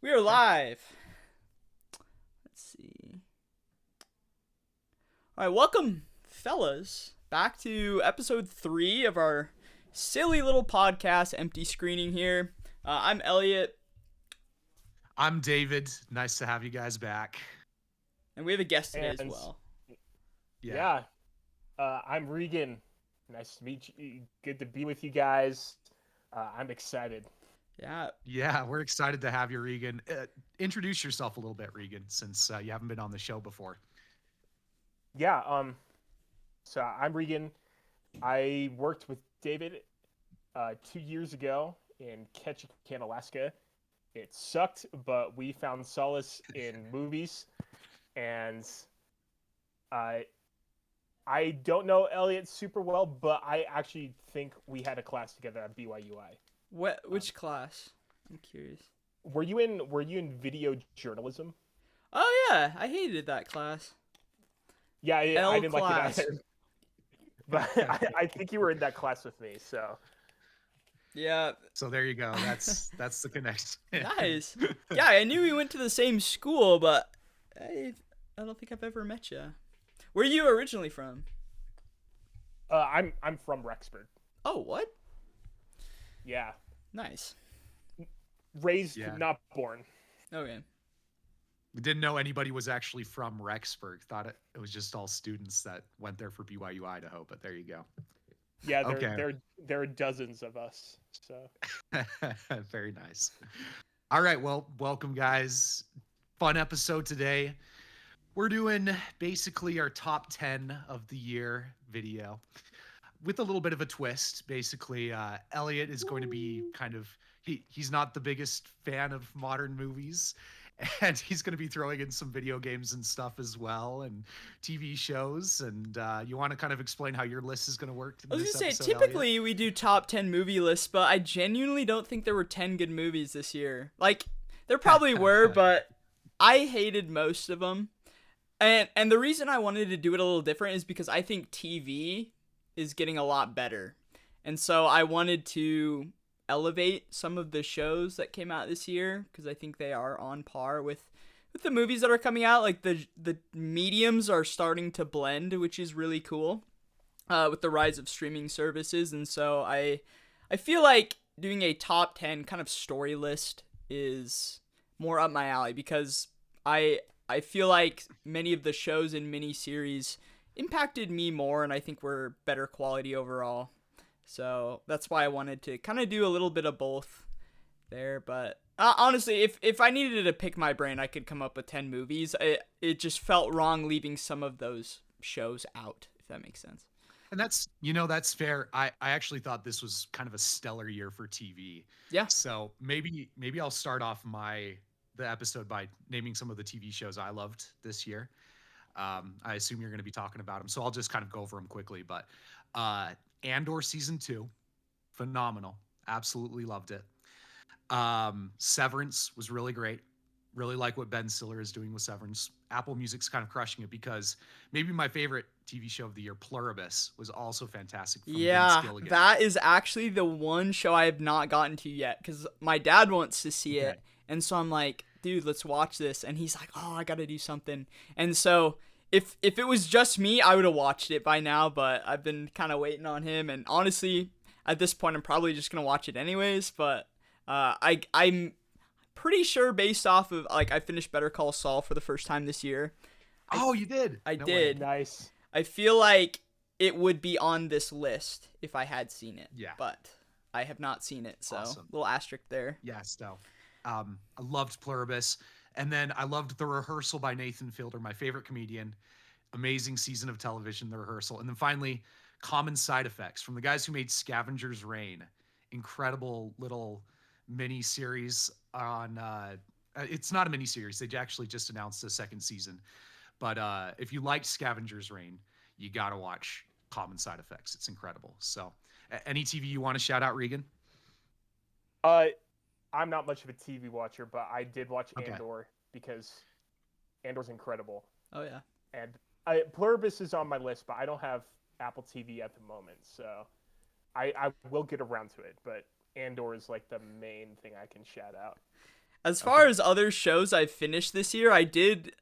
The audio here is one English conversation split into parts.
We are live. Let's see. All right, welcome, fellas, back to episode 3 of our silly little podcast, Empty Screening here. I'm Elliot, I'm David. Nice to have you guys back. and we have a guest today as And well. Yeah. yeah, I'm Regan. Nice to meet you. Good to be with you guys. I'm excited. Yeah, Yeah, we're excited to have you, Regan. Introduce yourself a little bit, Regan, since you haven't been on the show before. Yeah, so I'm Regan. I worked with David 2 years ago in Ketchikan, Alaska. It sucked, but we found solace in movies. And I I don't know Elliot super well, but I actually think we had a class together at BYUI. which class? I'm curious. Were you in video journalism? Oh yeah, I hated that class. Yeah, I L didn't like it class. either. But I think you were in that class with me, so Yeah, So there you go. That's the connection. nice. Yeah, I knew we went to the same school, but I don't think I've ever met you. Where are you originally from? I'm from Rexburg. Oh, what? Yeah, Nice. raised, Yeah. not born. Okay. We didn't know anybody was actually from Rexburg. Thought it was just all students that went there for BYU Idaho, but there you go. Yeah, Okay. there are dozens of us. So Very nice. All right, well, welcome guys. Fun episode today. We're doing basically our top 10 of the year video with a little bit of a twist. Basically, Elliot is going to be he's not the biggest fan of modern movies, and he's going to be throwing in some video games and stuff as well, and TV shows. And you want to kind of explain how your list is going to work in I was this gonna say, episode, Elliot? typically we do top 10 movie lists, but I genuinely don't think there were 10 good movies this year. Like, there probably were, but I hated most of them. And the reason I wanted to do it a little different is because I think TV is getting a lot better. And so I wanted to elevate some of the shows that came out this year because I think they are on par with the movies that are coming out. Like the mediums are starting to blend, which is really cool. With the rise of streaming services, and so I feel like doing a top 10 kind of story list is more up my alley because I feel like many of the shows and miniseries impacted me more, and I think were better quality overall. So that's why I wanted to kind of do a little bit of both there. But honestly, if I needed to pick my brain, I could come up with 10 movies. It just felt wrong leaving some of those shows out, if that makes sense. And that's fair. I actually thought this was kind of a stellar year for TV. Yeah. So maybe I'll start off the episode by naming some of the TV shows I loved this year. I assume you're going to be talking about them, so I'll just kind of go over them quickly. But Andor season 2, phenomenal, absolutely loved it. Severance was really great. Really like what Ben Stiller is doing with Severance. Apple Music's kind of crushing it because maybe my favorite TV show of the year, Pluribus, was also fantastic from Vince Yeah, Gilligan. that is actually the one show I have not gotten to yet because my dad wants to see it. Okay. And so I'm like, dude, let's watch this. And he's like, oh, I got to do something. And so if it was just me, I would have watched it by now. But I've been kind of waiting on him. And honestly, at this point, I'm probably just going to watch it anyways. But I'm pretty sure based off of, like, I finished Better Call Saul for the first time this year. Oh, you did? I No way. did. nice. I feel like it would be on this list if I had seen it. Yeah. But I have not seen it, so Awesome. little asterisk there. Yes, no. I loved Pluribus. And then I loved The Rehearsal by Nathan Fielder, my favorite comedian. Amazing season of television, The Rehearsal. And then finally, Common Side Effects from the guys who made Scavenger's Reign. Incredible little mini series on it's not a mini series. They actually just announced a second season. But if you liked Scavenger's Reign, you got to watch Common Side Effects. It's incredible. So any TV you want to shout out, Regan? Uh, I'm not much of a TV watcher, but I did watch Okay. Andor because Andor's incredible. Oh yeah. And Pluribus is on my list, but I don't have Apple TV at the moment, so I will get around to it. But Andor is like the main thing I can shout out. As far as other shows I've finished this year, I did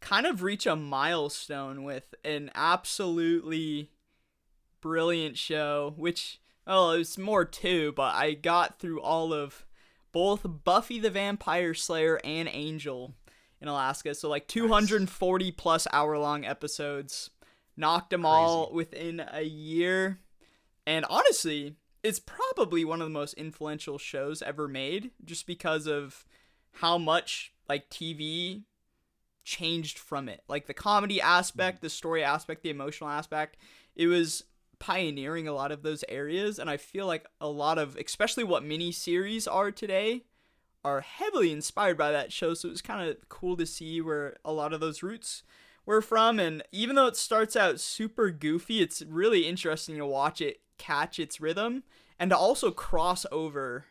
kind of reach a milestone with an absolutely brilliant show, which, well, it was more too, but I got through all of both Buffy the Vampire Slayer and Angel in Alaska. So like 240 plus hour long episodes. Knocked them all within a year. And honestly, it's probably one of the most influential shows ever made, just because of how much like TV changed from it. Like the comedy aspect, the story aspect, the emotional aspect. It was pioneering a lot of those areas, and I feel like a lot of, especially what miniseries are today, are heavily inspired by that show. So it was kind of cool to see where a lot of those roots were from. And even though it starts out super goofy, it's really interesting to watch it catch its rhythm and to also cross over,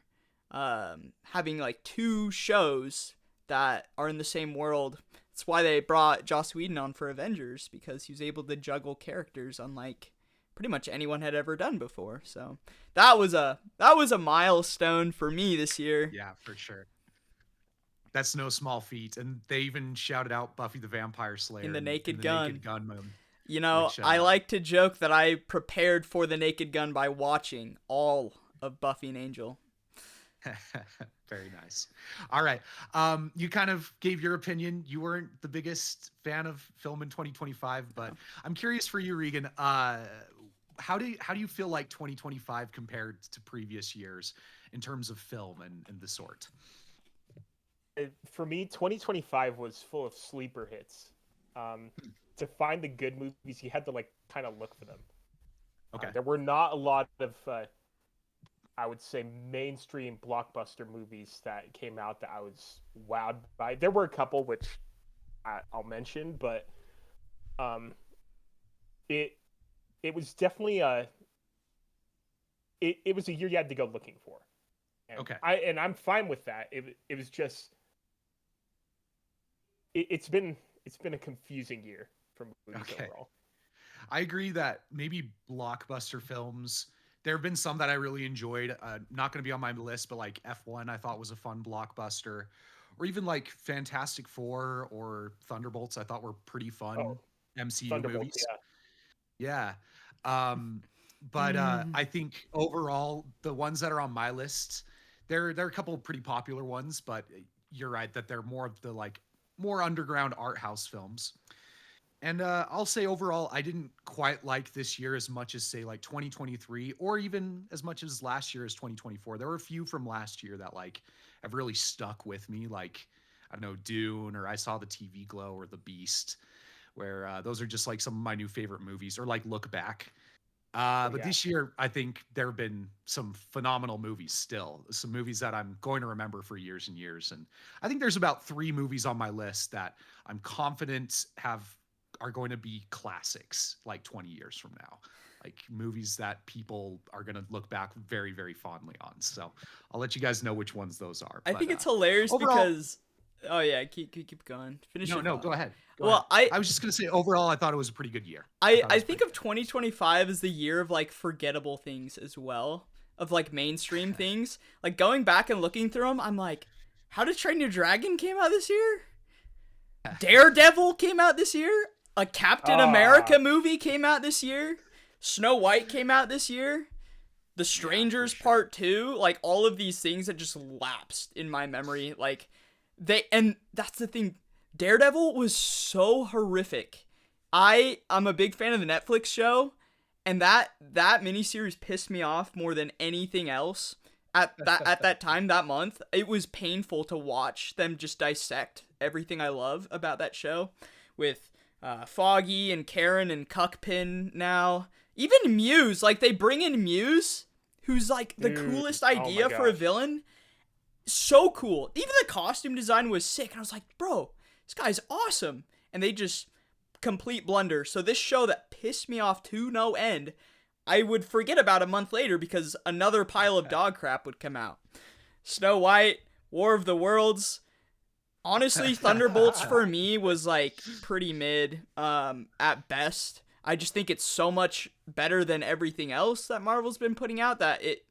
having like two shows that are in the same world. That's why they brought Joss Whedon on for Avengers, because he was able to juggle characters unlike pretty much anyone had ever done before. So that was a milestone for me this year. Yeah, for sure. That's no small feat. And they even shouted out Buffy the Vampire Slayer In the Naked in the Gun. Naked Gun mode. You know, Which, I like to joke that I prepared for the Naked Gun by watching all of Buffy and Angel. Very nice. All right. You kind of gave your opinion. You weren't the biggest fan of film in 2025, but I'm curious for you, Regan. How do you feel like 2025 compared to previous years in terms of film and the sort? For me, 2025 was full of sleeper hits. To find the good movies, you had to like kind of look for them. Okay. There were not a lot of, I would say, mainstream blockbuster movies that came out that I was wowed by. There were a couple which I'll mention, but it was definitely it was a year you had to go looking for. And okay. I'm fine with that. It was just it's been a confusing year for movies overall. I agree that maybe blockbuster films, there have been some that I really enjoyed. Not going to be on my list, but like F1 I thought was a fun blockbuster. Or even like Fantastic Four or Thunderbolts I thought were pretty fun MCU movies. Yeah. But I think overall the ones that are on my list, there are a couple of pretty popular ones, but you're right that they're more of the like more underground art house films. And I'll say overall, I didn't quite like this year as much as say like 2023 or even as much as last year as 2024. There were a few from last year that like have really stuck with me. Like, I don't know, Dune, or I Saw the TV Glow, or The Beast, where those are just like some of my new favorite movies, or like Look Back. But this year, I think there have been some phenomenal movies still. Some movies that I'm going to remember for years and years. And I think there's about 3 movies on my list that I'm confident are going to be classics like 20 years from now. Like movies that people are going to look back very, very fondly on. So I'll let you guys know which ones those are. I think it's hilarious because... Oh, yeah, keep going. Finish your thought. Go ahead. I was just going to say, overall, I thought it was a pretty good year. I think of 2025 as the year of, like, forgettable things as well. Of, like, mainstream things. Like, going back and looking through them, I'm like, How to Train Your Dragon came out this year? Daredevil came out this year? A Captain America movie came out this year? Snow White came out this year? The Strangers Part 2? Like, all of these things that just lapsed in my memory. Like... And that's the thing, Daredevil was so horrific. I'm a big fan of the Netflix show, and that miniseries pissed me off more than anything else at that time, that month. It was painful to watch them just dissect everything I love about that show with Foggy and Karen and Cuckpin now. Even Muse, like they bring in Muse, who's like the coolest idea for a villain. So cool. Even the costume design was sick. And I was like, bro, this guy's awesome. And they just complete blunder. So this show that pissed me off to no end, I would forget about a month later because another pile of dog crap would come out. Snow White, War of the Worlds. Honestly, Thunderbolts for me was like pretty mid at best. I just think it's so much better than everything else that Marvel's been putting out that it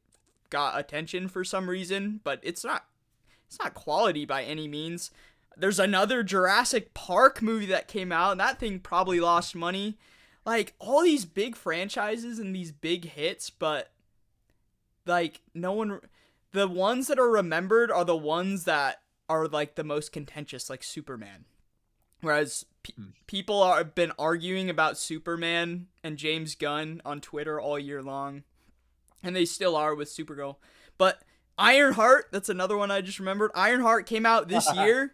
got attention for some reason, but it's it's not quality by any means. There's another Jurassic Park movie that came out, and that thing probably lost money. Like, all these big franchises and these big hits, but, like, no one... The ones that are remembered are the ones that are, like, the most contentious, like Superman. Whereas people have been arguing about Superman and James Gunn on Twitter all year long. And they still are with Supergirl. But Ironheart, that's another one I just remembered. Ironheart came out this year.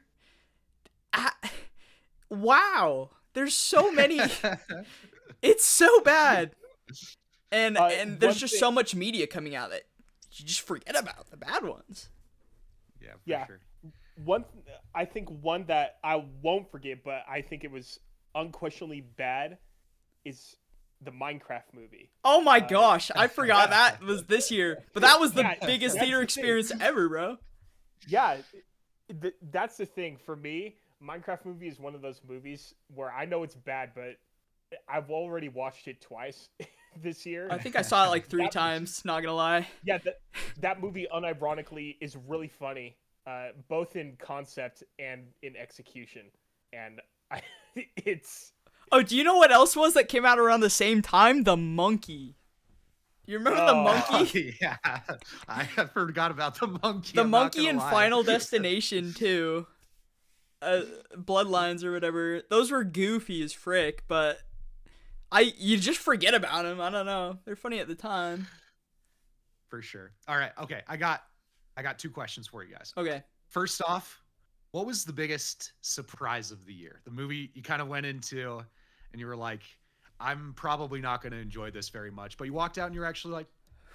Wow. There's so many. It's so bad. And there's just so much media coming out that you just forget about the bad ones. Yeah, for sure. I think one that I won't forget, but I think it was unquestionably bad, is the Minecraft movie. Oh my gosh, I forgot that was this year. But that was the biggest theater experience ever, bro. Yeah, that's the thing. For me, Minecraft movie is one of those movies where I know it's bad, but I've already watched it twice this year. I think I saw it like 3 times, not gonna lie. Yeah, that movie unironically is really funny. Both in concept and in execution, and it's. Oh, do you know what else was that came out around the same time? The Monkey. You remember the Monkey? Yeah, I forgot about the Monkey. The Monkey in Final Destination too. Bloodlines or whatever. Those were goofy as frick, but you just forget about them. I don't know. They're funny at the time. For sure. All right. Okay. I got 2 questions for you guys. Okay. First off, what was the biggest surprise of the year? The movie you kind of went into and you were like, I'm probably not going to enjoy this very much. But you walked out and you're actually like,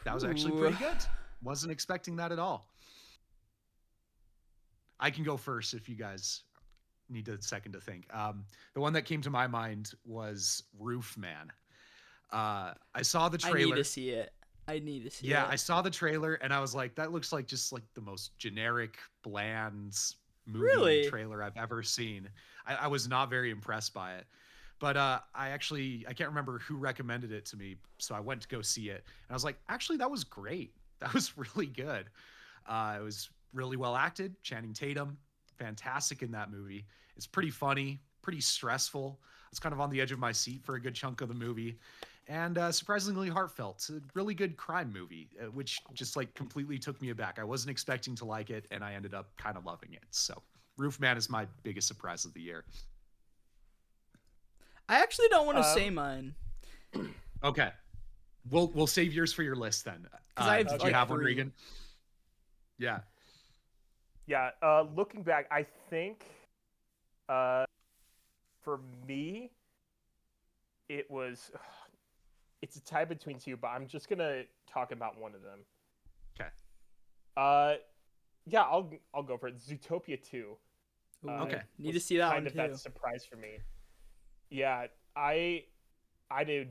that was actually pretty good. Wasn't expecting that at all. I can go first if you guys need a second to think. The one that came to my mind was Roof Man. I saw the trailer. I need to see it. I saw the trailer and I was like, that looks like just like the most generic, bland movie trailer I've ever seen. I was not very impressed by it. But I can't remember who recommended it to me, so I went to go see it. And I was like, actually, that was great. That was really good. It was really well acted. Channing Tatum, fantastic in that movie. It's pretty funny, pretty stressful. I was kind of on the edge of my seat for a good chunk of the movie. And surprisingly heartfelt. It's a really good crime movie, which just like completely took me aback. I wasn't expecting to like it, and I ended up kind of loving it. So Roof Man is my biggest surprise of the year. I actually don't want to say mine. Okay. We'll save yours for your list then. Did you have one, Regan? Yeah. Yeah. Looking back, I think for me, it's a tie between 2, but I'm just gonna talk about one of them. Okay. Yeah, I'll go for it. Zootopia 2. Okay. Need to see that one too. Kind of that surprise for me. Yeah, I do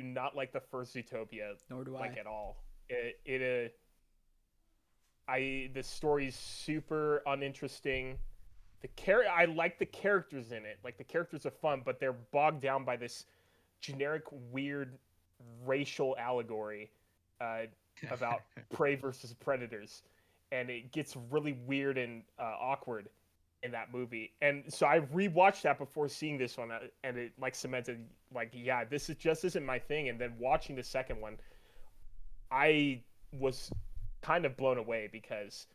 not like the first Zootopia. Nor do I. At all. The story's super uninteresting. I like the characters in it. Like, the characters are fun, but they're bogged down by this generic, weird racial allegory about prey versus predators, and it gets really weird and awkward in that movie. And so I rewatched that before seeing this one, and it like cemented, like, yeah, this isn't my thing. And then watching the second one, I was kind of blown away because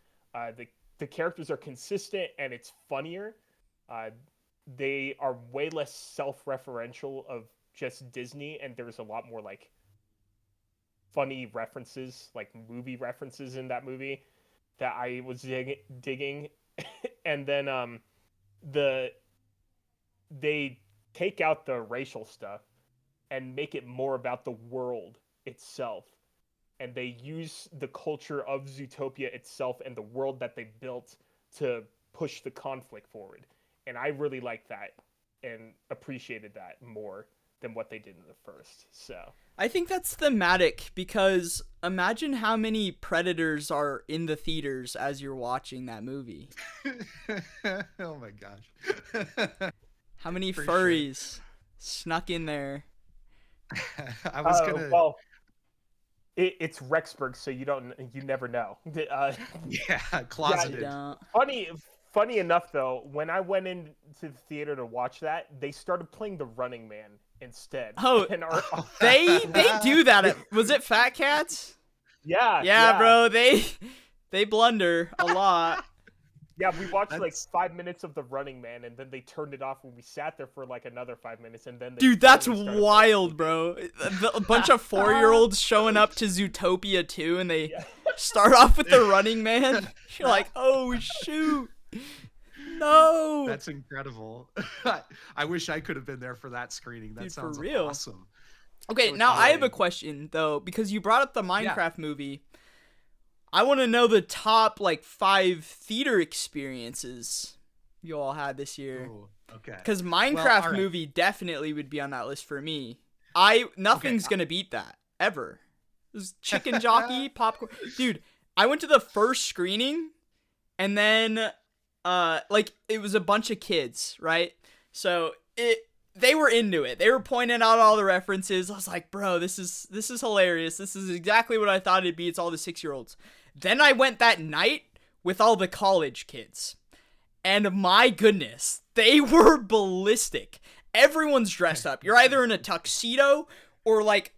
the characters are consistent and it's funnier. They are way less self-referential of just Disney, and there's a lot more like funny references, like movie references in that movie that I was digging. And then they take out the racial stuff and make it more about the world itself. And they use the culture of Zootopia itself and the world that they built to push the conflict forward. And I really liked that and appreciated that more than what they did in the first. So I think that's thematic, because imagine how many predators are in the theaters as you're watching that movie. Oh my gosh. How many furries snuck in there? I was gonna it's Rexburg, so you never know. Yeah, I closeted. don't. Funny enough though, when I went into the theater to watch that, they started playing The Running Man instead. Oh, And they do that. Was it Fat Cats? Yeah, yeah. bro. They blunder a lot. Yeah, we watched like That's 5 minutes of The Running Man, and then they turned it off when we sat there for like another 5 minutes, and then they Dude, that's finally started wild, bro. A bunch of 4-year-olds showing up to Zootopia 2, and they Yeah. start off with The Running Man. You're like, oh, shoot. No. that's incredible. I wish I could have been there for that screening. That Dude, for sounds real. awesome. Okay, So now I have a exciting. question, though, because you brought up the Minecraft movie. I want to know the top, like, 5 theater experiences you all had this year. Ooh, okay. Because Minecraft Well, all right. movie definitely would be on that list for me. Nothing's gonna beat that ever. There's chicken jockey, popcorn, dude. I went to the first screening, and then, like it was a bunch of kids, right? So they were into it. They were pointing out all the references. I was like, bro, this is hilarious. This is exactly what I thought it'd be. It's all the 6-year-olds. Then I went that night with all the college kids. And my goodness, they were ballistic. Everyone's dressed up. You're either in a tuxedo or like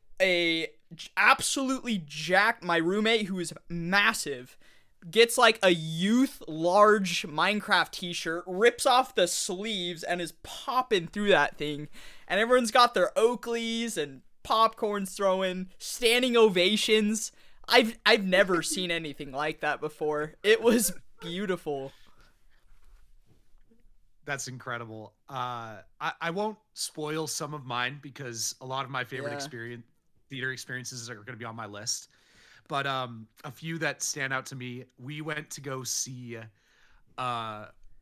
absolutely jacked. My roommate, who is massive, gets like a youth large Minecraft t-shirt, rips off the sleeves, and is popping through that thing. And everyone's got their Oakleys and popcorns throwing, standing ovations. I've never seen anything like that before. It was beautiful. That's incredible. I won't spoil some of mine because a lot of my favorite theater experiences are going to be on my list. But a few that stand out to me, we went to go see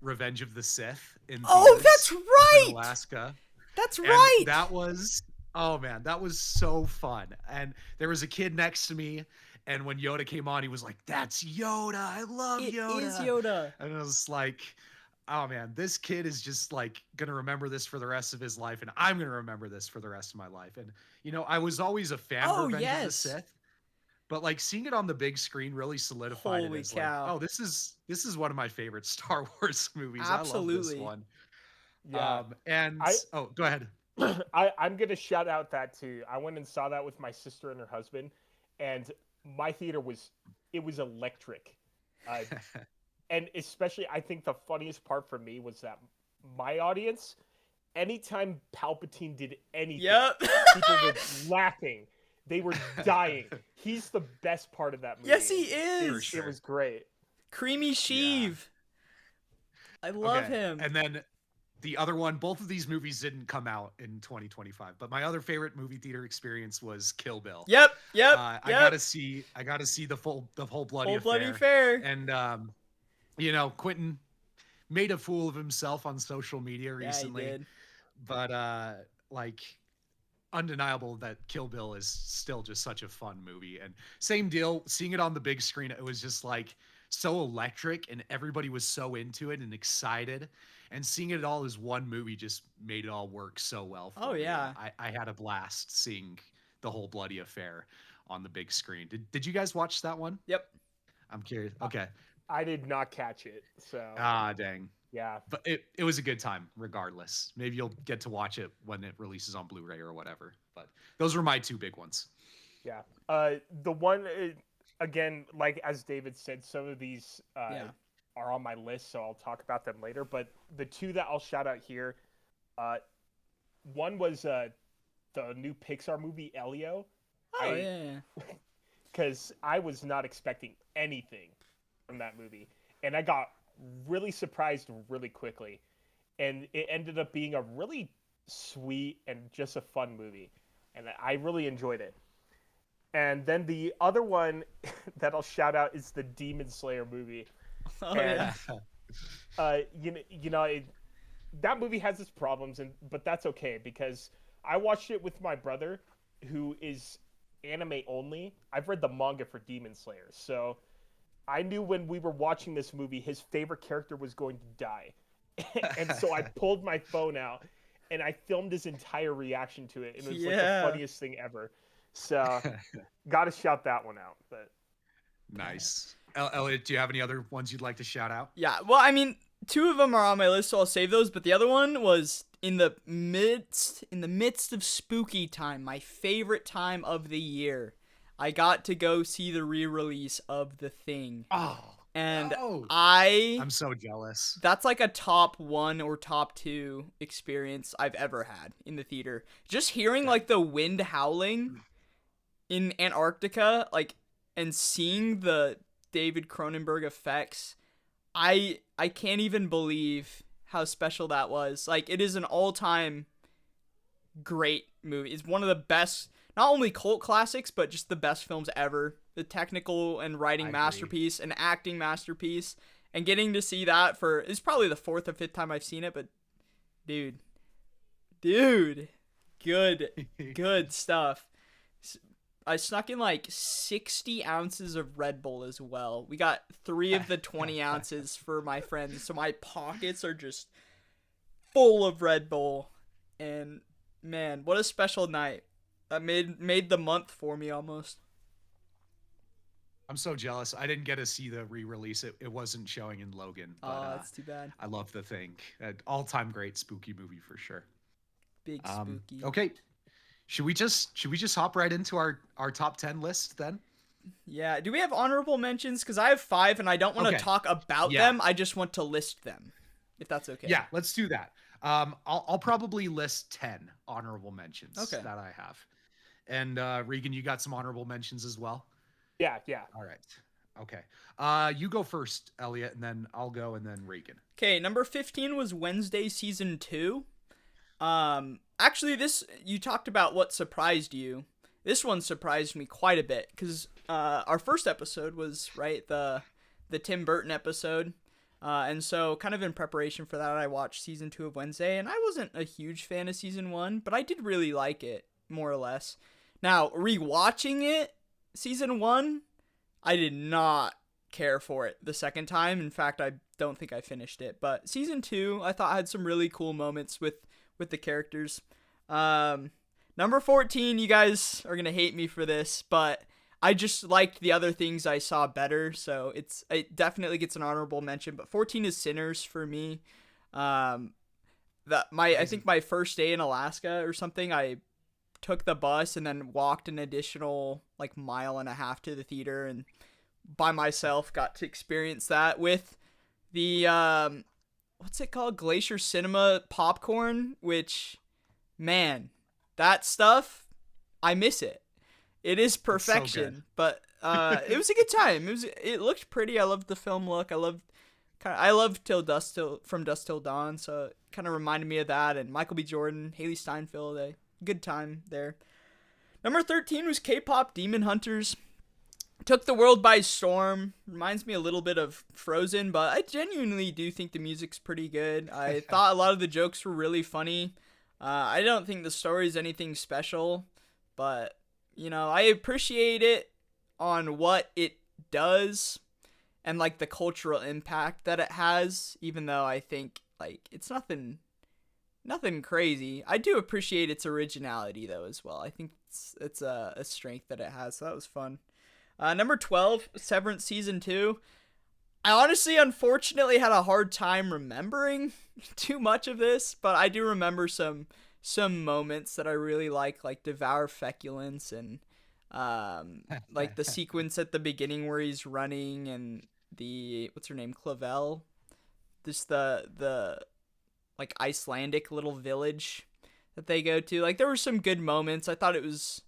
Revenge of the Sith in theaters That's up right. in Alaska. That's And right. that was, oh man, that was so fun. And there was a kid next to me, and when Yoda came on, he was like, "That's Yoda. I love It Yoda." is Yoda. And I was like, oh man, this kid is just like gonna remember this for the rest of his life, and I'm gonna remember this for the rest of my life. And I was always a fan of Revenge of the Sith, but like seeing it on the big screen really solidified Holy it as cow. like, oh, this is one of my favorite Star Wars movies. Absolutely. I love this one. Yeah. And go ahead. I'm gonna shout out that too. I went and saw that with my sister and her husband, and my theater was electric. And especially, I think the funniest part for me was that my audience, anytime Palpatine did anything, people were laughing. They were dying. He's the best part of that movie. Yes, he is. It was great. Creamy Sheev. I love him. And then the other one, both of these movies didn't come out in 2025, but my other favorite movie theater experience was Kill Bill. Yep. I gotta see the whole bloody affair. And Quentin made a fool of himself on social media recently. Yeah, he did. But like undeniable that Kill Bill is still just such a fun movie. And same deal, seeing it on the big screen, it was just like so electric, and everybody was so into it and excited. And seeing it all as one movie just made it all work so well for me. Yeah. I had a blast seeing the whole bloody affair on the big screen. Did you guys watch that one? Yep. I'm curious. Okay. I did not catch it, so Dang. yeah. But it was a good time regardless. Maybe you'll get to watch it when it releases on Blu-ray or whatever. But those were my two big ones. Yeah. The one again, like as David said, some of these are on my list, so I'll talk about them later. But the two that I'll shout out here, one was the new Pixar movie Elio. Oh yeah. Because I was not expecting anything from that movie, and I got really surprised really quickly, and it ended up being a really sweet and just a fun movie, and I really enjoyed it. And then the other one that I'll shout out is the Demon Slayer movie. Oh And, yeah. That movie has its problems, but that's okay because I watched it with my brother, who is anime only. I've read the manga for Demon Slayer, so I knew when we were watching this movie, his favorite character was going to die. And so I pulled my phone out and I filmed his entire reaction to it. And it was like the funniest thing ever. So, got to shout that one out. But Nice. Elliot, do you have any other ones you'd like to shout out? Yeah, well, I mean, two of them are on my list, so I'll save those. But the other one was in the midst of spooky time, my favorite time of the year. I got to go see the re-release of The Thing, Oh, and no. I I'm so jealous. that's like a top 1 or top 2 experience I've ever had in the theater. Just hearing like the wind howling in Antarctica, like, and seeing the David Cronenberg effects, I can't even believe how special that was. Like, it is an all-time great movie. It's one of the best, not only cult classics, but just the best films ever. The technical and writing masterpiece, an acting masterpiece, and getting to see that for, it's probably the 4th or 5th time I've seen it, but dude, good stuff. I snuck in like 60 ounces of Red Bull as well. We got 3 of the 20 ounces for my friends, so my pockets are just full of Red Bull. And man, what a special night. That made the month for me almost. I'm so jealous. I didn't get to see the re-release. It wasn't showing in Logan. But, Oh, that's too bad. I love The Thing. All-time great spooky movie for sure. Big spooky. Okay. Should we just hop right into our top 10 list then? Yeah. Do we have honorable mentions? Because I have 5 and I don't want to talk about them. I just want to list them, if that's okay. Yeah, let's do that. I'll probably list 10 honorable mentions that I have. And Regan, you got some honorable mentions as well? Yeah. All right. Okay. You go first, Elliot, and then I'll go, and then Regan. Okay, number 15 was Wednesday season 2. Actually, this, you talked about what surprised you. This one surprised me quite a bit because our first episode was the Tim Burton episode, and so kind of in preparation for that, I watched season 2 of Wednesday, and I wasn't a huge fan of season 1, but I did really like it more or less. Now, rewatching it, season 1, I did not care for it the second time. In fact, I don't think I finished it. But season 2, I thought had some really cool moments with the characters. Number 14, you guys are gonna hate me for this, but I just liked the other things I saw better, so it definitely gets an honorable mention. But 14 is Sinners for me. I think my first day in Alaska or something, I took the bus and then walked an additional like mile and a half to the theater, and by myself got to experience that with the what's it called, Glacier Cinema popcorn, which, man, that stuff, I miss it. It is perfection. So but it was a good time. It looked pretty. I loved the film look. I loved From Dusk Till Dawn, so it kind of reminded me of that. And Michael B. Jordan, Haley Steinfeld, a good time there. Number 13 was K-pop Demon Hunters. Took the world by storm. Reminds me a little bit of Frozen, but I genuinely do think the music's pretty good. I thought a lot of the jokes were really funny. I don't think the story's anything special, but, you know, I appreciate it on what it does and, like, the cultural impact that it has, even though I think, like, it's nothing crazy. I do appreciate its originality, though, as well. I think it's a strength that it has, so that was fun. Number 12, Severance Season 2. I honestly, unfortunately, had a hard time remembering too much of this, but I do remember some moments that I really like Devour Feculence and like the sequence at the beginning where he's running and the, what's her name, Clavel? Just the like Icelandic little village that they go to. Like, there were some good moments. I thought it was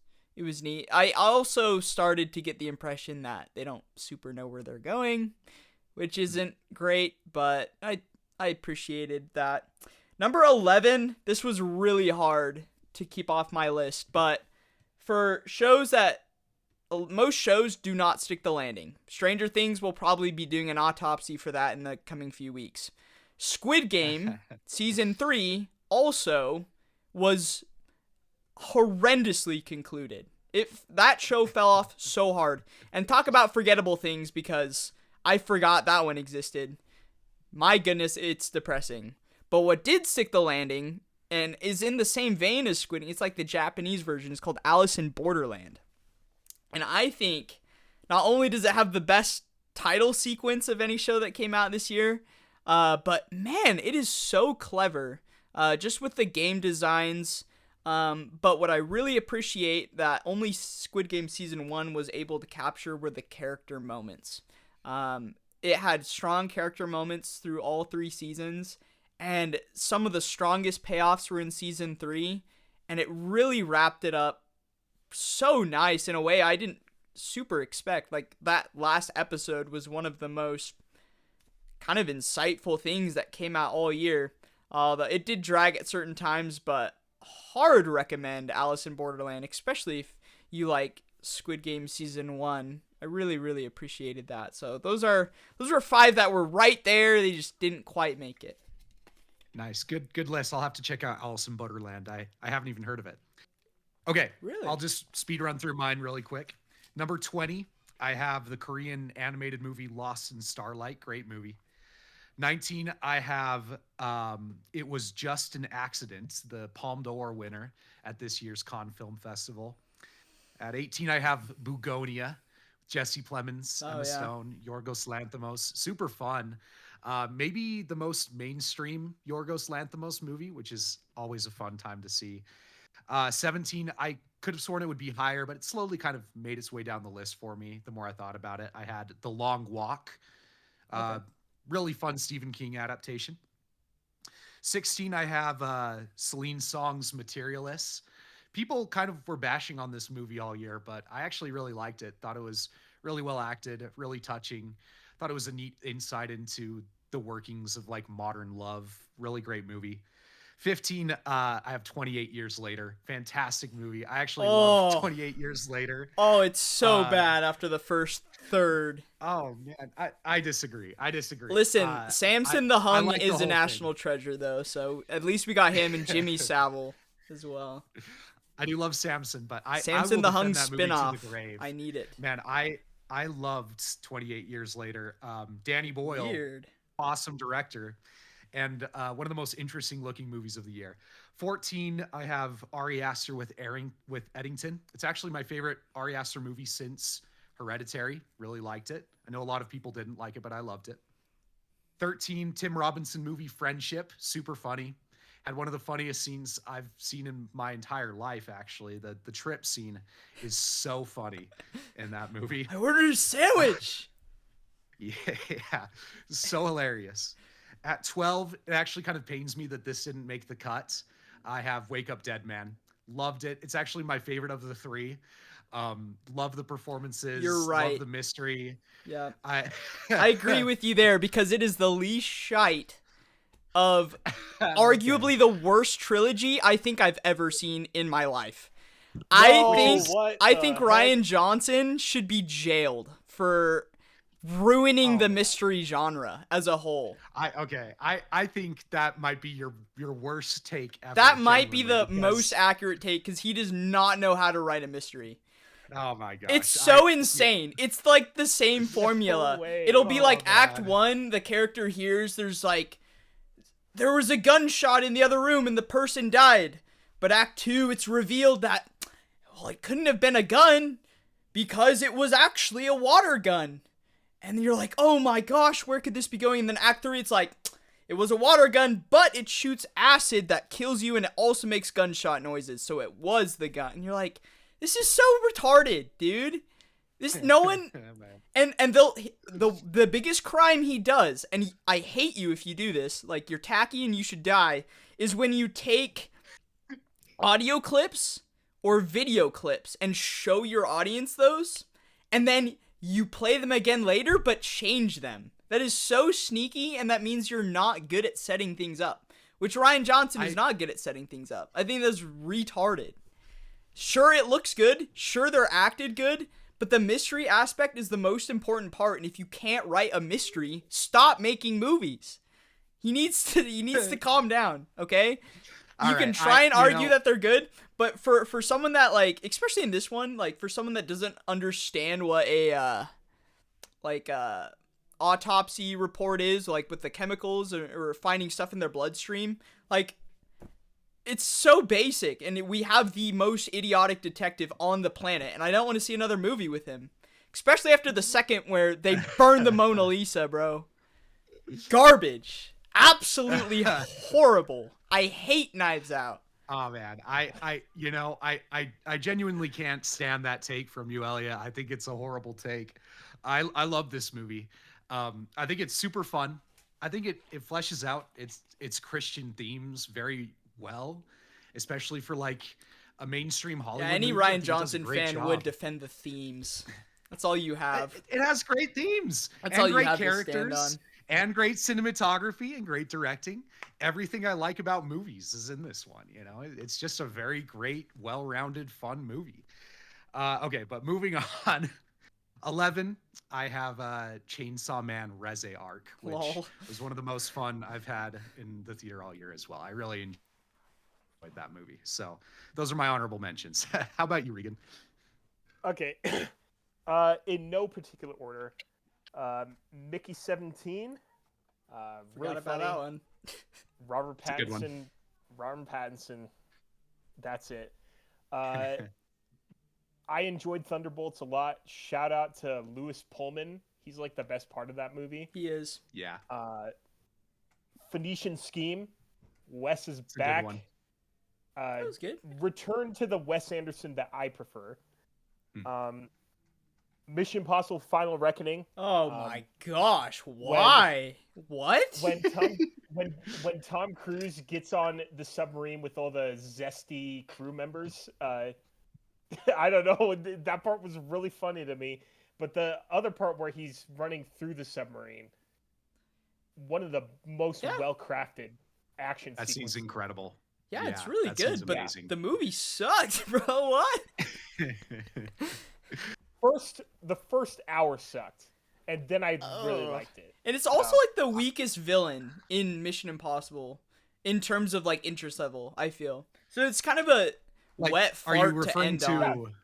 neat. I also started to get the impression that they don't super know where they're going, which isn't great, but I appreciated that. Number 11, this was really hard to keep off my list, but for shows that most shows do not stick the landing. Stranger Things will probably be doing an autopsy for that in the coming few weeks. Squid Game season 3 also was horrendously concluded. That show fell off so hard. And talk about forgettable things, because I forgot that one existed. My goodness, it's depressing. But what did stick the landing and is in the same vein as Squid Game. It's like the Japanese version. It's called Alice in Borderland. And I think not only does it have the best title sequence of any show that came out this year, but man, it is so clever, just with the game designs. But what I really appreciate that only Squid Game Season 1 was able to capture were the character moments. It had strong character moments through all 3 seasons, and some of the strongest payoffs were in Season 3, and it really wrapped it up so nice in a way I didn't super expect. Like, that last episode was one of the most kind of insightful things that came out all year. It did drag at certain times, but hard recommend Alice in Borderland, especially if you like Squid Game Season 1. I really, really appreciated that. So those are 5 that were right there. They just didn't quite make it. Nice. Good list. I'll have to check out Alice in Borderland. I haven't even heard of it. Okay. Really? I'll just speed run through mine really quick. Number 20, I have the Korean animated movie Lost in Starlight. Great movie. 19, I have It Was Just an Accident, the Palme d'Or winner at this year's Cannes Film Festival. At 18, I have Bugonia, Jesse Plemons, Emma Stone, Yorgos Lanthimos. Super fun. Maybe the most mainstream Yorgos Lanthimos movie, which is always a fun time to see. 17, I could have sworn it would be higher, but it slowly kind of made its way down the list for me the more I thought about it. I had The Long Walk. Really fun Stephen King adaptation. 16, I have Celine Song's Materialists. People kind of were bashing on this movie all year, but I actually really liked it. Thought it was really well acted, really touching. Thought it was a neat insight into the workings of like modern love. Really great movie. 15, I have 28 Years Later. Fantastic movie. I actually love 28 Years Later. Oh, it's so bad after the first third. Oh, man. I disagree. Listen, Samson the Hung like is the a whole national thing. treasure, though, so at least we got him and Jimmy Savile as well. I do love Samson, but Samson I will the Hung defend that movie to spinoff. the grave. I need it. Man, I loved 28 Years Later. Danny Boyle, Weird. awesome director, and one of the most interesting looking movies of the year. 14, I have Ari Aster with Eddington. It's actually my favorite Ari Aster movie since Hereditary. Really liked it. I know a lot of people didn't like it, but I loved it. 13, Tim Robinson movie Friendship. Super funny. Had one of the funniest scenes I've seen in my entire life, actually. The trip scene is so funny in that movie. I ordered a sandwich. Yeah, so hilarious. At 12, it actually kind of pains me that this didn't make the cut. I have Wake Up Dead Man. Loved it. It's actually my favorite of the 3. Love the performances. You're right. Love the mystery. Yeah. I agree with you there because it is the least shite of arguably the worst trilogy I think I've ever seen in my life. I think Ryan Johnson should be jailed for ruining the mystery genre as a whole. I think that might be your worst take ever. That might be the most accurate take because he does not know how to write a mystery. Oh my gosh. It's so insane. Yeah. It's like the same formula. No way. It'll be like God. Act 1, the character hears there was a gunshot in the other room and the person died. But Act 2, it's revealed that, it couldn't have been a gun because it was actually a water gun. And you're like, oh my gosh, where could this be going? And then Act 3, it's like, it was a water gun, but it shoots acid that kills you and it also makes gunshot noises. So it was the gun. And you're like, this is so retarded, dude. This, no one... And the biggest crime he does, and I hate you if you do this, like you're tacky and you should die, is when you take audio clips or video clips and show your audience those, and then you play them again later but change them. That is so sneaky, and that means you're not good at setting things up, which Ryan Johnson is not good at setting things up. I think that's retarded. Sure, it looks good. Sure, they're acted good. But the mystery aspect is the most important part, and if you can't write a mystery, stop making movies. He needs to calm down, okay? You can try and argue that they're good, but for someone that, like, especially in this one, like, for someone that doesn't understand what a autopsy report is, like, with the chemicals or finding stuff in their bloodstream, like, it's so basic, and we have the most idiotic detective on the planet, and I don't want to see another movie with him. Especially after the second where they burned the Mona Lisa, bro. Garbage. Absolutely horrible. I hate Knives Out. Oh man, I genuinely can't stand that take from you, Elia. I think it's a horrible take. I love this movie. I think it's super fun. I think it fleshes out its Christian themes very well, especially for like a mainstream Hollywood. Yeah, any movie. Ryan Johnson fan would defend the themes. That's all you have. It has great themes. That's and all you great have characters, to stand on. and great cinematography and great directing. Everything I like about movies is in this one. You know, it's just a very great, well-rounded, fun movie. Okay, but moving on. 11, I have Chainsaw Man Reze Arc, which was one of the most fun I've had in the theater all year as well. I really enjoyed that movie. So those are my honorable mentions. How about you, Regan? Okay. In no particular order. Mickey 17. Really Forgot funny. about that one. Robert It's a good one. Pattinson. Robert Pattinson. That's it. I enjoyed Thunderbolts a lot. Shout out to Louis Pullman. He's like the best part of that movie. He is. Yeah, Phoenician Scheme. Wes is it's a back. good one. That was good. Return to the Wes Anderson that I prefer. Hmm. Mission Impossible: Final Reckoning. Oh my gosh! Why? What? When Tom Cruise gets on the submarine with all the zesty crew members, I don't know. That part was really funny to me. But the other part where he's running through the submarine, one of the most well-crafted action That sequences. seems incredible. Yeah, it's Yeah, really that good, seems but amazing. the movie sucked, bro. What? The first hour sucked, and then I really liked it. And it's also like the weakest villain in Mission Impossible in terms of like interest level, I feel. So it's kind of a Like, wet are you fart to referring end to? on.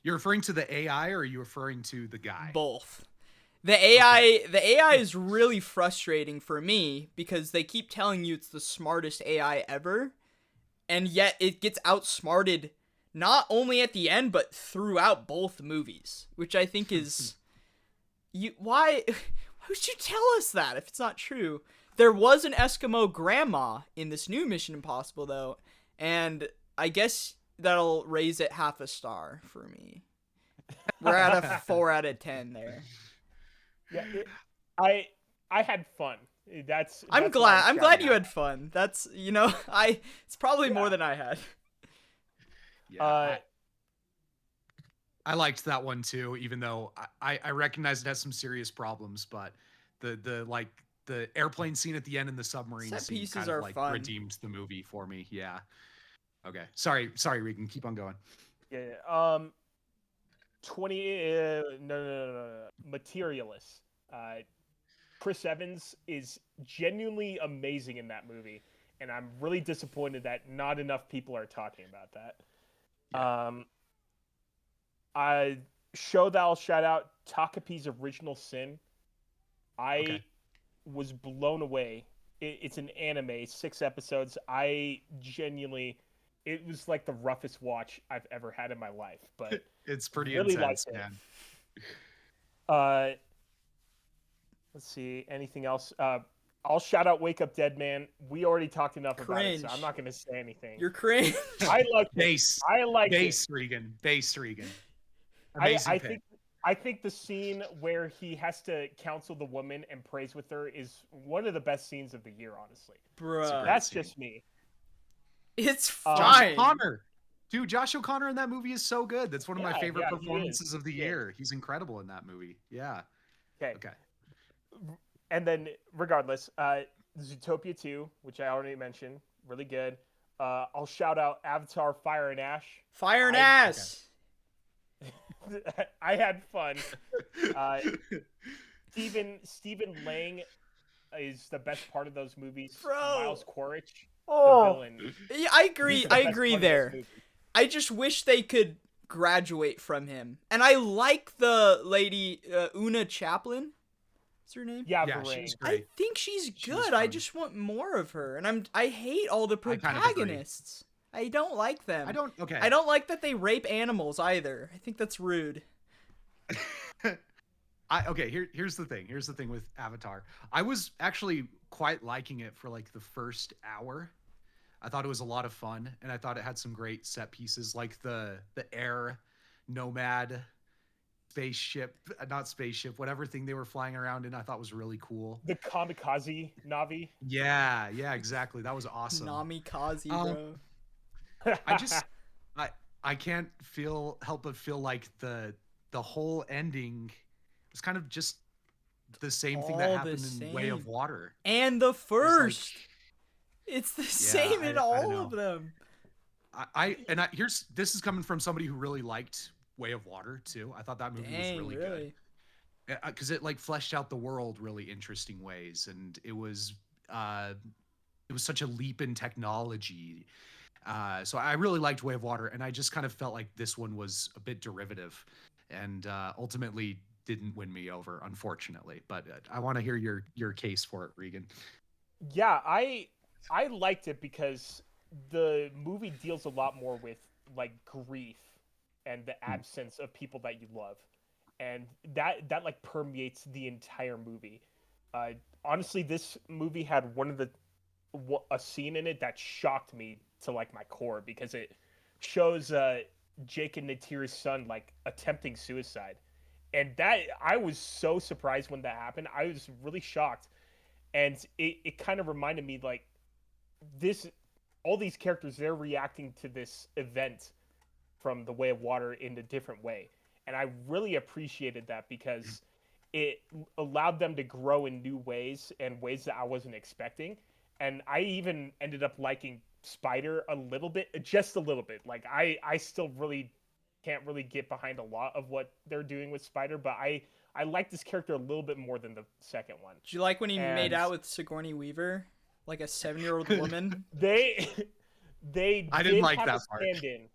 You're referring to the AI, or are you referring to the guy? Both. The AI is really frustrating for me because they keep telling you it's the smartest AI ever, and yet it gets outsmarted not only at the end but throughout both movies, which I think is why would you tell us that if it's not true? There was an Eskimo grandma in this new Mission Impossible though, and I guess that'll raise it half a star for me. We're at a 4 out of 10 there. Yeah, I had fun. I'm glad you had fun. That's it's probably more than I had. Yeah, I liked that one too, even though I recognize it has some serious problems, but the airplane scene at the end and the submarine Set scene pieces kind of are like fun. redeemed the movie for me. Yeah. Okay. Sorry, Regan. Keep on going. Yeah. 20. No. Materialist. Chris Evans is genuinely amazing in that movie, and I'm really disappointed that not enough people are talking about that. I shout out Takapi's Original Sin. I was blown away. It's an anime, 6 episodes. It was like the roughest watch I've ever had in my life, but It's pretty really intense, liked it. man. Let's see, anything else? I'll shout out Wake Up Dead Man. We already talked enough about it, so Cringe. I'm not going to say anything. You're cringe. I like Base. I like Base Regan. Base Regan. Amazing pick. I think the scene where he has to counsel the woman and prays with her is one of the best scenes of the year, honestly. Bruh. That's just me. It's Josh fine. O'Connor. Dude, Josh O'Connor in that movie is so good. That's one of my favorite he performances is. of the year. He's incredible in that movie. Yeah. Okay. And then, regardless, Zootopia 2, which I already mentioned, really good. I'll shout out Avatar: Fire and Ash. Fire and ass. I had fun. Stephen Lang is the best part of those movies. Bro. Miles Quaritch, the villain. Yeah, I agree. He's the I best agree part of those there. movies. I just wish they could graduate from him. And I like the lady Una Chaplin. Is her name? Yeah, Yeah, she was Varang. I great. think she's She was good. I fun. just want more of her, and I hate all the I kind of agree. protagonists. I don't like them. Okay. I don't like that they rape animals either. I think that's rude. Here's the thing. Here's the thing with Avatar. I was actually quite liking it for like the first hour. I thought it was a lot of fun, and I thought it had some great set pieces, like the air nomad spaceship, not spaceship, whatever thing they were flying around in. I thought was really cool. The kamikaze Navi. Yeah, exactly. That was awesome. Namikaze, Um, bro. I just, I can't help but feel like the whole ending was kind of just the same thing that All the happened in Way of same. Water. And the It's first. like, It's the same in I don't all know. of them. This is coming from somebody who really liked Way of Water too. I thought that movie was Dang, really really? good because it like fleshed out the world really interesting ways, and it was such a leap in technology. So I really liked Way of Water, and I just kind of felt like this one was a bit derivative, and ultimately didn't win me over, unfortunately. But I want to hear your case for it, Regan. Yeah, I liked it because the movie deals a lot more with like grief and the absence of people that you love, and that like permeates the entire movie. Honestly, this movie had a scene in it that shocked me to like my core because it shows Jake and Natira's son like attempting suicide, and that I was so surprised when that happened. I was really shocked, and it kind of reminded me like this all these characters, they're reacting to this event from the Way of Water in a different way, and I really appreciated that because it allowed them to grow in new ways and ways that I wasn't expecting. And I even ended up liking Spider a little bit, just a little bit. Like I still really can't really get behind a lot of what they're doing with Spider, but I like this character a little bit more than the second one. Did you like when he made And out with Sigourney Weaver? Like a 7-year-old woman? they I didn't did like have that a part. stand-in.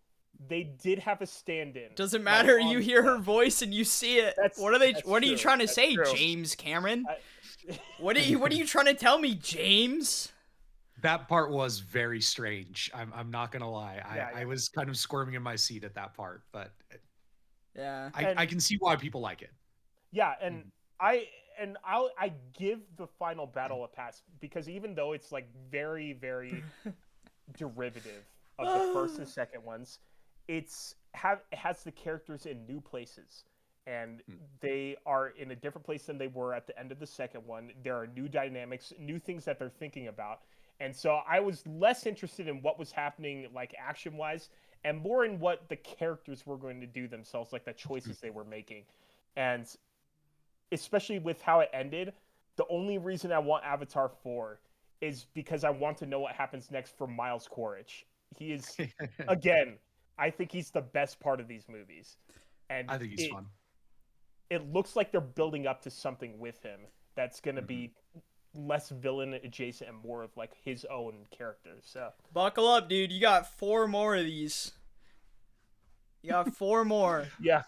They did have a stand-in. Doesn't like, matter. on You hear her set. voice and you see it. That's- What are that's you true. trying to That's say, true. James Cameron? I- What are you trying to tell me, James? That part was very strange. I'm not gonna lie. Yeah, I yeah. was kind of squirming in my seat at that part, but Yeah. I can see why people like it. Yeah, and I give the final battle a pass because even though it's like very very derivative of the first and second ones, it has the characters in new places, and they are in a different place than they were at the end of the second one. There are new dynamics, new things that they're thinking about, and so I was less interested in what was happening like action wise, and more in what the characters were going to do themselves, like the choices they were making, and especially with how it ended. The only reason I want Avatar 4 is because I want to know what happens next for Miles Quaritch. He is, again, I think he's the best part of these movies. And I think he's fun. It looks like they're building up to something with him that's going to be less villain adjacent and more of like his own character. So Buckle up, dude. You got 4 more of these. You got 4 more. yeah,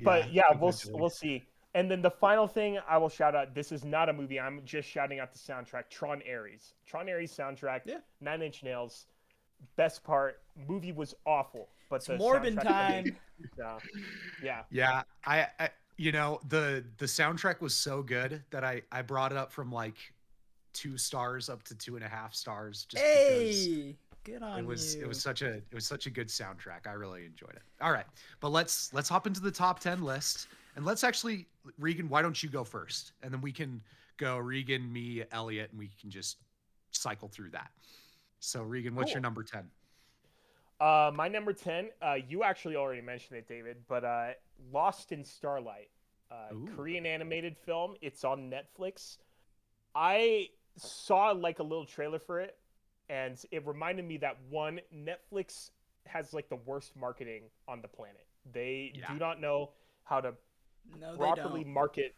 but yeah, we'll eventually. see. And then the final thing I will shout out, this is not a movie, I'm just shouting out the soundtrack, Tron Ares. Tron Ares soundtrack, Yeah. 9 Inch Nails. Best part, movie was awful, but It's the Morbin soundtrack- time. yeah. Yeah, I the soundtrack was so good that I brought it up from like 2 stars up to 2.5 stars just because Hey, good on it was you. such a good soundtrack. I really enjoyed it. All right, but let's hop into the top 10 list, and let's actually, Regan, why don't you go first, and then we can go Regan, me, Elliot, and we can just cycle through that. So Regan, what's your Cool. number 10? My number 10, you actually already mentioned it, David, but Lost in Starlight, Ooh. Korean animated film. It's on Netflix. I saw like a little trailer for it, and it reminded me that one, Netflix has like the worst marketing on the planet. They Yeah. do not know how to No, they properly don't. market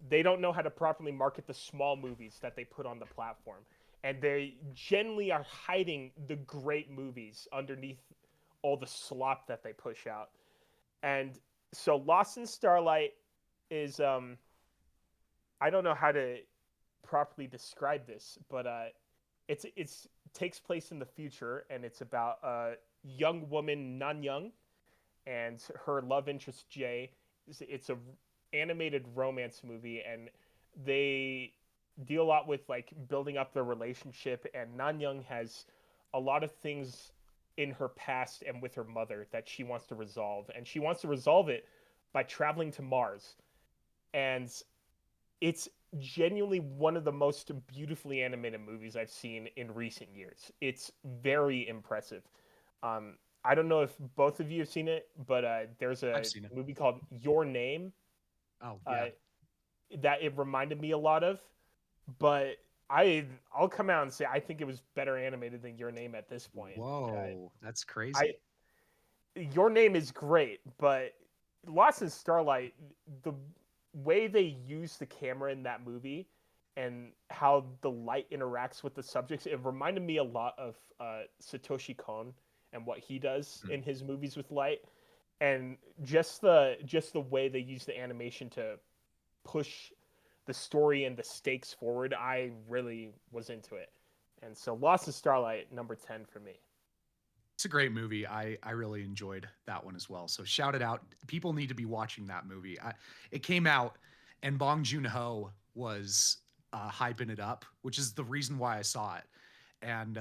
they don't know how to properly market the small movies that they put on the platform, and they generally are hiding the great movies underneath all the slop that they push out. And so Lost in Starlight is I don't know how to properly describe this, but it's takes place in the future, and it's about a young woman, Nan Young, and her love interest Jay. It's a animated romance movie, and they deal a lot with like building up their relationship. And Nan Young has a lot of things in her past and with her mother that she wants to resolve, and she wants to resolve it by traveling to Mars. And it's genuinely one of the most beautifully animated movies I've seen in recent years. It's very impressive. I don't know if both of you have seen it, but there's I've a seen it. movie called Your Name Oh uh, yeah. that it reminded me a lot of. But I'll come out and say I think it was better animated than Your Name at this point. Whoa, that's I crazy. Your Name is great, but Lost in Starlight, the way they use the camera in that movie and how the light interacts with the subjects, it reminded me a lot of Satoshi Kon and what he does Hmm. in his movies with light, and just the way they use the animation to push the story and the stakes forward. I really was into it, and so Lost in Starlight, number 10 for me. It's a great movie. I really enjoyed that one as well. So shout it out. People need to be watching that movie. It came out, and Bong Joon Ho was hyping it up, which is the reason why I saw it. And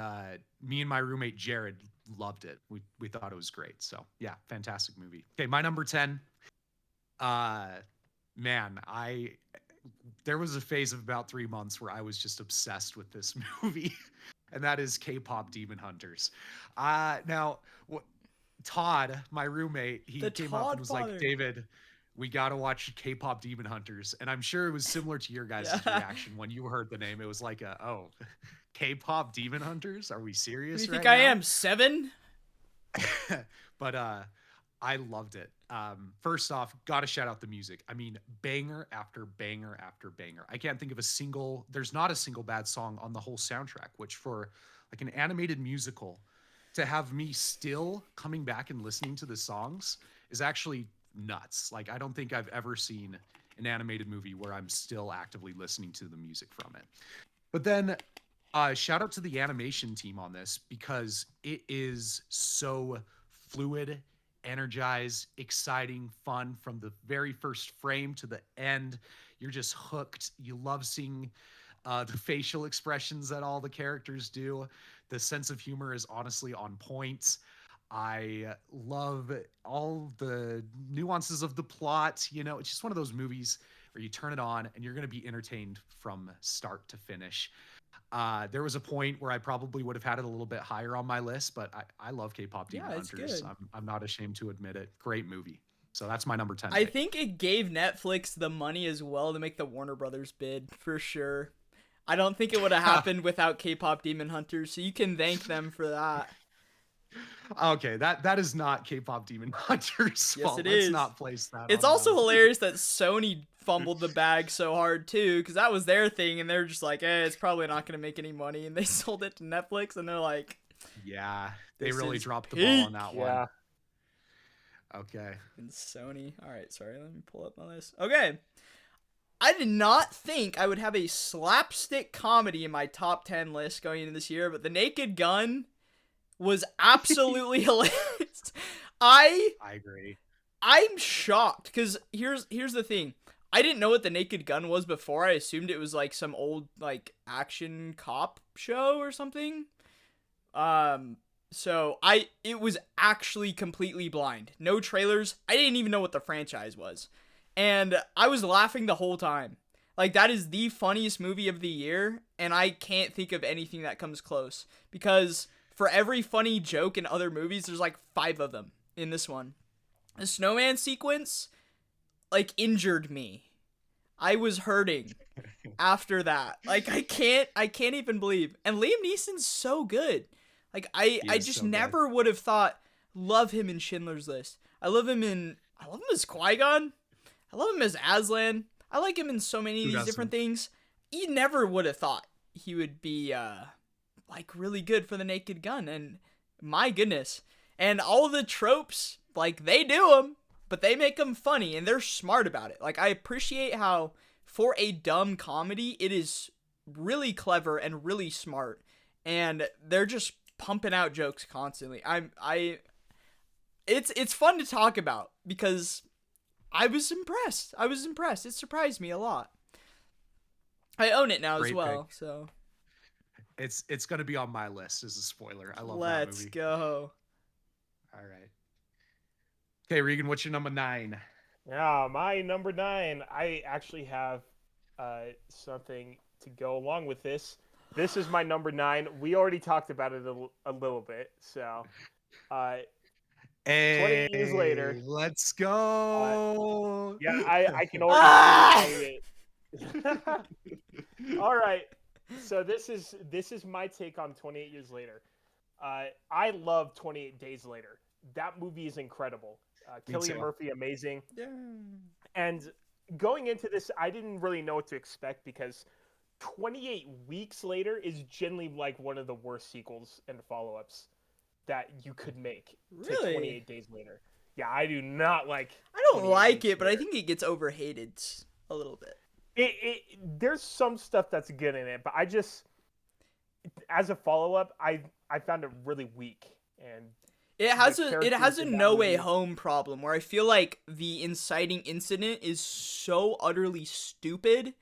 me and my roommate Jared loved it. We thought it was great. So yeah, fantastic movie. Okay, my number 10. Uh, man, I there was a phase of about 3 months where I was just obsessed with this movie, and that is K-pop Demon Hunters. Now, Todd, my roommate, he The came up and Todd was like, Father. "David, we got to watch K-pop Demon Hunters," and I'm sure it was similar to your guys' Yeah. reaction when you heard the name. It was like, "Oh, K-pop Demon Hunters? Are we Who do you serious think right I now?" am? 7? But I loved it. First off, gotta shout out the music. I mean, banger after banger after banger. I can't think of a single. There's not a single bad song on the whole soundtrack. Which for like an animated musical, to have me still coming back and listening to the songs is actually nuts. Like I don't think I've ever seen an animated movie where I'm still actively listening to the music from it. But then shout out to the animation team on this because it is so fluid, energized, exciting, fun from the very first frame to the end. You're just hooked. You love seeing the facial expressions that all the characters do. The sense of humor is honestly on point. I love all the nuances of the plot. You know, it's just one of those movies where you turn it on and you're going to be entertained from start to finish. There was a point where I probably would have had it a little bit higher on my list, but I love K-pop Yeah, Demon it's Hunters. good. I'm not ashamed to admit it. Great movie. So that's my number 10 I pick. think it gave Netflix the money as well to make the Warner Brothers bid, for sure. I don't think it would have happened without K-pop Demon Hunters, so you can thank them for that. Okay, that is not K-pop Demon Hunters' Yes, fault. it Let's is. not place that It's on also them. hilarious that Sony fumbled the bag so hard too, because that was their thing, and they're just like, it's probably not gonna make any money, and they sold it to Netflix, and they're like, Yeah, they this really is dropped the ball on peak. that one. Yeah. Okay. And Sony. All right, sorry, let me pull up my list. Okay, I did not think I would have a slapstick comedy in my top 10 list going into this year, but The Naked Gun was absolutely hilarious. I I agree. I'm shocked because here's the thing. I didn't know what The Naked Gun was before. I assumed it was like some old like action cop show or something. So it was actually completely blind. No trailers. I didn't even know what the franchise was. And I was laughing the whole time. Like that is the funniest movie of the year, and I can't think of anything that comes close because for every funny joke in other movies, there's like 5 of them in this one. The snowman sequence like injured me. I was hurting after that. Like I can't even believe. And Liam Neeson's so good. Like He I is just so good. never would have thought love him in Schindler's List. I love him as Qui-Gon. I love him as Aslan. I like him in so many of Who these different doesn't? things. You never would have thought he would be like really good for The Naked Gun, and my goodness. And all the tropes, like they do them, but they make them funny and they're smart about it. Like I appreciate how for a dumb comedy, it is really clever and really smart, and they're just pumping out jokes constantly. It's fun to talk about because I was impressed. It surprised me a lot. I own it now as Great well, pick. so It's gonna be on my list as a spoiler. I love that let's movie. go. All right. Okay, Regan, what's your number 9? Yeah, my number 9. I actually have something to go along with this. This is my number 9. We already talked about it a little bit. So, uh, 28 years later, Hey, let's uh, go. yeah, I can already see Ah! Elliot. All right. So this is my take on 28 years later. I love 28 Days Later. That movie is incredible. Me Cillian too. Murphy, amazing. Yeah. And going into this, I didn't really know what to expect because 28 Weeks Later is generally like one of the worst sequels and follow-ups that you could make to Really? 28 Days Later. Yeah, I do not like I don't 28 like Weeks it, but I Later. think it gets overhated a little bit. There's some stuff that's good in it, but I just, as a follow-up, I found it really weak, and It the has characters a in that No Way movie. Home problem where I feel like the inciting incident is so utterly stupid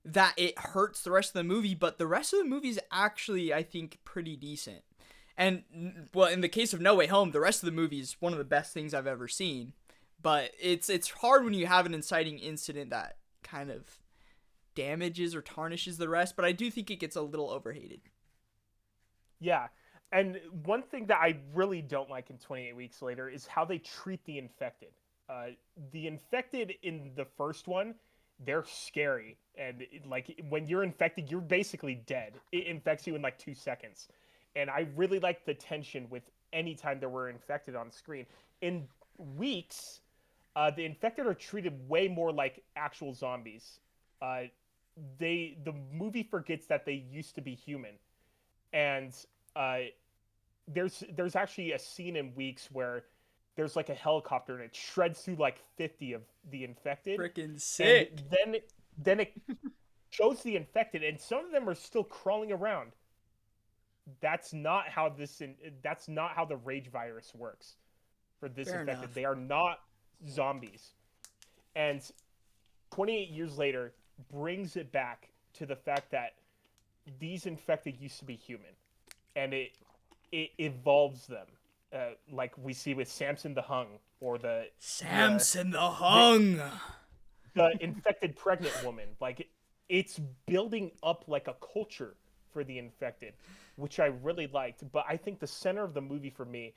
that it hurts the rest of the movie, but the rest of the movie is actually, I think, pretty decent. And well, in the case of No Way Home, the rest of the movie is one of the best things I've ever seen. But it's hard when you have an inciting incident that kind of damages or tarnishes the rest, but I do think it gets a little overhated. Yeah. And one thing that I really don't like in 28 Weeks Later is how they treat the infected. The infected in the first one, they're scary. And like when you're infected, you're basically dead. It infects you in like 2 seconds. And I really like the tension with any time there were infected on screen. In Weeks, the infected are treated way more like actual zombies. Uh, the movie forgets that they used to be human, and uh, there's actually a scene in Weeks where there's like a helicopter and it shreds through like 50 of the infected, Freaking and sick. then it shows the infected, and some of them are still crawling around. That's not how that's not how the rage virus works for this Fair infected. enough. They are not zombies. And 28 years later brings it back to the fact that these infected used to be human, and it evolves them, like we see with Samson the Hung, or the Samson the the, Hung. the infected pregnant woman. Like it's building up like a culture for the infected, which I really liked. But I think the center of the movie for me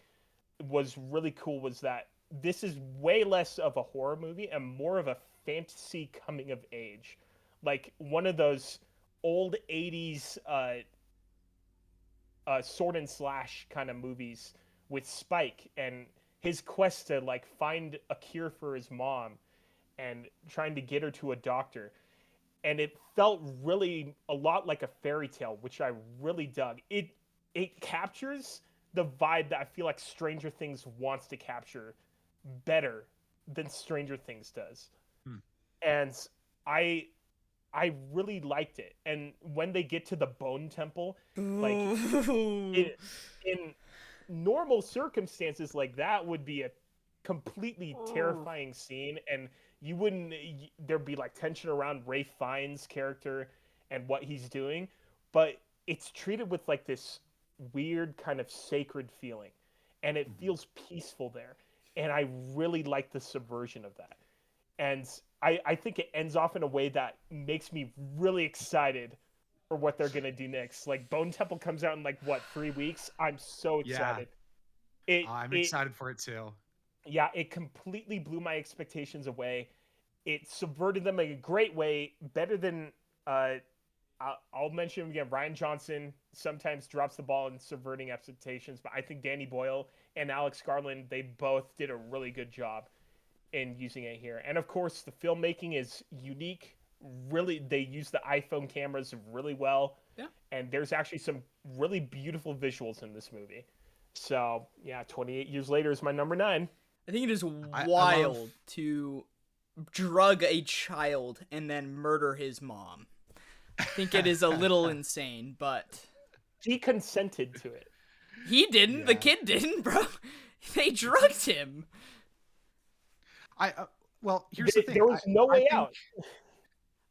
was really cool was that this is way less of a horror movie and more of a fantasy coming of age, like one of those old 80s sword and slash kind of movies with Spike and his quest to like find a cure for his mom and trying to get her to a doctor. And it felt really a lot like a fairy tale, which I really dug. It captures the vibe that I feel like Stranger Things wants to capture better than Stranger Things does. Hmm. And I I really liked it. And when they get to the Bone Temple, like Ooh. in normal circumstances, like that would be a completely Ooh. terrifying scene, and you wouldn't there'd be like tension around Ray Fiennes' character and what he's doing, but it's treated with like this weird kind of sacred feeling, and it Mhm. feels peaceful there, and I really like the subversion of that. And I think it ends off in a way that makes me really excited for what they're gonna do next. Like Bone Temple comes out in like what, 3 weeks? I'm so Yeah, excited. I'm It excited for it too. Yeah, it completely blew my expectations away. It subverted them in a great way, better than uh I'll mention him again. Ryan Johnson sometimes drops the ball in subverting expectations, but I think Danny Boyle and Alex Garland, they both did a really good job in using it here. And of course, the filmmaking is unique. Really, they use the iPhone cameras really well, Yeah. and there's actually some really beautiful visuals in this movie. So yeah, 28 years later is my number 9. I think it is I love wild to drug a child and then murder his mom. I think it is a little insane, but He consented to it. he didn't. The Yeah. kid didn't, bro. They drugged him. Well, here's the thing. There was no way think, out.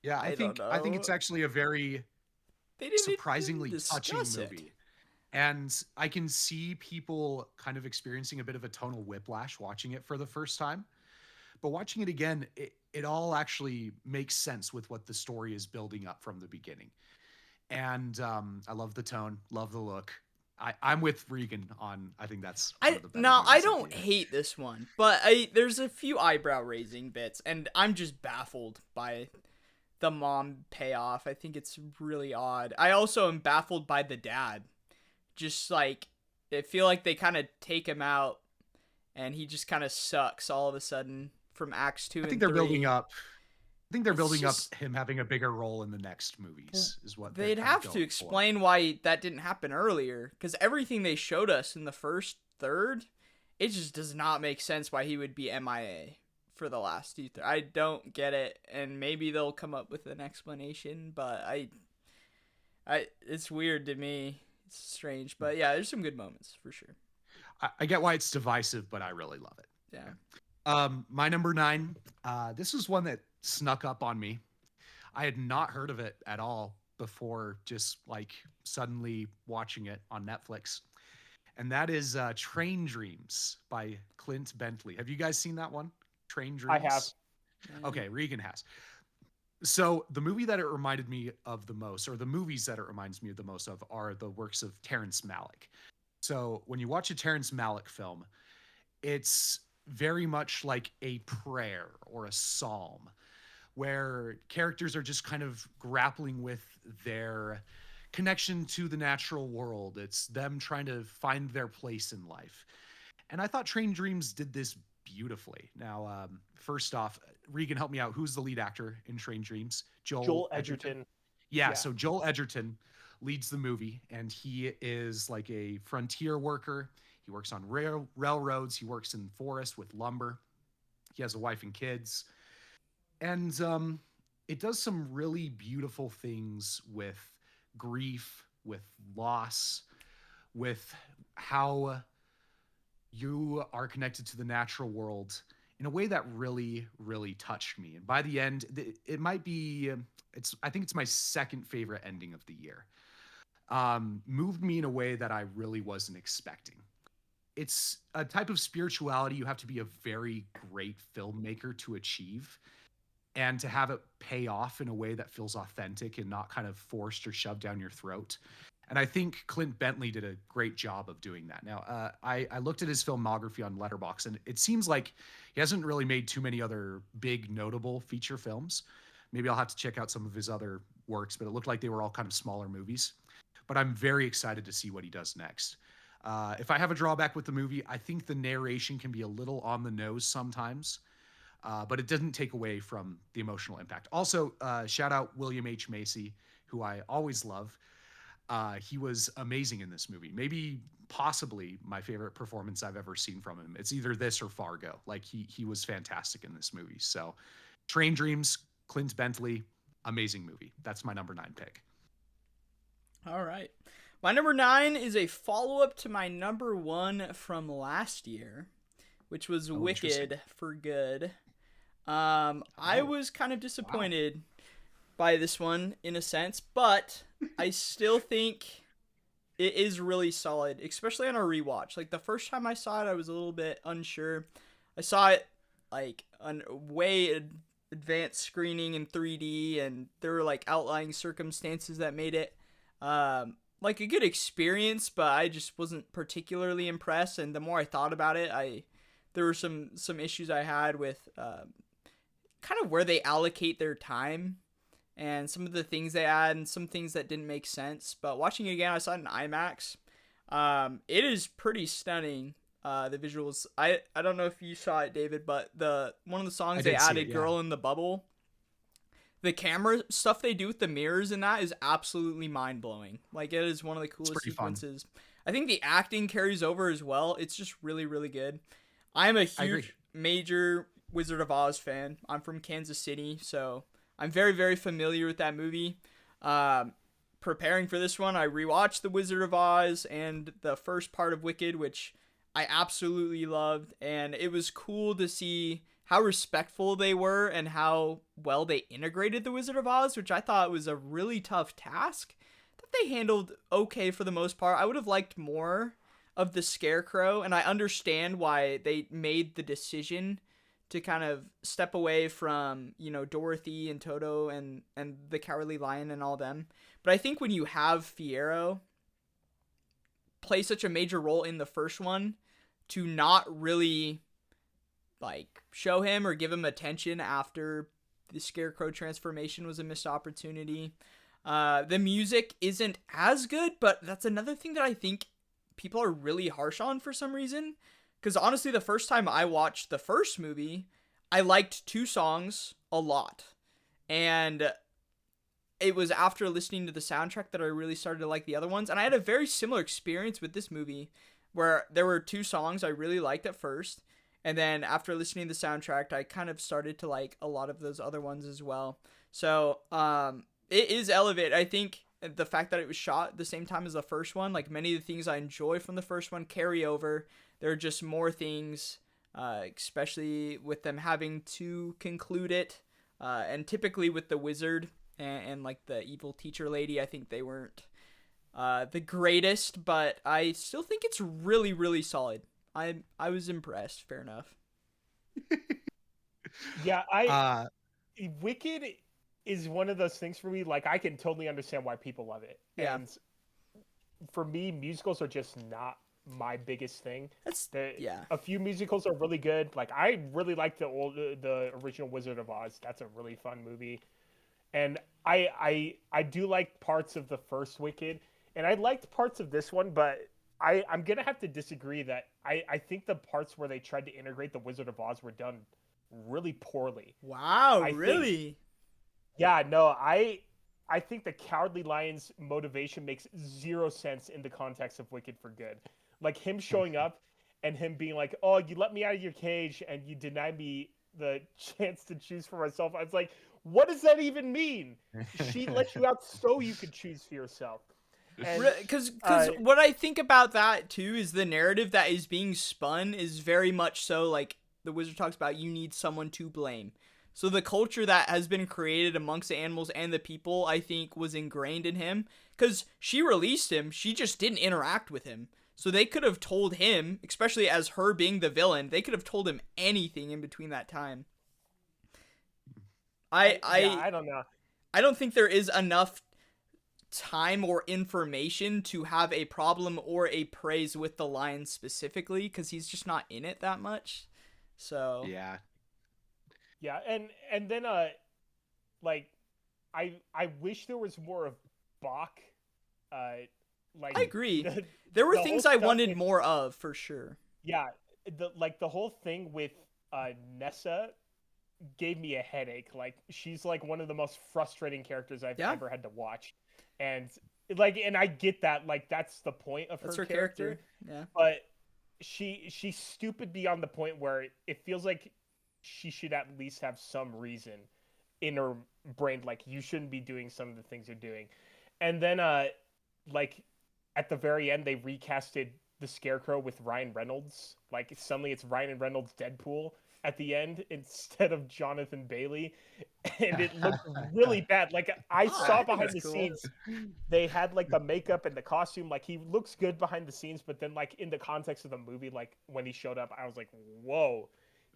Yeah, I don't I think know. it's actually a very They didn't surprisingly even touching discuss it. movie. And I can see people kind of experiencing a bit of a tonal whiplash watching it for the first time. But watching it again, it all actually makes sense with what the story is building up from the beginning. And I love the tone, love the look. I'm with Regan on. I think that's one of the better movies I of the don't year. hate this one, but there's a few eyebrow raising bits, and I'm just baffled by the mom payoff. I think it's really odd. I also am baffled by the dad. Just like I feel like they kind of take him out, and he just kind of sucks all of a sudden from Acts 2 I and think they're 3. building up. I think they're It's building just- up him having a bigger role in the next movies. Is what They'd they're have going to for. explain why that didn't happen earlier, because everything they showed us in the first third, it just does not make sense why he would be MIA for the last two. I don't get it, and maybe they'll come up with an explanation, but it's weird to me. It's strange, but yeah, there's some good moments for sure. I get why it's divisive, but I really love it. Yeah. My number 9. This was one that snuck up on me. I had not heard of it at all before, just like suddenly watching it on Netflix, and that is Train Dreams by Clint Bentley. Have you guys seen that one? Train Dreams. I have. Okay, Regan has. So the movie that it reminded me of the most, or the movies that it reminds me of the most of, are the works of Terrence Malick. So when you watch a Terrence Malick film, it's very much like a prayer or a psalm where characters are just kind of grappling with their connection to the natural world. It's them trying to find their place in life. And I thought Train Dreams did this beautifully. Now, first off, Regan, help me out. Who's the lead actor in Train Dreams? Joel Edgerton. Yeah, Yeah. so Joel Edgerton leads the movie, and he is like a frontier worker. He works on railroads. He works in forest with lumber. He has a wife and kids. And it does some really beautiful things with grief, with loss, with how you are connected to the natural world in a way that really, really touched me. And by the end, it might be, I think it's my second favorite ending of the year. Moved me in a way that I really wasn't expecting. It's a type of spirituality you have to be a very great filmmaker to achieve, and to have it pay off in a way that feels authentic and not kind of forced or shoved down your throat. And I think Clint Bentley did a great job of doing that. Now, I looked at his filmography on Letterboxd, and it seems like he hasn't really made too many other big, notable feature films. Maybe I'll have to check out some of his other works, but it looked like they were all kind of smaller movies. But I'm very excited to see what he does next. If I have a drawback with the movie, I think the narration can be a little on the nose sometimes, but it doesn't take away from the emotional impact. Also, shout out William H. Macy, who I always love. He was amazing in this movie. Maybe, possibly, my favorite performance I've ever seen from him. It's either this or Fargo. Like, he was fantastic in this movie. So, Train Dreams, Clint Bentley, amazing movie. That's my number 9 pick. All right. My number 9 is a follow-up to my number 1 from last year, which was Wicked for Good. I was kind of disappointed by this one in a sense, but I still think it is really solid, especially on a rewatch. Like the first time I saw it, I was a little bit unsure. I saw it like on way advanced screening in 3D, and there were like outlying circumstances that made it like a good experience, but I just wasn't particularly impressed. And the more I thought about it, there were some issues I had with kind of where they allocate their time and some of the things they add and some things that didn't make sense. But watching it again, I saw it in IMAX. It is pretty stunning. The visuals. I don't know if you saw it, David, but one of the songs they added, "Girl in the Bubble," the camera stuff they do with the mirrors in that is absolutely mind blowing. Like it is one of the coolest sequences. Fun. I think the acting carries over as well. It's just really, really good. I'm a huge major Wizard of Oz fan. I'm from Kansas City, so I'm very, very familiar with that movie. Um, Preparing for this one, I rewatched The Wizard of Oz and the first part of Wicked, which I absolutely loved, and it was cool to see how respectful they were and how well they integrated The Wizard of Oz, which I thought was a really tough task that they handled okay for the most part. I would have liked more of the Scarecrow, and I understand why they made the decision to kind of step away from, Dorothy and Toto and the Cowardly Lion and all them. But I think when you have Fiero play such a major role in the first one, to not really like show him or give him attention after the Scarecrow transformation was a missed opportunity. The music isn't as good, but that's another thing that I think people are really harsh on for some reason. Because honestly, the first time I watched the first movie, I liked two songs a lot. And it was after listening to the soundtrack that I really started to like the other ones. And I had a very similar experience with this movie where there were two songs I really liked at first. And then after listening to the soundtrack, I kind of started to like a lot of those other ones as well. So it is elevated. I think the fact that it was shot the same time as the first one, like many of the things I enjoy from the first one carry over. There are just more things, especially with them having to conclude it. And typically with the wizard and like the evil teacher lady, I think they weren't the greatest, but I still think it's really, really solid. I was impressed. Fair enough. Yeah, Uh, Wicked is one of those things for me. Like, I can totally understand why people love it. Yeah. And for me, musicals are just not my biggest thing. Yeah. A few musicals are really good. Like, I really like the original Wizard of Oz. That's a really fun movie. And I do like parts of the first Wicked, and I liked parts of this one, but I'm gonna have to disagree that I think the parts where they tried to integrate the Wizard of Oz were done really poorly. Wow, I really? think, yeah, no, I think the Cowardly Lion's motivation makes zero sense in the context of Wicked for Good. Like him showing up and him being like, "Oh, you let me out of your cage and you denied me the chance to choose for myself." I was like, "What does that even mean?" She let you out so you could choose for yourself. And Because what I think about that too is the narrative that is being spun is very much so like the wizard talks about you need someone to blame. So the culture that has been created amongst the animals and the people, I think, was ingrained in him. Because she released him, she just didn't interact with him. So they could have told him, especially as her being the villain, they could have told him anything in between that time. I don't know. I don't think there is enough time or information to have a problem or a praise with the lion specifically because he's just not in it that much. So yeah. Yeah, and then like I wish there was more of Bach. Like I agree. the, There were the whole things I stuff wanted with, more of for sure. yeah, the whole thing with Nessa gave me a headache. Like she's like one of the most frustrating characters I've Yeah. ever had to watch. And and I get that, like that's the point of That's her her character. Yeah. But she's stupid beyond the point where it feels like she should at least have some reason in her brain, like you shouldn't be doing some of the things you're doing. And then like at the very end they recasted the Scarecrow with Ryan Reynolds. Like suddenly it's Ryan Reynolds Deadpool at the end instead of Jonathan Bailey, and it looked really bad. Like I Oh, saw I think behind that's the cool. scenes they had like the makeup and the costume, like he looks good behind the scenes, but then like in the context of the movie, like when he showed up I was like, whoa,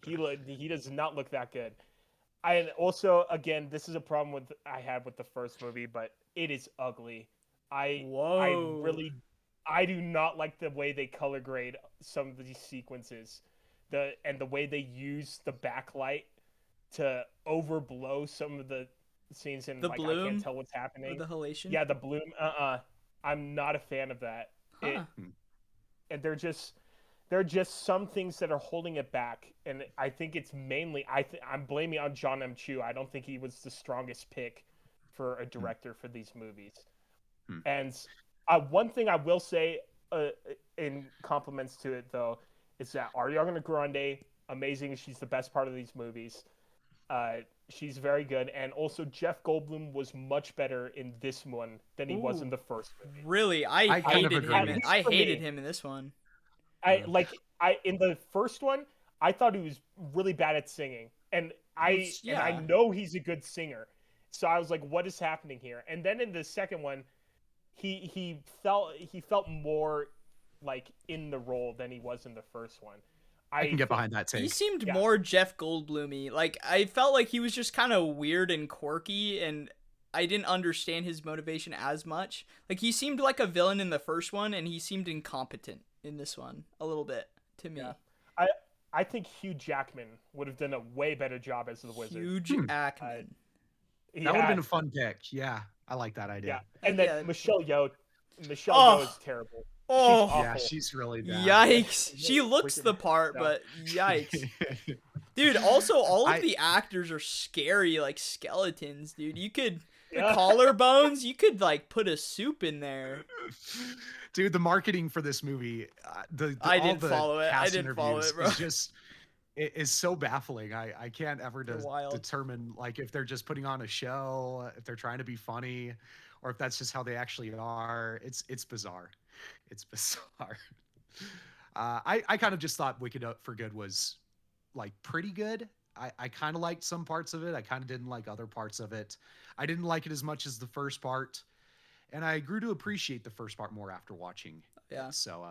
he does not look that good. I also, again, this is a problem with I had with the first movie, but it is ugly. I Whoa. really I do not like the way they color grade some of these sequences. The way they use the backlight to overblow some of the scenes, and The like I can't bloom tell what's or happening. the halation. Yeah, the bloom. I'm not a fan of that. Huh. And there are just some things that are holding it back, and I think it's mainly I'm blaming on John M. Chu. I don't think he was the strongest pick for a director for these movies. Hmm. And one thing I will say in compliments to it though is that Ariana Grande amazing. She's the best part of these movies. Uh, she's very good, and also Jeff Goldblum was much better in this one than he was in Ooh, the first movie. really? I I kind of hated agree. him. At least I for hated me. him in this one. I in the first one, I thought he was really bad at singing, and Well, I yeah. know he's a good singer, so I was like, what is happening here? And then in the second one, he felt more like in the role than he was in the first one. I can I get think behind that He take. seemed yeah, more Jeff Goldblum-y. Like I felt like he was just kind of weird and quirky, and I didn't understand his motivation as much. Like he seemed like a villain in the first one, and he seemed incompetent in this one a little bit to yeah. me. I I think Hugh Jackman would have done a way better job as the wizard. Huge Hmm, Uh, Ackman. that would have yeah, been a fun pick. Yeah, I like that yeah. idea. And then Yeah. Michelle Yeoh Oh, is terrible. She's oh, Yeah, awful. she's really bad. yikes. She looks Wicked. the part, No. but yikes. Dude, also all of I the actors are scary like skeletons, dude. You could the Yeah. collarbones, you could like put a soup in there. Dude, the marketing for this movie, I all didn't the follow it. I cast didn't follow interviews it, bro. is just it is so baffling. I can't ever They're wild. determine like if they're just putting on a show, if they're trying to be funny, or if that's just how they actually are. It's bizarre. It's bizarre. I kind of just thought Wicked Up for Good was like pretty good. I kind of liked some parts of it. I kind of didn't like other parts of it. I didn't like it as much as the first part, and I grew to appreciate the first part more after watching it. Yeah. So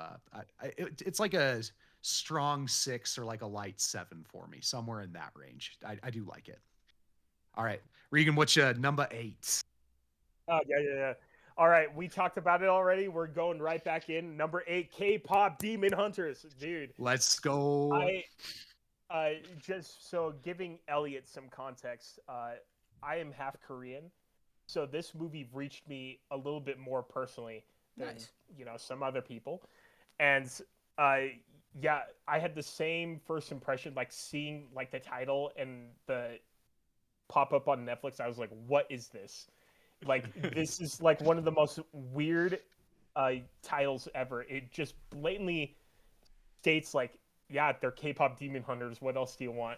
it's like a strong 6 or like a light 7 for me, somewhere in that range. I do like it. All right, Regan, what's your number 8? Oh yeah. All right, we talked about it already. We're going right back in. Number 8, K-pop Demon Hunters, dude. Let's go. I just so giving Elliot some context. I am half Korean, so this movie reached me a little bit more personally than Nice. some other people, and uh, yeah, I had the same first impression, like seeing like the title and the pop up on Netflix. I was like, what is this? Like this is like one of the most weird titles ever. It just blatantly states like, yeah, they're K-pop demon hunters. What else do you want?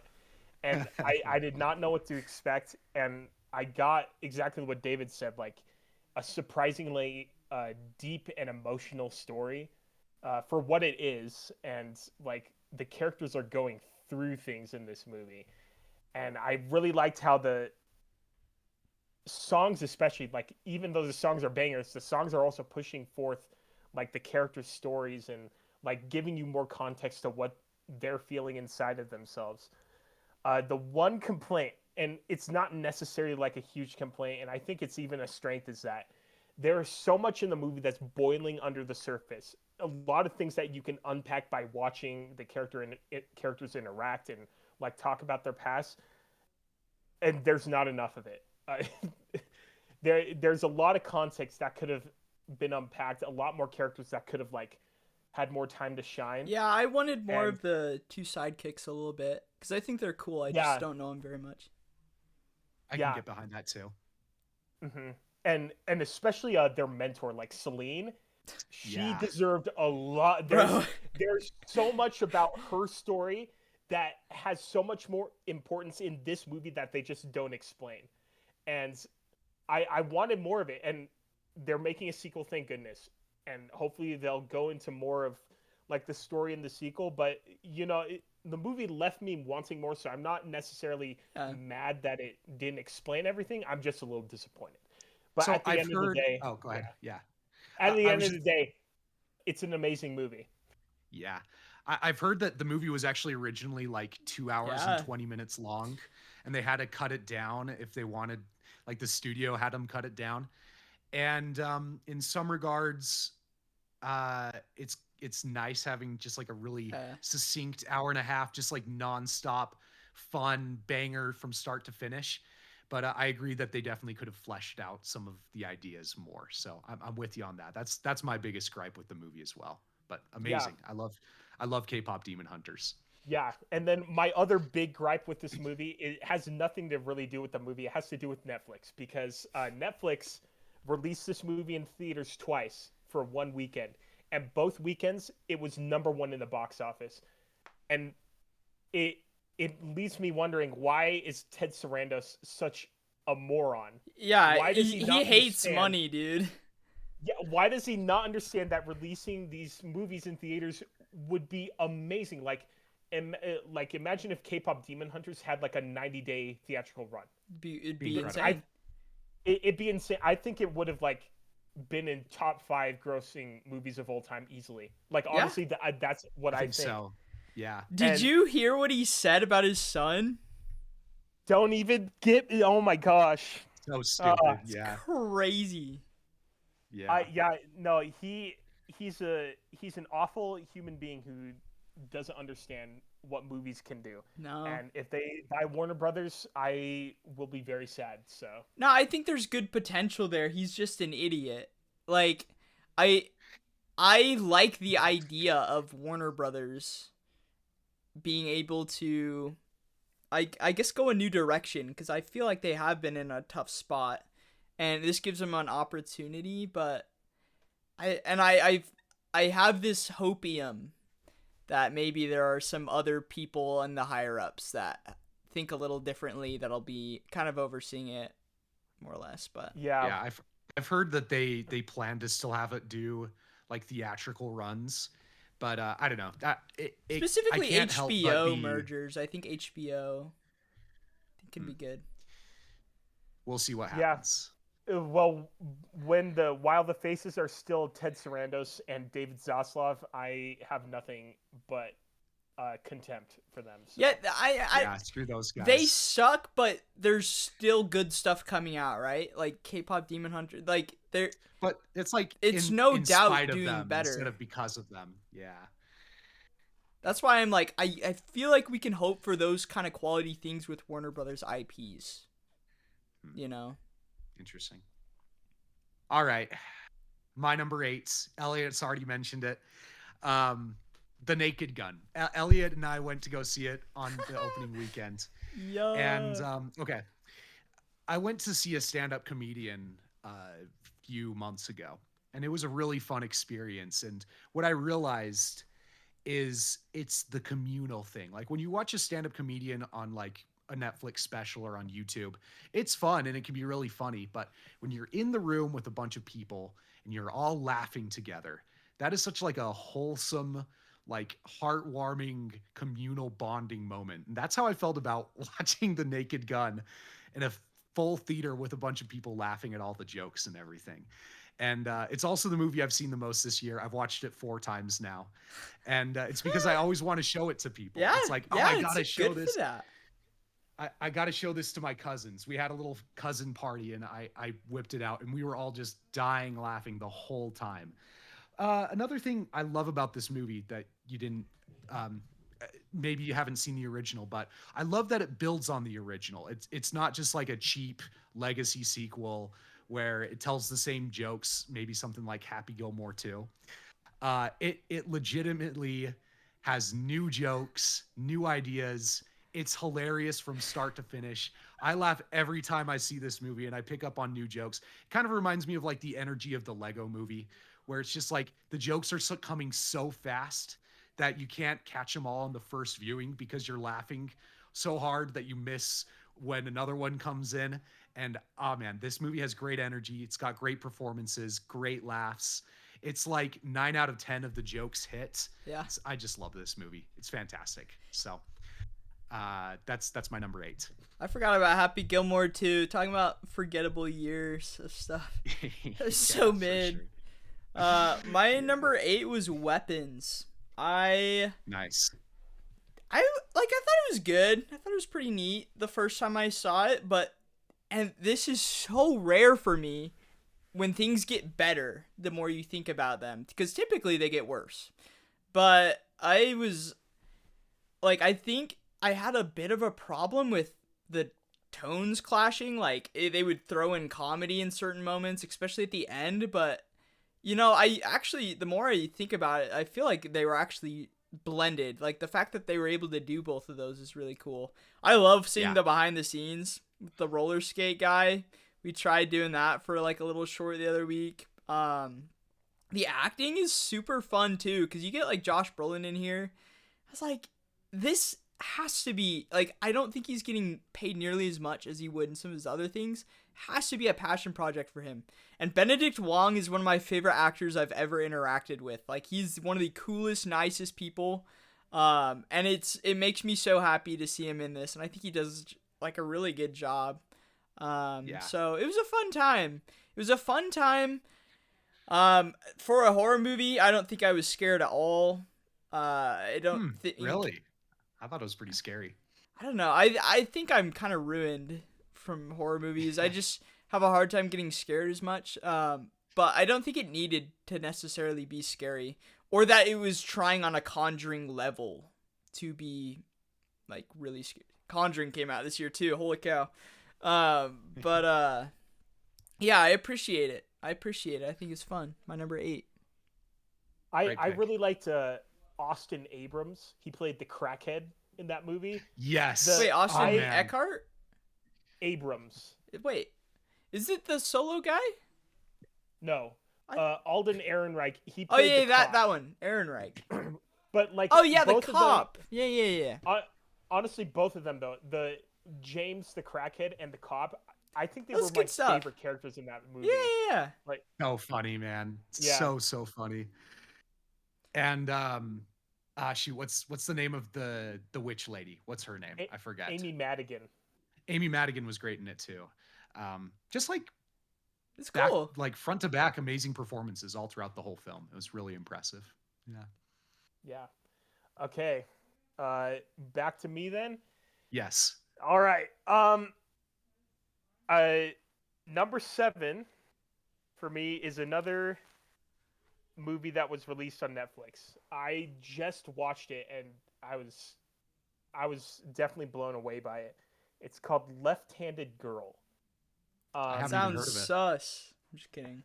And I did not know what to expect, and I got exactly what David said, like a surprisingly deep and emotional story for what it is, and like the characters are going through things in this movie, and I really liked how the songs, especially like even though the songs are bangers, the songs are also pushing forth like the characters' stories and like giving you more context to what they're feeling inside of themselves. The one complaint, and it's not necessarily like a huge complaint, and I think it's even a strength, is that there is so much in the movie that's boiling under the surface. A lot of things that you can unpack by watching the characters interact and like talk about their past, and there's not enough of it. There's a lot of context that could have been unpacked, a lot more characters that could have like had more time to shine. Yeah, I wanted more And of the two sidekicks a little bit because I think they're cool. I just yeah, don't know them very much. I can yeah. get behind that too. hmm and especially their mentor, like Celine, she Yeah. deserved a lot. Bro. There's so much about her story that has so much more importance in this movie that they just don't explain. And I wanted more of it, and they're making a sequel, thank goodness, and hopefully they'll go into more of like the story in the sequel. But the movie left me wanting more, so I'm not necessarily mad that it didn't explain everything. I'm just a little disappointed. But So at the I've end of the heard. day, Oh, go yeah, ahead. Yeah. at the I end was of the just. day, it's an amazing movie. Yeah. I've heard that the movie was actually originally like 2 hours and Yeah. 20 minutes long, and they had to cut it down if they wanted, like the studio had them cut it down. And in some regards, it's nice having just like a really Uh, succinct hour and a half, just like nonstop fun banger from start to finish. But I agree that they definitely could have fleshed out some of the ideas more. So I'm with you on that. That's my biggest gripe with the movie as well. But Yeah, amazing. I love K-pop Demon Hunters. yeah. And then my other big gripe with this movie, it has nothing to really do with the movie. It has to do with Netflix, because Netflix released this movie in theaters twice for one weekend, and both weekends it was number one in the box office. And it it leaves me wondering, why is Ted Sarandos such a moron? Yeah, Why does he not hates understand? money, dude. Yeah, why does he not understand that releasing these movies in theaters would be amazing? Like imagine if K-pop Demon Hunters had like a 90-day theatrical run. It'd Be be incredible. insane. It'd be insane. I think it would have like been in top 5 grossing movies of all time easily. Like Yeah. honestly, that's what I I think think. so. Yeah. Did And you hear what he said about his son? don't even get. Oh my gosh. So Uh, stupid. Yeah. Crazy. Yeah. yeah, no, he's an awful human being who doesn't understand what movies can do. No. And if they buy Warner Brothers, I will be very sad. So No, I think there's good potential there. He's just an idiot. Like, I like the idea of Warner Brothers being able to, I guess, go a new direction, because I feel like they have been in a tough spot, and this gives them an opportunity. But I have this hopium that maybe there are some other people in the higher ups that think a little differently, that'll be kind of overseeing it more or less. But Yeah. I've heard that they plan to still have it do like theatrical runs, but I don't know. specifically I can't help but HBO be. mergers, I think HBO could be good. We'll see what yeah, happens. well, while the faces are still Ted Sarandos and David Zaslav, I have nothing but contempt for them. So. Yeah, Yeah, screw those guys. they suck, but there's still good stuff coming out, right? Like K-pop Demon Hunter, like they're But it's like it's in, no in doubt spite of doing them better. instead of because of them. Yeah. That's why I'm like, I feel like we can hope for those kind of quality things with Warner Brothers IPs. You know? Interesting. All right. My number 8. Elliot's already mentioned it. The Naked Gun. Elliot and I went to go see it on the opening weekend. Yeah. And okay. I went to see a stand-up comedian a few months ago, and it was a really fun experience. And what I realized is it's the communal thing. Like when you watch a stand-up comedian on like a Netflix special or on YouTube, it's fun and it can be really funny. But when you're in the room with a bunch of people and you're all laughing together, that is such like a wholesome, like heartwarming communal bonding moment. And that's how I felt about watching The Naked Gun in a full theater with a bunch of people laughing at all the jokes and everything. And it's also the movie I've seen the most this year. I've watched it 4 times now. And it's because I always want to show it to people. Yeah, It's like, oh, yeah, I got to it's show good this. for that. I got to show this to my cousins. We had a little cousin party and I whipped it out and we were all just dying laughing the whole time. Another thing I love about this movie that you didn't, maybe you haven't seen the original, but I love that it builds on the original. It's not just like a cheap legacy sequel where it tells the same jokes, maybe something like Happy Gilmore 2. It legitimately has new jokes, new ideas. It's hilarious from start to finish. I laugh every time I see this movie and I pick up on new jokes. It kind of reminds me of like the energy of the Lego movie, where it's just like the jokes are coming so fast that you can't catch them all in the first viewing because you're laughing so hard that you miss when another one comes in. And oh man, this movie has great energy. It's got great performances, great laughs. It's like 9 out of 10 of the jokes hit. Yeah. I just love this movie. It's fantastic. So that's my number 8. I forgot about Happy Gilmore too. Talking about forgettable years of stuff. That's so mid. Sure. My number 8 was Weapons. Nice. I thought it was good. I thought it was pretty neat the first time I saw it, and this is so rare for me when things get better the more you think about them, because typically they get worse. But I was like, I think I had a bit of a problem with the tones clashing. Like they would throw in comedy in certain moments, especially at the end, but I actually, the more I think about it, I feel like they were actually blended. Like the fact that they were able to do both of those is really cool. I love seeing the behind the scenes with the roller skate guy. We tried doing that for like a little short the other week. The acting is super fun too, because you get like Josh Brolin in here. I was like, this has to be like, I don't think he's getting paid nearly as much as he would in some of his other things. Has to be a passion project for him. And Benedict Wong is one of my favorite actors I've ever interacted with. Like, he's one of the coolest, nicest people. And it makes me so happy to see him in this, and I think he does like a really good job. Yeah. So it was a fun time. It was a fun time. For a horror movie, I don't think I was scared at all. I don't think. Really? I thought it was pretty scary. I don't know. I think I'm kind of ruined from horror movies. I just have a hard time getting scared as much. But I don't think it needed to necessarily be scary, or that it was trying on a Conjuring level to be like really scary. Conjuring came out this year too. Holy cow. But yeah, I appreciate it. I think it's fun. My number 8. I really liked Austin Abrams. He played the crackhead in that movie. Yes. Wait, Austin man. Eckhart? Abrams. Wait, is it the solo guy? No. Alden Ehrenreich. He Oh played yeah, the cop. that one, Ehrenreich. But like, Oh yeah, the both of them- cop. Yeah. honestly, both of them though, the James the crackhead and the cop, I think they That's were good my stuff. favorite characters in that movie. Yeah. So funny, man. Yeah. So funny. And what's the name of the witch lady? What's her name? I forget. Amy Madigan. Amy Madigan was great in it too. Just like It's cool. like front to back, amazing performances all throughout the whole film. It was really impressive. Yeah. Yeah. Okay. Back to me then. Yes. All right. Number 7 for me is another movie that was released on Netflix. I just watched it and I was definitely blown away by it. It's called Left-Handed Girl. haven't even Sounds heard of it. sus. I'm just kidding.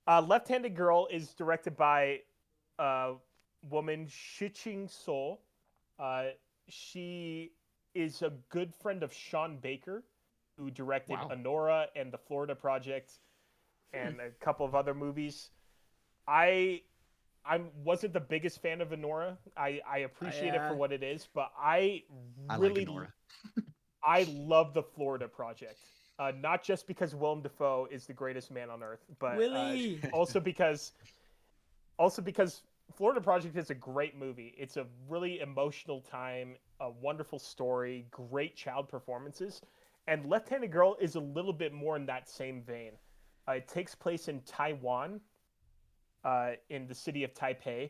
Left-Handed Girl is directed by woman Shiching Sol. She is a good friend of Sean Baker, who directed Wow. Honora and The Florida Project and a couple of other movies. I wasn't the biggest fan of Honora. I appreciate it for what it is, but I really like Honora. I love The Florida Project. Not just because Willem Dafoe is the greatest man on earth, but Willie. also because Florida Project is a great movie. It's a really emotional time, a wonderful story, great child performances, and Left-Handed Girl is a little bit more in that same vein. It takes place in Taiwan, in the city of Taipei,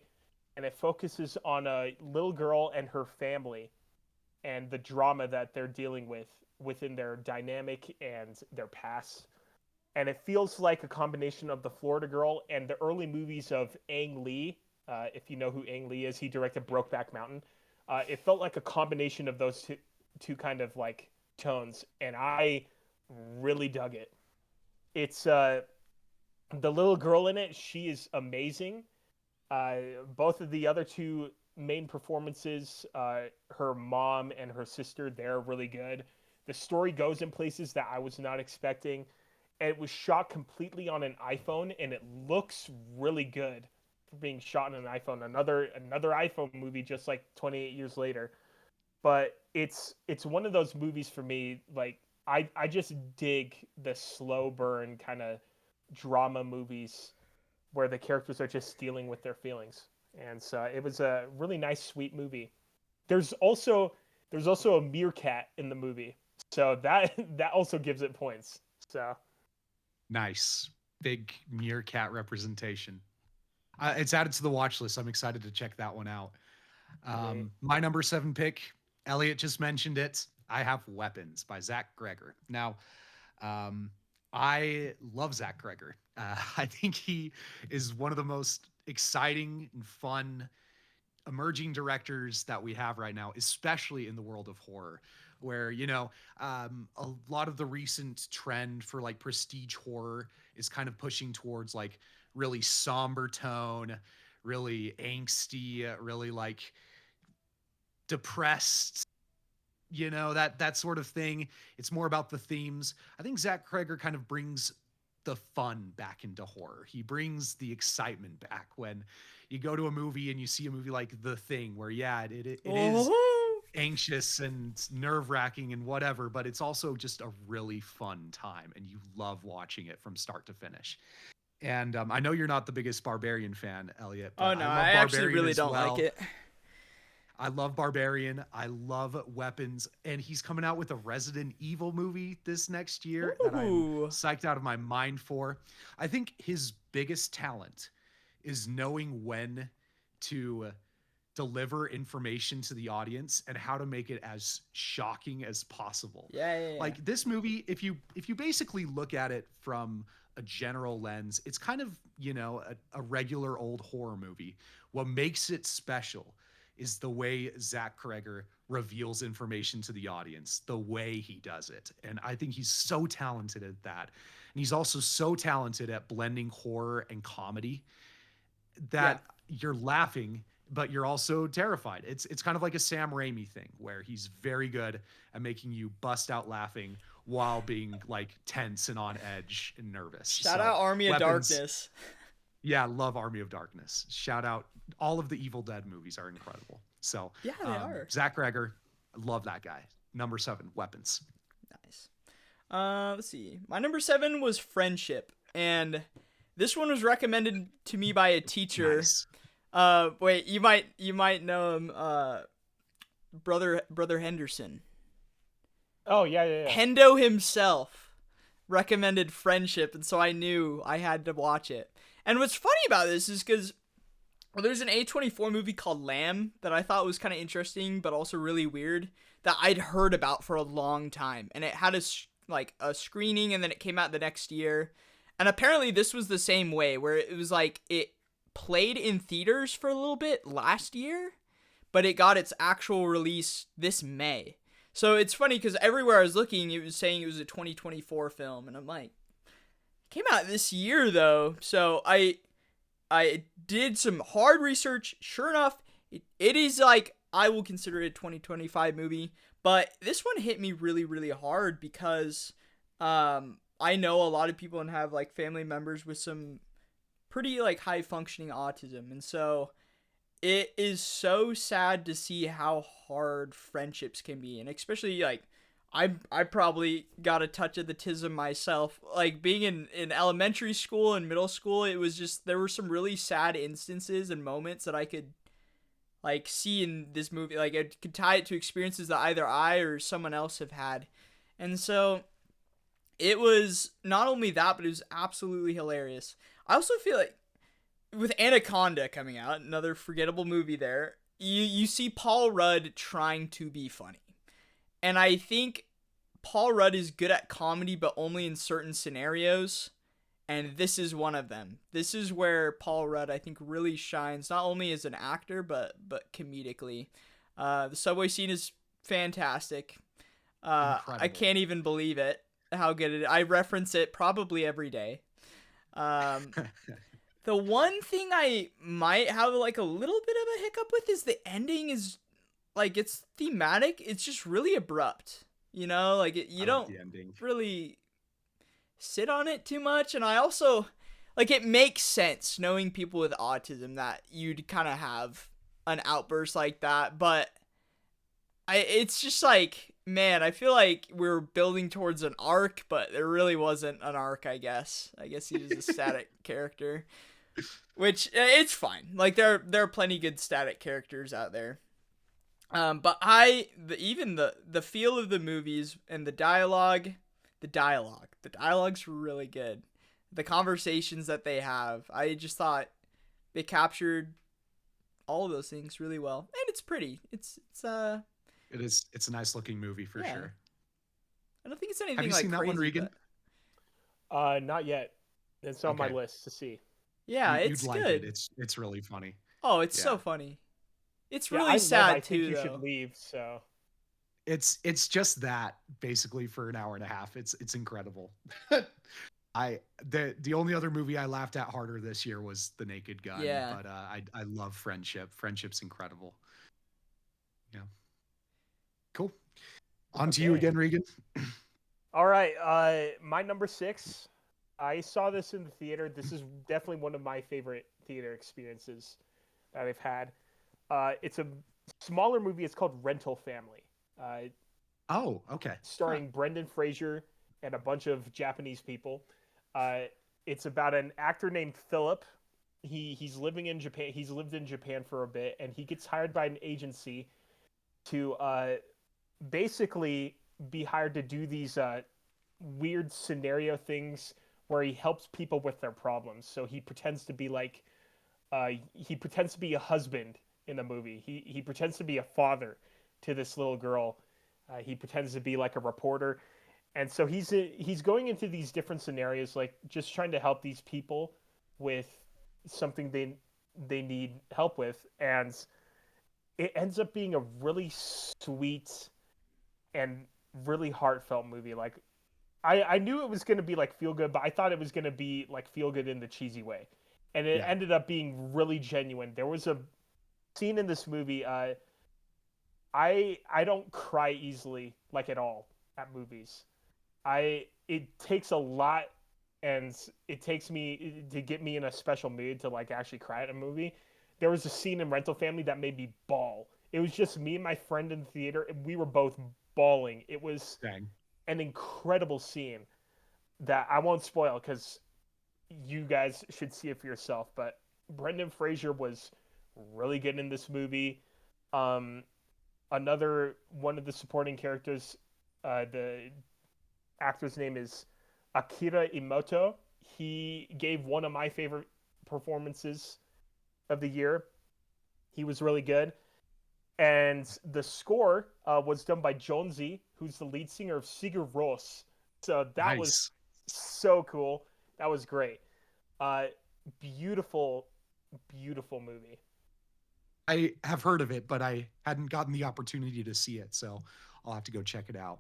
and it focuses on a little girl and her family and the drama that they're dealing with within their dynamic and their past. And it feels like a combination of The Florida Girl and the early movies of Ang Lee. If you know who Ang Lee is, he directed Brokeback Mountain. It felt like a combination of those two kind of like tones, and I really dug it. It's the little girl in it. She is amazing. Both of the other two main performances, her mom and her sister, they're really good. The story goes in places that I was not expecting. And it was shot completely on an iPhone, and it looks really good for being shot on an iPhone. Another iPhone movie, just like 28 years later. But it's one of those movies for me. Like I just dig the slow burn kind of drama movies where the characters are just dealing with their feelings. And so it was a really nice, sweet movie. There's also a meerkat in the movie, so that also gives it points. So Nice. Big meerkat representation. It's added to the watch list. I'm excited to check that one out. Great. My number 7 pick, Elliot just mentioned it. I have Weapons by Zach Greger. Now, I love Zach Greger. I think he is one of the most exciting and fun emerging directors that we have right now, especially in the world of horror, where a lot of the recent trend for like prestige horror is kind of pushing towards like really somber tone, really angsty, really like depressed, that sort of thing. It's more about the themes. I think Zach Kreger kind of brings the fun back into horror. He brings the excitement back when you go to a movie and you see a movie like The Thing, where it is Oh. anxious and nerve-wracking and whatever, but it's also just a really fun time and you love watching it from start to finish. And I know you're not the biggest Barbarian fan, Elliot, Oh but no, I love I actually Barbarian really as don't like well. it. I love Barbarian. I love Weapons. And he's coming out with a Resident Evil movie this next year that I'm Ooh. psyched out of my mind for. I think his biggest talent is knowing when to deliver information to the audience and how to make it as shocking as possible. Yeah. Like this movie, if you basically look at it from a general lens, it's kind of, a regular old horror movie. What makes it special is the way Zach Kreger reveals information to the audience, the way he does it. And I think he's so talented at that. And he's also so talented at blending horror and comedy Yeah. that you're laughing, but you're also terrified. It's kind of like a Sam Raimi thing where he's very good at making you bust out laughing while being like tense and on edge and nervous. Shout out Army of Weapons, Darkness. Yeah, love Army of Darkness. Shout out, all of the Evil Dead movies are incredible. So Yeah, they are. Zach Kreger, love that guy. Number 7, Weapons. Nice. Let's see. My number 7 was Friendship, and this one was recommended to me by a teacher. Nice. Wait, you might know him. Brother Henderson. Oh yeah. Hendo himself recommended Friendship, and so I knew I had to watch it. And what's funny about this is because there's an A24 movie called Lamb that I thought was kind of interesting, but also really weird, that I'd heard about for a long time. And it had a screening, and then it came out the next year. And apparently this was the same way, where it was like it played in theaters for a little bit last year, but it got its actual release this May. So it's funny because everywhere I was looking, it was saying it was a 2024 film. And I'm like, came out this year though. So I did some hard research. Sure enough, it is like, I will consider it a 2025 movie, but this one hit me really, really hard because I know a lot of people and have like family members with some pretty like high functioning autism, and so it is so sad to see how hard friendships can be, and especially like I probably got a touch of the tism myself. Like being in elementary school and middle school, it was just, there were some really sad instances and moments that I could like see in this movie. Like I could tie it to experiences that either I or someone else have had. And so it was not only that, but it was absolutely hilarious. I also feel like with Anaconda coming out, another forgettable movie there, you see Paul Rudd trying to be funny. And I think Paul Rudd is good at comedy, but only in certain scenarios. And this is one of them. This is where Paul Rudd, I think, really shines, not only as an actor, but comedically. The subway scene is fantastic. I can't even believe it, how good it is. I reference it probably every day. The one thing I might have like a little bit of a hiccup with is the ending is like, it's thematic. It's just really abrupt, you don't really sit on it too much. And I also like, it makes sense knowing people with autism that you'd kind of have an outburst like that. But it's just like, man, I feel like we're building towards an arc, but there really wasn't an arc, I guess. I guess he was a static character, which it's fine. Like there are plenty good static characters out there. But even the feel of the movies and the dialogue's really good. The conversations that they have, I just thought they captured all of those things really well. And it's pretty. It's a nice looking movie for sure. I don't think it's anything Have you like seen that crazy, one, Regan? Not yet. It's on my list to see. Yeah, You'd it's like good. It's really funny. Oh, it's so funny. It's really I sad think too, you though. should leave. So It's just that basically for an hour and a half. It's incredible. The only other movie I laughed at harder this year was The Naked Gun. Yeah. But I love Friendship. Friendship's incredible. Yeah. Cool. On to you again, Regan. all right. My number 6. I saw this in the theater. This is definitely one of my favorite theater experiences that I've had. It's a smaller movie. It's called Rental Family, Oh, okay. Huh. starring Brendan Fraser and a bunch of Japanese people. Uh, it's about an actor named Philip. He's living in Japan. He's lived in Japan for a bit, and he gets hired by an agency to basically be hired to do these weird scenario things where he helps people with their problems. So he pretends to be like he pretends to be a husband in the movie. He pretends to be a father to this little girl. He pretends to be like a reporter, and so he's going into these different scenarios, like just trying to help these people with something they need help with, and it ends up being a really sweet and really heartfelt movie. Like I knew it was gonna be like feel good, but I thought it was gonna be like feel good in the cheesy way, and it Yeah. ended up being really genuine. There was a scene in this movie. I don't cry easily, like at all, at movies. It takes a lot, and it takes me to get me in a special mood to like actually cry at a movie. There was a scene in Rental Family that made me bawl. It was just me and my friend in the theater, and we were both bawling. It was Dang. an incredible scene that I won't spoil because you guys should see it for yourself. But Brendan Fraser was really good in this movie. Um, Another one of the supporting characters, the actor's name is Akira Imoto. He gave one of my favorite performances of the year. He was really good. And the score was done by Jonesy, who's the lead singer of Sigur Rós. So that was Nice. so cool. That was great. Uh, beautiful, beautiful movie. I have heard of it, but I hadn't gotten the opportunity to see it, so I'll have to go check it out.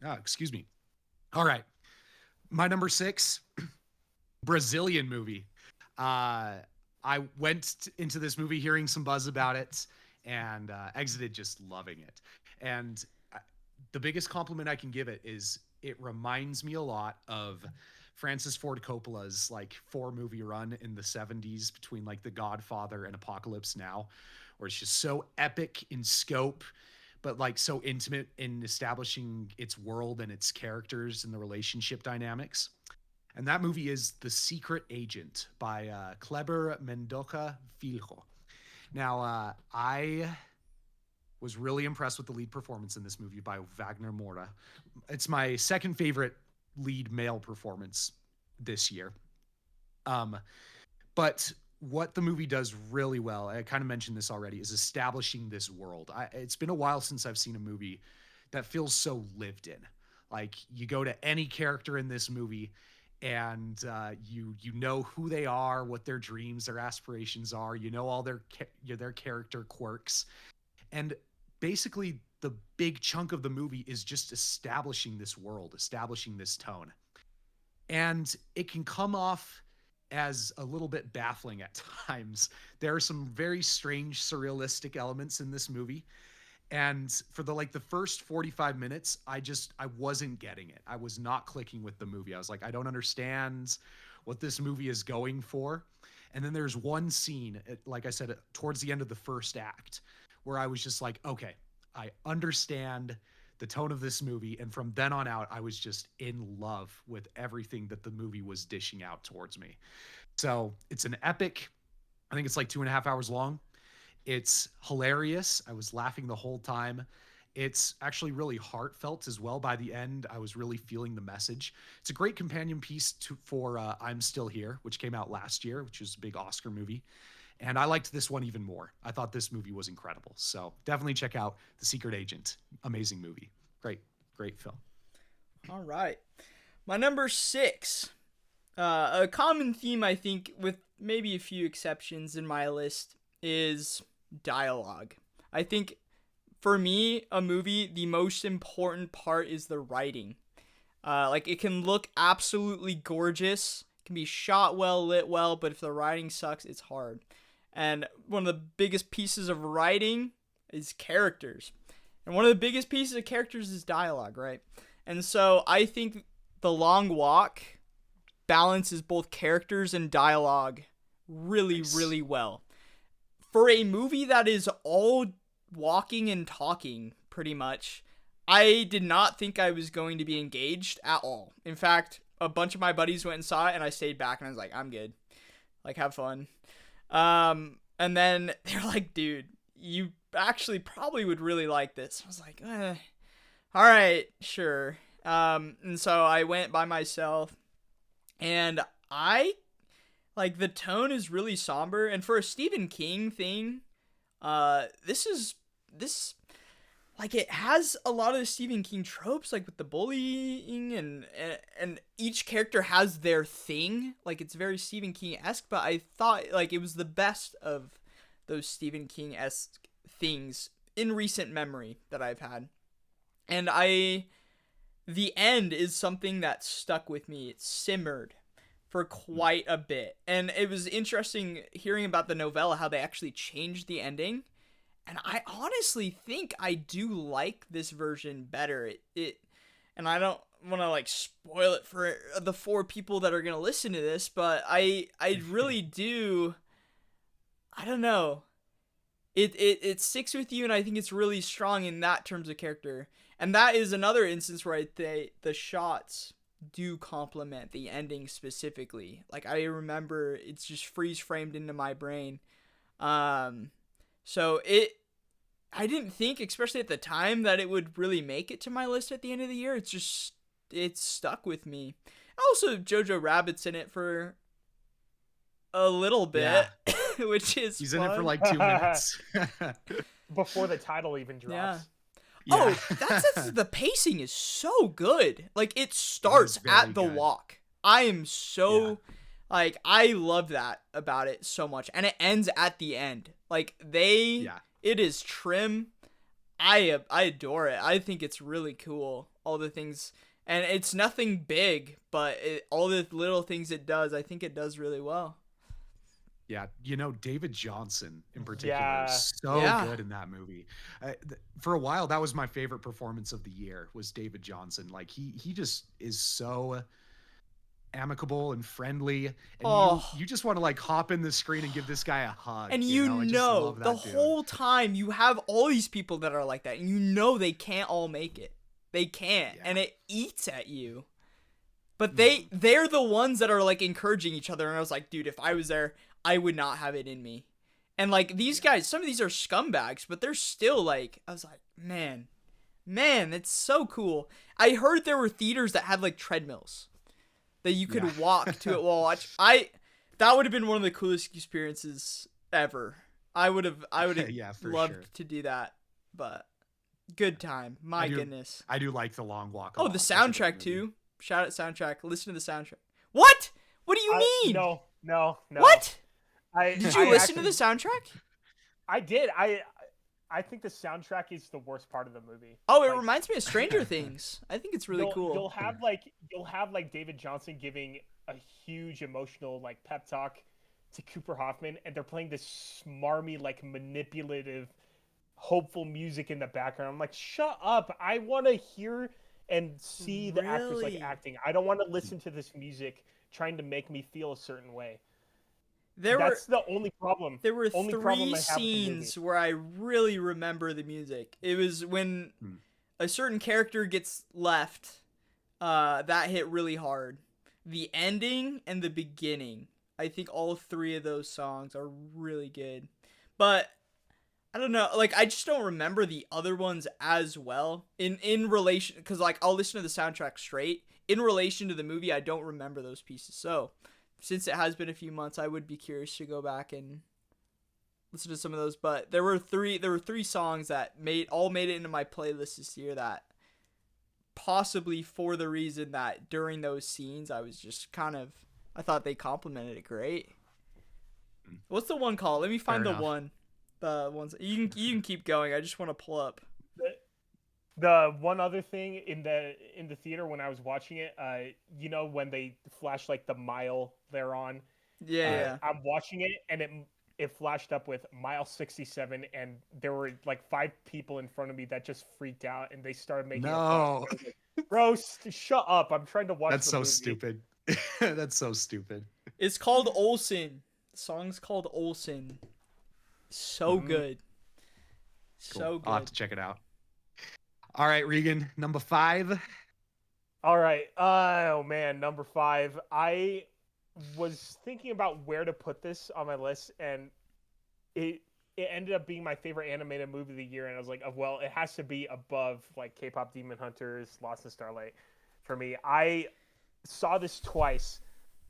Excuse me. All right. My number 6, Brazilian movie. Uh, I went into this movie hearing some buzz about it and exited just loving it. And the biggest compliment I can give it is it reminds me a lot of Francis Ford Coppola's like 4 movie run in the 70s between like The Godfather and Apocalypse Now, where it's just so epic in scope, but like so intimate in establishing its world and its characters and the relationship dynamics. And that movie is The Secret Agent by Kleber Mendoza Filho. Now, I was really impressed with the lead performance in this movie by Wagner Moura. It's my second favorite lead male performance this year. Um, but what the movie does really well, I kind of mentioned this already, is establishing this world. It's been a while since I've seen a movie that feels so lived in. Like you go to any character in this movie and you know who they are, what their dreams, their aspirations are. You know all their character quirks, and basically the big chunk of the movie is just establishing this world, establishing this tone. And it can come off as a little bit baffling at times. There are some very strange surrealistic elements in this movie. And for the first 45 minutes, I wasn't getting it. I was not clicking with the movie. I was like, I don't understand what this movie is going for. And then there's one scene, like I said, towards the end of the first act, where I was just like, okay, I understand the tone of this movie. And from then on out, I was just in love with everything that the movie was dishing out towards me. So it's an epic. I think it's like 2.5 hours long. It's hilarious. I was laughing the whole time. It's actually really heartfelt as well. By the end, I was really feeling the message. It's a great companion piece for I'm Still Here, which came out last year, which is a big Oscar movie. And I liked this one even more. I thought this movie was incredible. So definitely check out The Secret Agent. Amazing movie. Great, great film. All right. My number 6. A common theme, I think, with maybe a few exceptions in my list, is dialogue. I think for me, a movie, the most important part is the writing. Like it can look absolutely gorgeous, can be shot well, lit well, but if the writing sucks, it's hard. And one of the biggest pieces of writing is characters. And one of the biggest pieces of characters is dialogue, right? And so I think The Long Walk balances both characters and dialogue really, Nice. really well. For a movie that is all walking and talking, pretty much, I did not think I was going to be engaged at all. In fact, a bunch of my buddies went and saw it, and I stayed back, and I was like, I'm good. Like, have fun. And then they're like, dude, you actually probably would really like this. I was like, all right, sure. And so I went by myself, and like, the tone is really somber, and for a Stephen King thing, this like, it has a lot of the Stephen King tropes, like with the bullying, and each character has their thing. Like, it's very Stephen King-esque, but I thought, like, it was the best of those Stephen King-esque things in recent memory that I've had. And the end is something that stuck with me. It simmered for quite a bit. And it was interesting hearing about the novella, how they actually changed the ending. And I honestly think I do like this version better. And I don't want to like spoil it for the 4 people that are going to listen to this, but I really do. I don't know. It sticks with you, and I think it's really strong in that terms of character. And that is another instance where the shots do complement the ending specifically. Like, I remember it's just freeze framed into my brain. So I didn't think, especially at the time, that it would really make it to my list at the end of the year. It's stuck with me. Also, Jojo Rabbit's in it for a little bit, which is He's fun. in it for like 2 minutes. Before the title even drops. Oh, the pacing is so good. Like, it starts at the walk. I am so like, I love that about it so much, and it ends at the end. Like, it is trim. I adore it. I think it's really cool. All the things, and it's nothing big, but all the little things it does, I think it does really well. Yeah, David Johnson in particular is so good in that movie. For a while, that was my favorite performance of the year, was David Johnson. Like, he just is so amicable and friendly, and you just want to like hop in the screen and give this guy a hug. And the whole time you have all these people that are like that, and they can't all make it. They can't, and it eats at you. But they're the ones that are like encouraging each other, and I was like, dude, if I was there, I would not have it in me. And like, these guys, some of these are scumbags, but they're still like, I was like, man, it's so cool. I heard there were theaters that had like treadmills that you could walk to it while watch. That would have been one of the coolest experiences ever. I would have loved to do that, but good time. My goodness. I do like The Long Walk. Oh, the soundtrack too. Shout out soundtrack. Listen to the soundtrack. What? What do you mean? No. What? Did you listen to the soundtrack? I did. I think the soundtrack is the worst part of the movie. Oh, it reminds me of Stranger Things. I think it's really cool. You'll have like David Johnson giving a huge emotional like pep talk to Cooper Hoffman, and they're playing this smarmy, like manipulative, hopeful music in the background. I'm like, shut up! I want to hear and see the actors like acting. I don't want to listen to this music trying to make me feel a certain way. That's the only problem. There were 3 scenes where I really remember the music. It was when a certain character gets left. That hit really hard. The ending and the beginning. I think all 3 of those songs are really good. But I don't know, like, I just don't remember the other ones as well in relation, because like, I'll listen to the soundtrack straight. In relation to the movie, I don't remember those pieces. So since it has been a few months, I would be curious to go back and listen to some of those. But there were three songs that made it into my playlist this year, that possibly for the reason that during those scenes I was just I thought they complimented it great. What's the one called? Let me find the ones. You can keep going. I just want to pull up. The one other thing in the theater when I was watching it, when they flash like the mile they're on. Yeah. I'm watching it, and it flashed up with mile 67, and there were like 5 people in front of me that just freaked out, and they started making. No. Bro, shut up. I'm trying to watch That's the so movie. stupid. That's so stupid. It's called Olsen. The song's called Olsen. So good. Cool. So I'll have to good. check it out. All right, Regan, number 5. All right. Oh man, number 5. I was thinking about where to put this on my list, and it it ended up being my favorite animated movie of the year, and I was like, oh, well, it has to be above like K-pop Demon Hunters, Lost in Starlight for me. I saw this twice.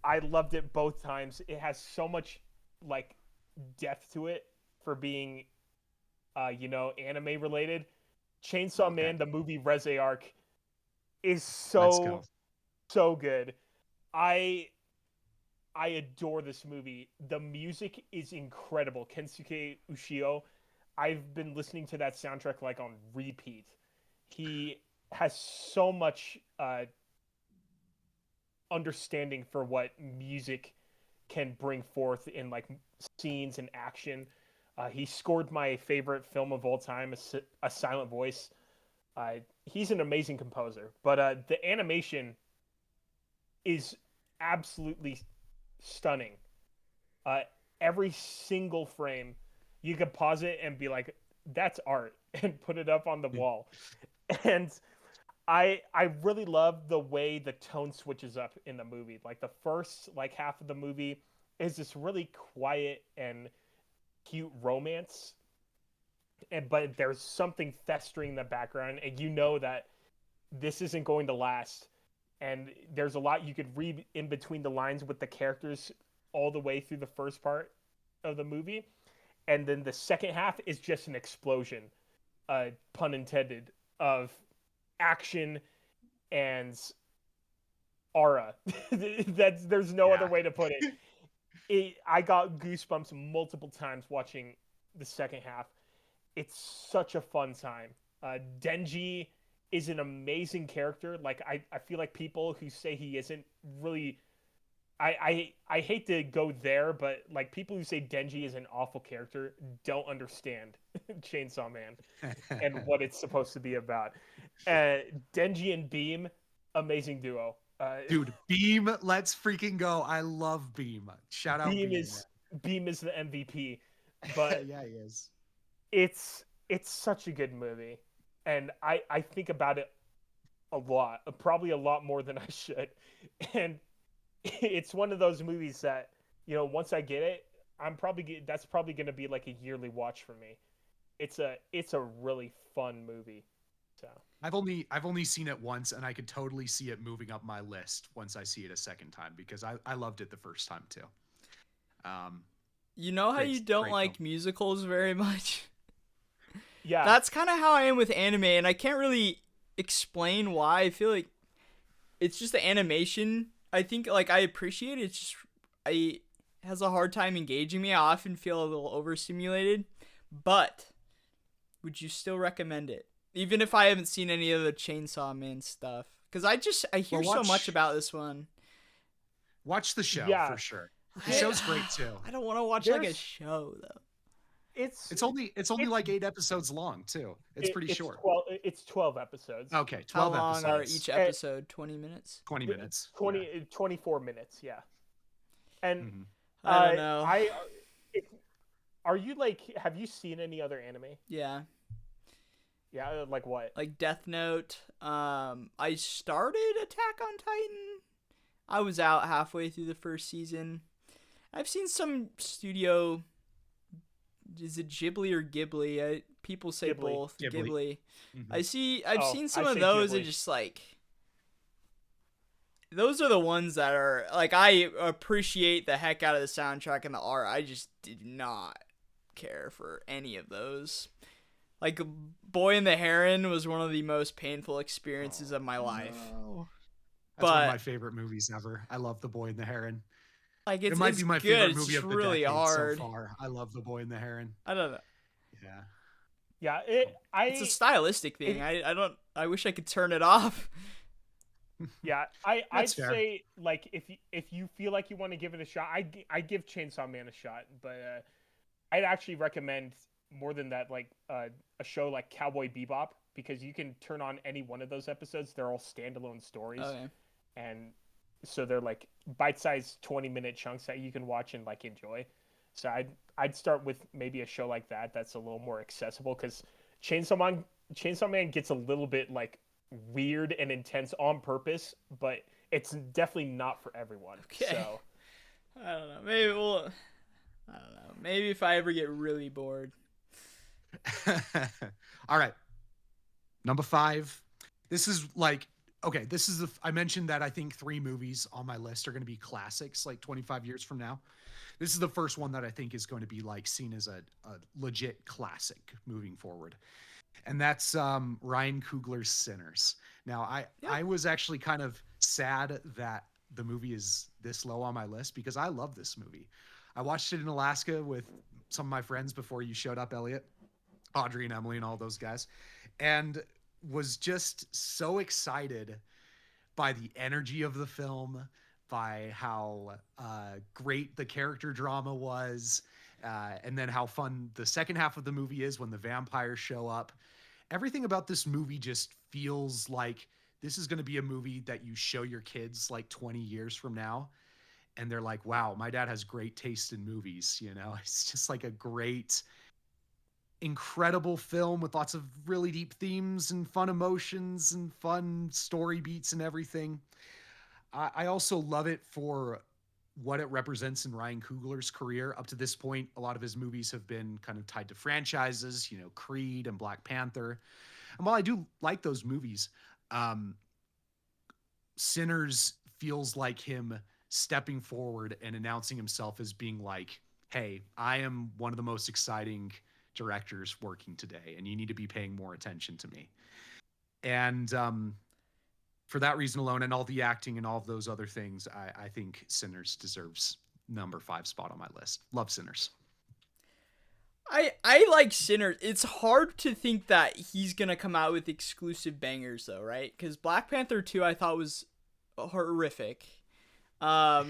I loved it both times. It has so much like depth to it for being anime related. Chainsaw Okay. Man, the movie Res Arc, is Let's go. so good. I I adore this movie. The music is incredible. Kensuke Ushio, I've been listening to that soundtrack like on repeat. He has so much understanding for what music can bring forth in like scenes and action. He scored my favorite film of all time, A Silent Voice. He's an amazing composer, but the animation is absolutely stunning. Uh, every single frame, you could pause it and be like, "That's art," and put it up on the wall. And I really love the way the tone switches up in the movie. Like the first like half of the movie is this really quiet and cute romance, but there's something festering in the background, and you know that this isn't going to last. And there's a lot you could read in between the lines with the characters all the way through the first part of the movie, and then the second half is just an explosion, pun intended, of action and aura. There's no other Yeah. way to put it. I got goosebumps multiple times watching the second half. It's such a fun time. Denji is an amazing character. Like I feel like people who say he isn't really I hate to go there, but like people who say Denji is an awful character don't understand Chainsaw Man and what it's supposed to be about. Denji and Beam, amazing duo. Dude, Beam, let's freaking go. I love Beam. Shout out Beam Beam. is Beam is the MVP, but Yeah, he is. it's such a good movie, and I think about it a lot, probably a lot more than I should, and it's one of those movies that once I get it, that's probably going to be like a yearly watch for me. It's a really fun movie. So I've only seen it once, and I could totally see it moving up my list once I see it a second time because I loved it the first time too. You know how Great, you don't great like film. musicals very much? yeah, That's kind of how I am with anime, and I can't really explain why. I feel like it's just the animation. I think like I appreciate it. It's just I it has a hard time engaging me. I often feel a little overstimulated. But would you still recommend it? Even if I haven't seen any of the Chainsaw Man stuff? Because I hear Well, so much about this one. watch the show yeah. for sure. The I- show's great too. I don't want to watch like a There's show though. it's It's only it's like 8 episodes long too. It's pretty it's short. 12 episodes. Okay, How 12 long are episodes. each episode? 20 minutes? 20 minutes. 24 minutes, yeah. And Mhm. I don't know. if, are you like have you seen any other anime? Yeah. Yeah, like what? Like Death Note. I started Attack on Titan. I was out halfway through the first season. I've seen some studio. Is it Ghibli or Ghibli? People say Ghibli. both. Ghibli. Ghibli. Mhm. I've Oh, seen some I of say those. Ghibli. And just like those are the ones that are like I appreciate the heck out of the soundtrack and the art. I just did not care for any of those. Like Boy and the Heron was one of the most painful experiences of my life. No. That's one But of my favorite movies ever. I love The Boy and the Heron. like It might it's be my good. favorite It's movie just of the really decade hard. so far. I love The Boy and the Heron. I don't know. Yeah. Yeah, It's a stylistic thing. it- I don't. I wish I could turn it off. yeah, I'd That's fair. say like if you feel like you want to give it a shot, I give Chainsaw Man a shot, but I'd actually recommend more than that like a show like Cowboy Bebop. because you can turn on any one of those episodes. They're all standalone stories, Okay. and so they're like bite-sized 20-minute chunks that you can watch and like enjoy. So I'd start with maybe a show like that that's a little more accessible, because Chainsaw Man Chainsaw Man gets a little bit like weird and intense on purpose, but it's definitely not for everyone. Okay. So I don't know. Maybe I don't know. Maybe if I ever get really bored. All right. Number 5. This is like, okay, this is I mentioned that I think 3 movies on my list are going to be classics like 25 years from now. This is the first one that I think is going to be like seen as a legit classic moving forward. And that's Ryan Coogler's Sinners. Now, I was actually kind of sad that the movie is this low on my list because I love this movie. I watched it in Alaska with some of my friends before you showed up, Elliot, Audrey and Emily and all those guys, and was just so excited by the energy of the film, by how great the character drama was, and then how fun the second half of the movie is when the vampires show up. Everything about this movie just feels like this is going to be a movie that you show your kids like 20 years from now. And they're like, wow, my dad has great taste in movies. You know, it's just like a great, incredible film with lots of really deep themes and fun emotions and fun story beats and everything. I also love it for what it represents in Ryan Coogler's career. Up to this point, a lot of his movies have been kind of tied to franchises, you know, Creed and Black Panther. And while I do like those movies, Sinners feels like him stepping forward and announcing himself as being like, hey, I am one of the most exciting directors working today, and you need to be paying more attention to me. And for that reason alone, and all the acting and all of those other things, I think Sinners deserves number 5 spot on my list. Love Sinners. I like Sinners. It's hard to think that he's gonna come out with exclusive bangers though, right? Because Black Panther 2 I thought was horrific. I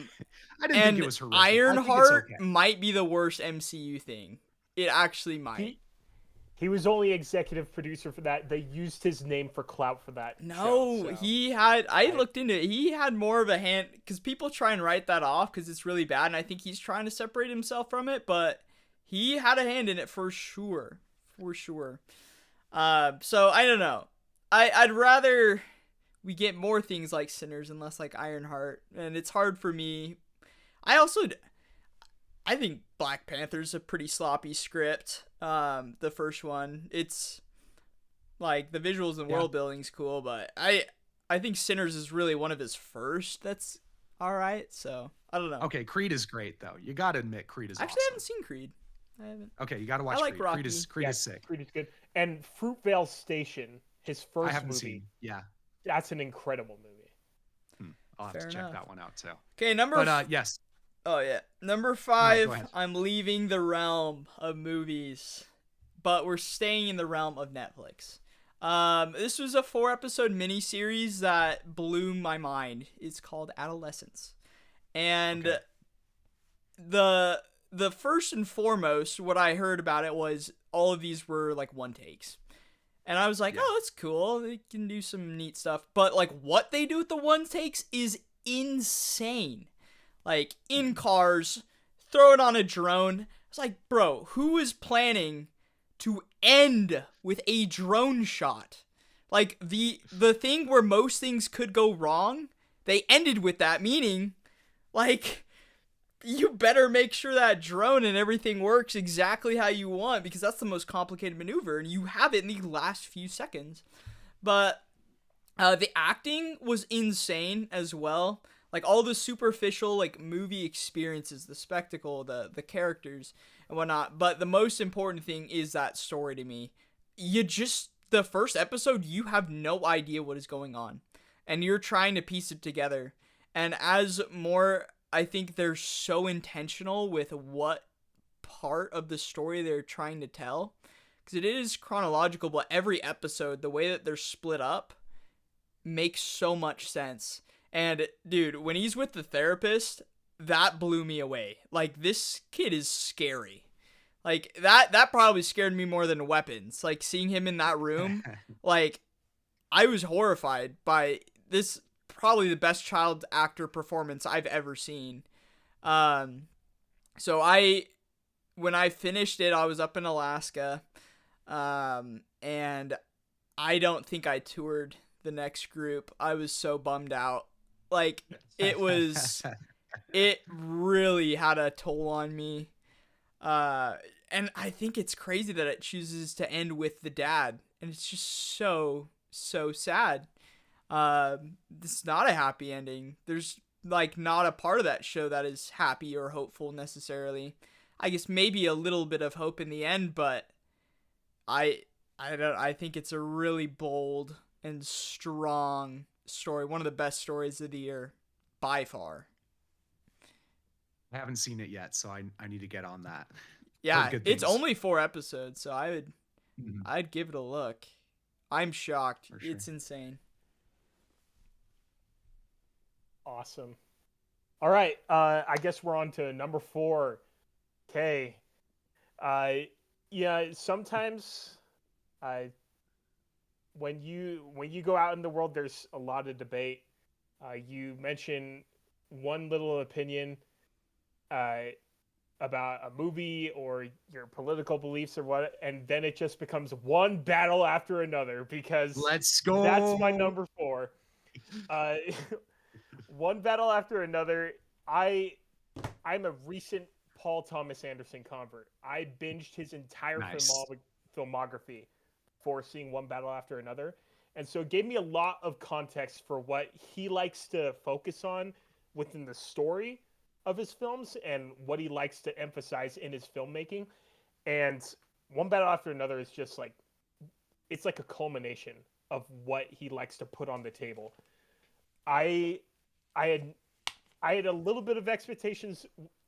didn't think it was horrific. Ironheart okay. might be the worst MCU thing. It actually might. he was only executive producer for that. They used his name for clout for that. No, show, so. he had. I looked into it. He had more of a hand because people try and write that off because it's really bad, and I think he's trying to separate himself from it. But he had a hand in it for sure, for sure. So I don't know. I'd rather we get more things like Sinners and less like Ironheart, and it's hard for me. I think Black Panther's a pretty sloppy script. The first one, it's like the visuals and world building's cool, but I think Sinners is really one of his first. That's all right. So I don't know. Okay, Creed is great though. You got to admit Creed is Actually, awesome. I haven't seen Creed. I haven't. Okay, you got to watch I like Creed. Rocky. Creed is sick. Creed is good. And Fruitvale Station, his first I haven't movie. seen. Yeah. That's an incredible movie. I'll have Fair to check enough. that one out too. Okay, Yes. Oh yeah, number 5. I'm leaving the realm of movies, but we're staying in the realm of Netflix. This was a 4-episode miniseries that blew my mind. It's called Adolescence, and the first and foremost, what I heard about it was all of these were like one takes. And I was like, oh, that's cool. They can do some neat stuff. But like what they do with the one takes is insane. Like in cars, throw it on a drone. It's like, bro, who is planning to end with a drone shot? Like the thing where most things could go wrong, they ended with that, meaning like you better make sure that drone and everything works exactly how you want, because that's the most complicated maneuver, and you have it in the last few seconds. But the acting was insane as well. Like all the superficial like movie experiences, the spectacle, the characters and whatnot. But the most important thing is that story to me. The first episode, you have no idea what is going on, and you're trying to piece it together. And as more, I think they're so intentional with what part of the story they're trying to tell, because it is chronological, but every episode, the way that they're split up makes so much sense. And dude, when he's with the therapist, that blew me away. Like, this kid is scary. Like that probably scared me more than weapons. Like seeing him in that room, like I was horrified by this, probably the best child actor performance I've ever seen. Um so I when I finished it, I was up in Alaska. And I don't think I toured the next group. I was so bummed out. Like it really had a toll on me. Uh, and I think it's crazy that it chooses to end with the dad, and it's just so sad. It's not a happy ending. There's like not a part of that show that is happy or hopeful necessarily. I guess maybe a little bit of hope in the end, but I I think it's a really bold and strong story. One of the best stories of the year by far. I haven't seen it yet, so I need to get on that. Heard Yeah, good it's things. only 4 episodes, so Mhm, I'd give it a look. I'm shocked. for sure. It's insane. Awesome. All right. I guess we're on to number 4. Okay. Uh, yeah. Sometimes, uh, when you go out in the world, there's a lot of debate. You mention one little opinion, uh, about a movie or your political beliefs or what, and then it just becomes one battle after another because Let's that's my go. number 4. Uh, one battle after another. I I'm a recent Paul Thomas Anderson convert. I binged his entire Nice. filmography for seeing one battle after another. And so it gave me a lot of context for what he likes to focus on within the story of his films and what he likes to emphasize in his filmmaking. And one battle after another is just like it's like a culmination of what he likes to put on the table. I I had I had a little bit of expectations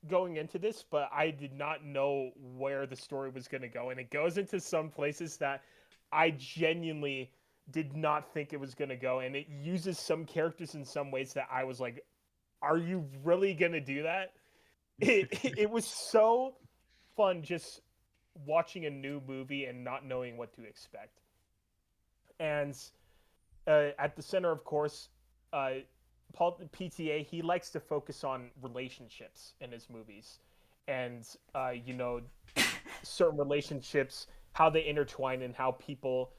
going into this, but I did not know where the story was going to go. And it goes into some places that I genuinely did not think it was going to go. And it uses some characters in some ways that I was like, are you really going to do that? It was so fun just watching a new movie and not knowing what to expect. And at the center, of course, uh, Paul PTA, he likes to focus on relationships in his movies, and certain relationships, how they intertwine, and how people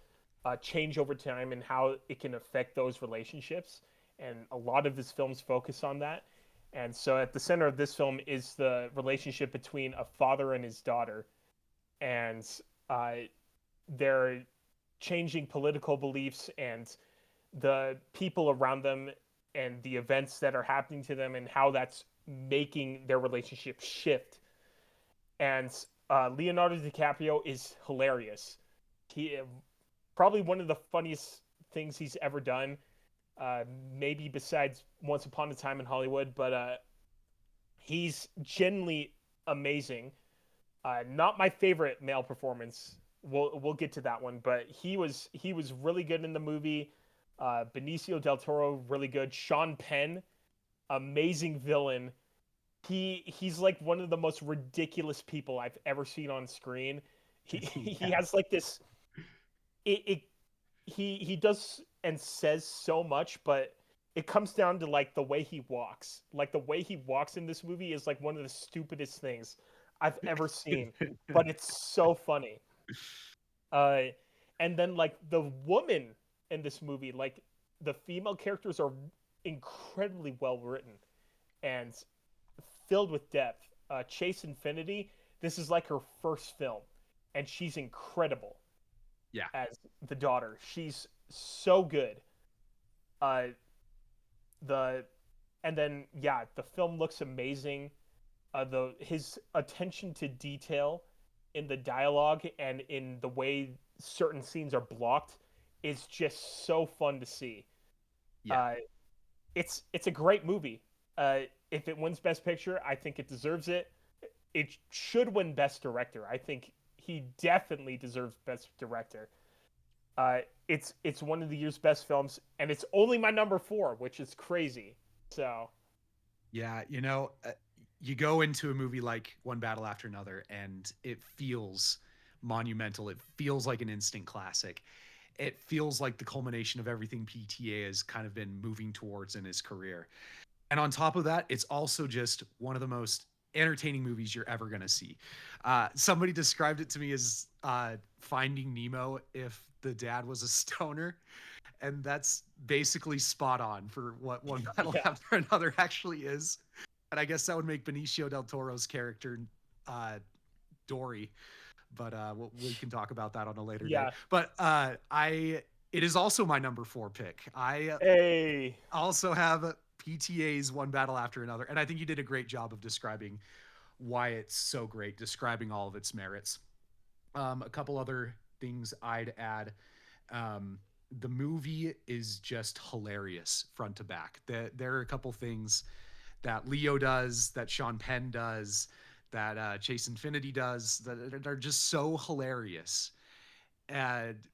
change over time, and how it can affect those relationships. And a lot of his films focus on that. And so, at the center of this film is the relationship between a father and his daughter, and uh, their changing political beliefs and the people around them and the events that are happening to them and how that's making their relationship shift. And Leonardo DiCaprio is hilarious. He probably one of the funniest things he's ever done. Uh, Maybe besides Once Upon a Time in Hollywood, but he's genuinely amazing. Not my favorite male performance. We'll get to that one, but he was really good in the movie. Benicio del Toro really good. Sean Penn, amazing villain. He's like one of the most ridiculous people I've ever seen on screen. He Yeah. has like this. It he does and says so much, but it comes down to like the way he walks. Like the way he walks in this movie is like one of the stupidest things I've ever seen, but it's so funny. Uh, and then like the woman in this movie, like the female characters are incredibly well written and filled with depth. Chase Infinity, this is like her first film, and she's incredible Yeah. as the daughter. She's so good. Uh, the and then yeah, the film looks amazing. The his attention to detail in the dialogue and in the way certain scenes are blocked is just so fun to see. Yeah. Uh, it's a great movie. Uh, if it wins Best Picture, I think it deserves it. It should win Best Director. I think he definitely deserves Best Director. It's one of the year's best films, and it's only my number 4, which is crazy. So Yeah. you go into a movie like One Battle After Another, and it feels monumental. It feels like an instant classic. It feels like the culmination of everything PTA has kind of been moving towards in his career. And on top of that, it's also just one of the most entertaining movies you're ever going to see. Somebody described it to me as Finding Nemo if the dad was a stoner. And that's basically spot on for what One Battle After Another actually is. And I guess that would make Benicio del Toro's character Dory. But we can talk about that on a later day. But it is also my number 4 pick. I also have PTA's One Battle After Another, and I think you did a great job of describing why it's so great, describing all of its merits. A couple other things I'd add. The movie is just hilarious front to back. There are a couple things that Leo does, that Sean Penn does, that Chase Infinity does, that are just so hilarious.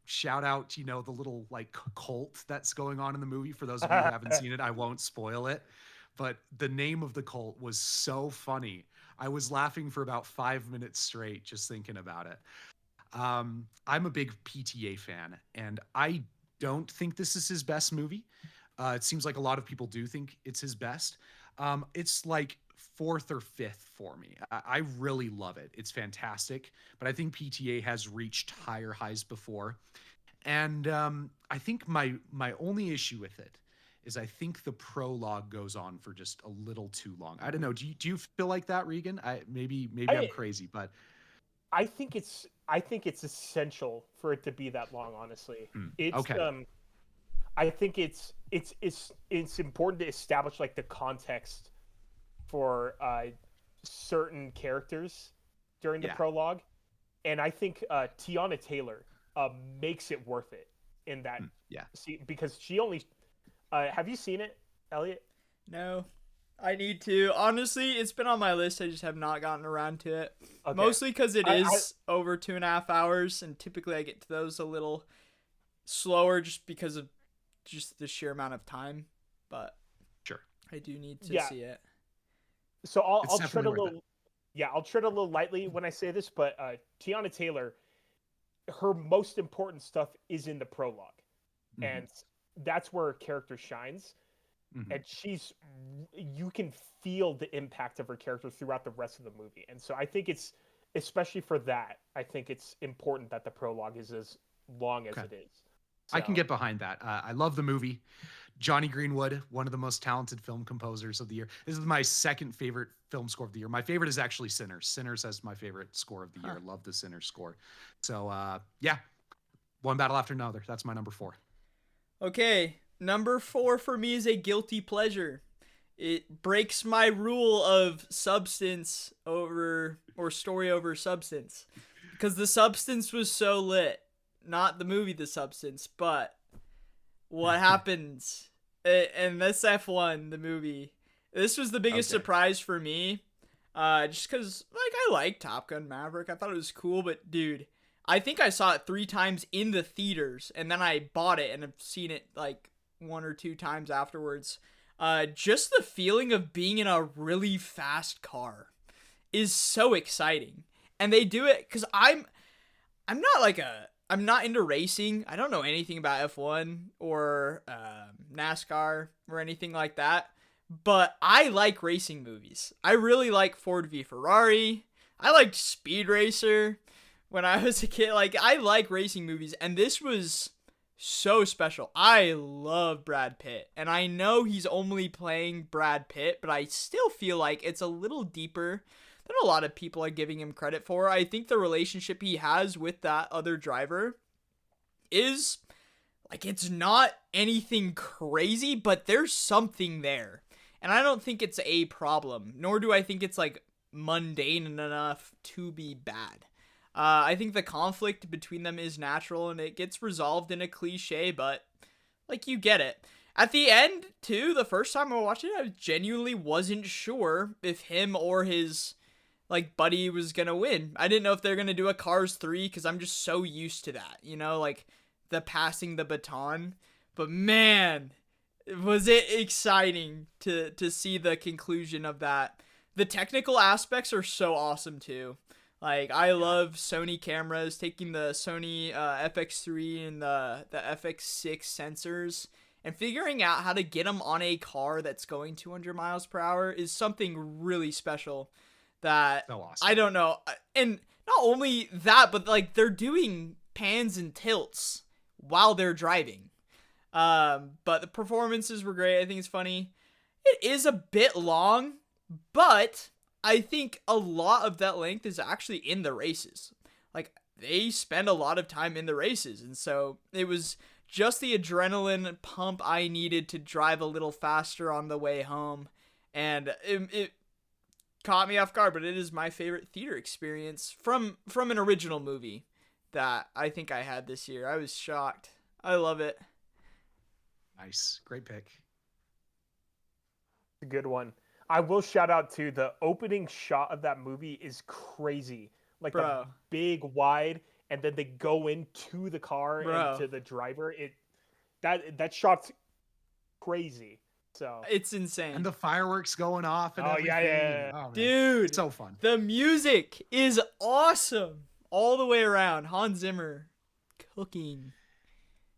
Shout out, the little like cult that's going on in the movie. For those of you who haven't seen it, I won't spoil it. But the name of the cult was so funny. I was laughing for about 5 minutes straight just thinking about it. I'm a big PTA fan, and I don't think this is his best movie. It seems like a lot of people do think it's his best. It's like 4th or 5th for me. I really love it. It's fantastic, but I think PTA has reached higher highs before. And I think my only issue with it is I think the prologue goes on for just a little too long. I don't know. Do you feel like that, Regan? Maybe I'm crazy, but I think it's essential for it to be that long, honestly. It's okay. I think it's important to establish like the context for certain characters during the prologue, and I think Tiana Taylor makes it worth it in that. Because she only have you seen it, Elliot? No, I need to. Honestly, it's been on my list. I just have not gotten around to it. Okay. Mostly because it is over 2.5 hours, and typically I get to those a little slower just because of just the sheer amount of time. But sure, I do need to see it. So I'll tread a little. I'll tread a little lightly when I say this, but Tiana Taylor, her most important stuff is in the prologue, and that's where her character shines. And you can feel the impact of her character throughout the rest of the movie. And so I think it's, especially for that, I think it's important that the prologue is as long as it is. So. I can get behind that. I love the movie. Johnny Greenwood, one of the most talented film composers of the year. This is my second favorite film score of the year. My favorite is actually Sinners. Sinners is my favorite score of the year. Love the Sinners score. So, One Battle After Another. That's my number 4. Okay. Number 4 for me is a guilty pleasure. It breaks my rule of substance over, or story over substance. Because the substance was so lit. Not the movie The Substance, but what happens in this F1, the movie. This was the biggest surprise for me. Just because, like, I like Top Gun Maverick. I thought it was cool, but dude, I think I saw it 3 times in the theaters, and then I bought it and have seen it like 1 or 2 times afterwards. Just the feeling of being in a really fast car is so exciting. And they do it because I'm not into racing. I don't know anything about F1 or NASCAR or anything like that. But I like racing movies. I really like Ford v Ferrari. I liked Speed Racer when I was a kid. Like, I like racing movies, and this was so special. I love Brad Pitt, and I know he's only playing Brad Pitt, but I still feel like it's a little deeper than a lot of people are giving him credit for. I think the relationship he has with that other driver is, like, it's not anything crazy, but there's something there. And I don't think it's a problem, nor do I think it's, like, mundane enough to be bad. I think the conflict between them is natural, and it gets resolved in a cliche, but, like, you get it. At the end, too, the first time I watched it, I genuinely wasn't sure if him or his, like, buddy was gonna win. I didn't know if they're gonna do a Cars 3, because I'm just so used to that, you know, like, the passing the baton. But, man, was it exciting to see the conclusion of that. the technical aspects are so awesome too. Like I love Sony cameras, taking the Sony FX3 and the FX6 sensors and figuring out how to get them on a car that's going 200 miles per hour is something really special that So awesome. I don't know. And not only that, but like they're doing pans and tilts while they're driving. But the performances were great. I think it's funny. It is a bit long, but I think a lot of that length is actually in the races. Like they spend a lot of time in the races, and so it was just the adrenaline pump I needed to drive a little faster on the way home, and it caught me off guard. But it is my favorite theater experience from an original movie that I think I had this year. I was shocked. I love it. Nice. Great pick. A good one. I will shout out to the opening shot of that movie is crazy. Like Bro. the big wide, and then they go into the car Bro. and to the driver. That shot's crazy. So It's insane. And the fireworks going off and Oh, everything. yeah. Oh, man. Dude, It's so fun. the music is awesome all the way around. Hans Zimmer cooking.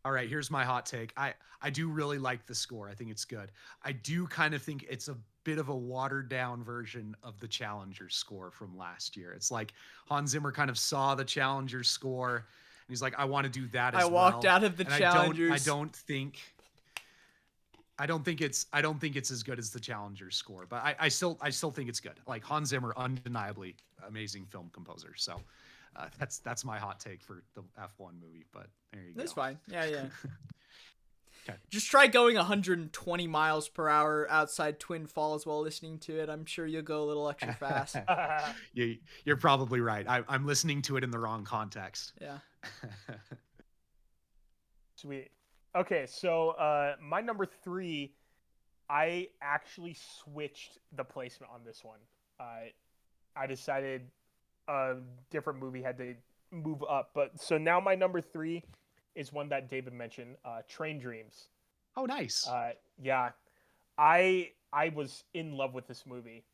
All right, here's my hot take. I do really like the score. I think it's good. I do kind of think it's a bit of a watered down version of the Challenger score from last year. It's like Hans Zimmer kind of saw the Challenger score and he's like, I want to do that as I well. walked out of the And Challengers. I don't think it's as good as the Challenger score, but I still think it's good. Like Hans Zimmer, undeniably amazing film composer. So that's my hot take for the F1 movie. But there you go. That's fine. Yeah. Okay. Just try going 120 miles per hour outside Twin Falls while listening to it. I'm sure you'll go a little extra fast. You're probably right. I'm listening to it in the wrong context. Yeah. sweet. Okay, so my number 3, I actually switched the placement on this one. I decided a different movie had to move up, but so now my number 3 is one that David mentioned, Train Dreams. Oh, nice. Yeah, I was in love with this movie.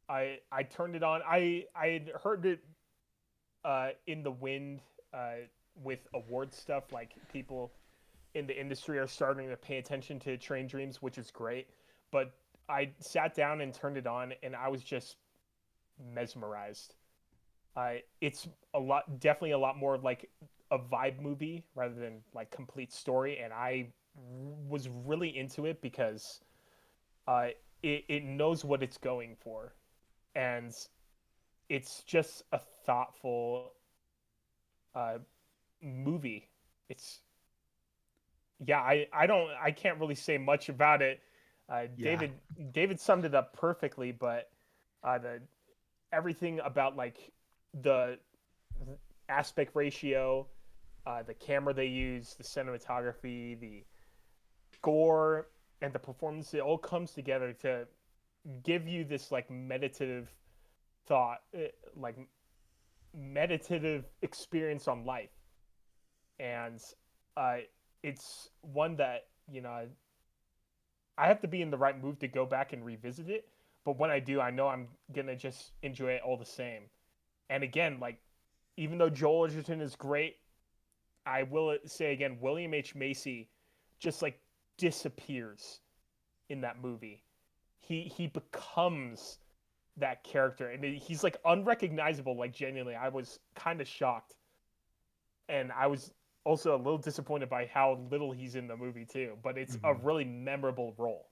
I turned it on. I had heard it in the wind with award stuff, like people in the industry are starting to pay attention to Train Dreams, which is great. But I sat down and turned it on, and I was just mesmerized. It's definitely a lot more like a vibe movie rather than like complete story, and I was really into it because it knows what it's going for, and it's just a thoughtful movie. It's I can't really say much about it. David summed it up perfectly, but the everything about like the aspect ratio, the camera they use, the cinematography, the gore, and the performance, it all comes together to give you this like meditative thought, like meditative experience on life. And it's one that, I have to be in the right mood to go back and revisit it. But when I do, I know I'm going to just enjoy it all the same. And again, like, even though Joel Edgerton is great, I will say again, William H. Macy just like disappears in that movie. He becomes that character, and he's like unrecognizable. Like genuinely, I was kind of shocked, and I was also a little disappointed by how little he's in the movie too. But it's a really memorable role.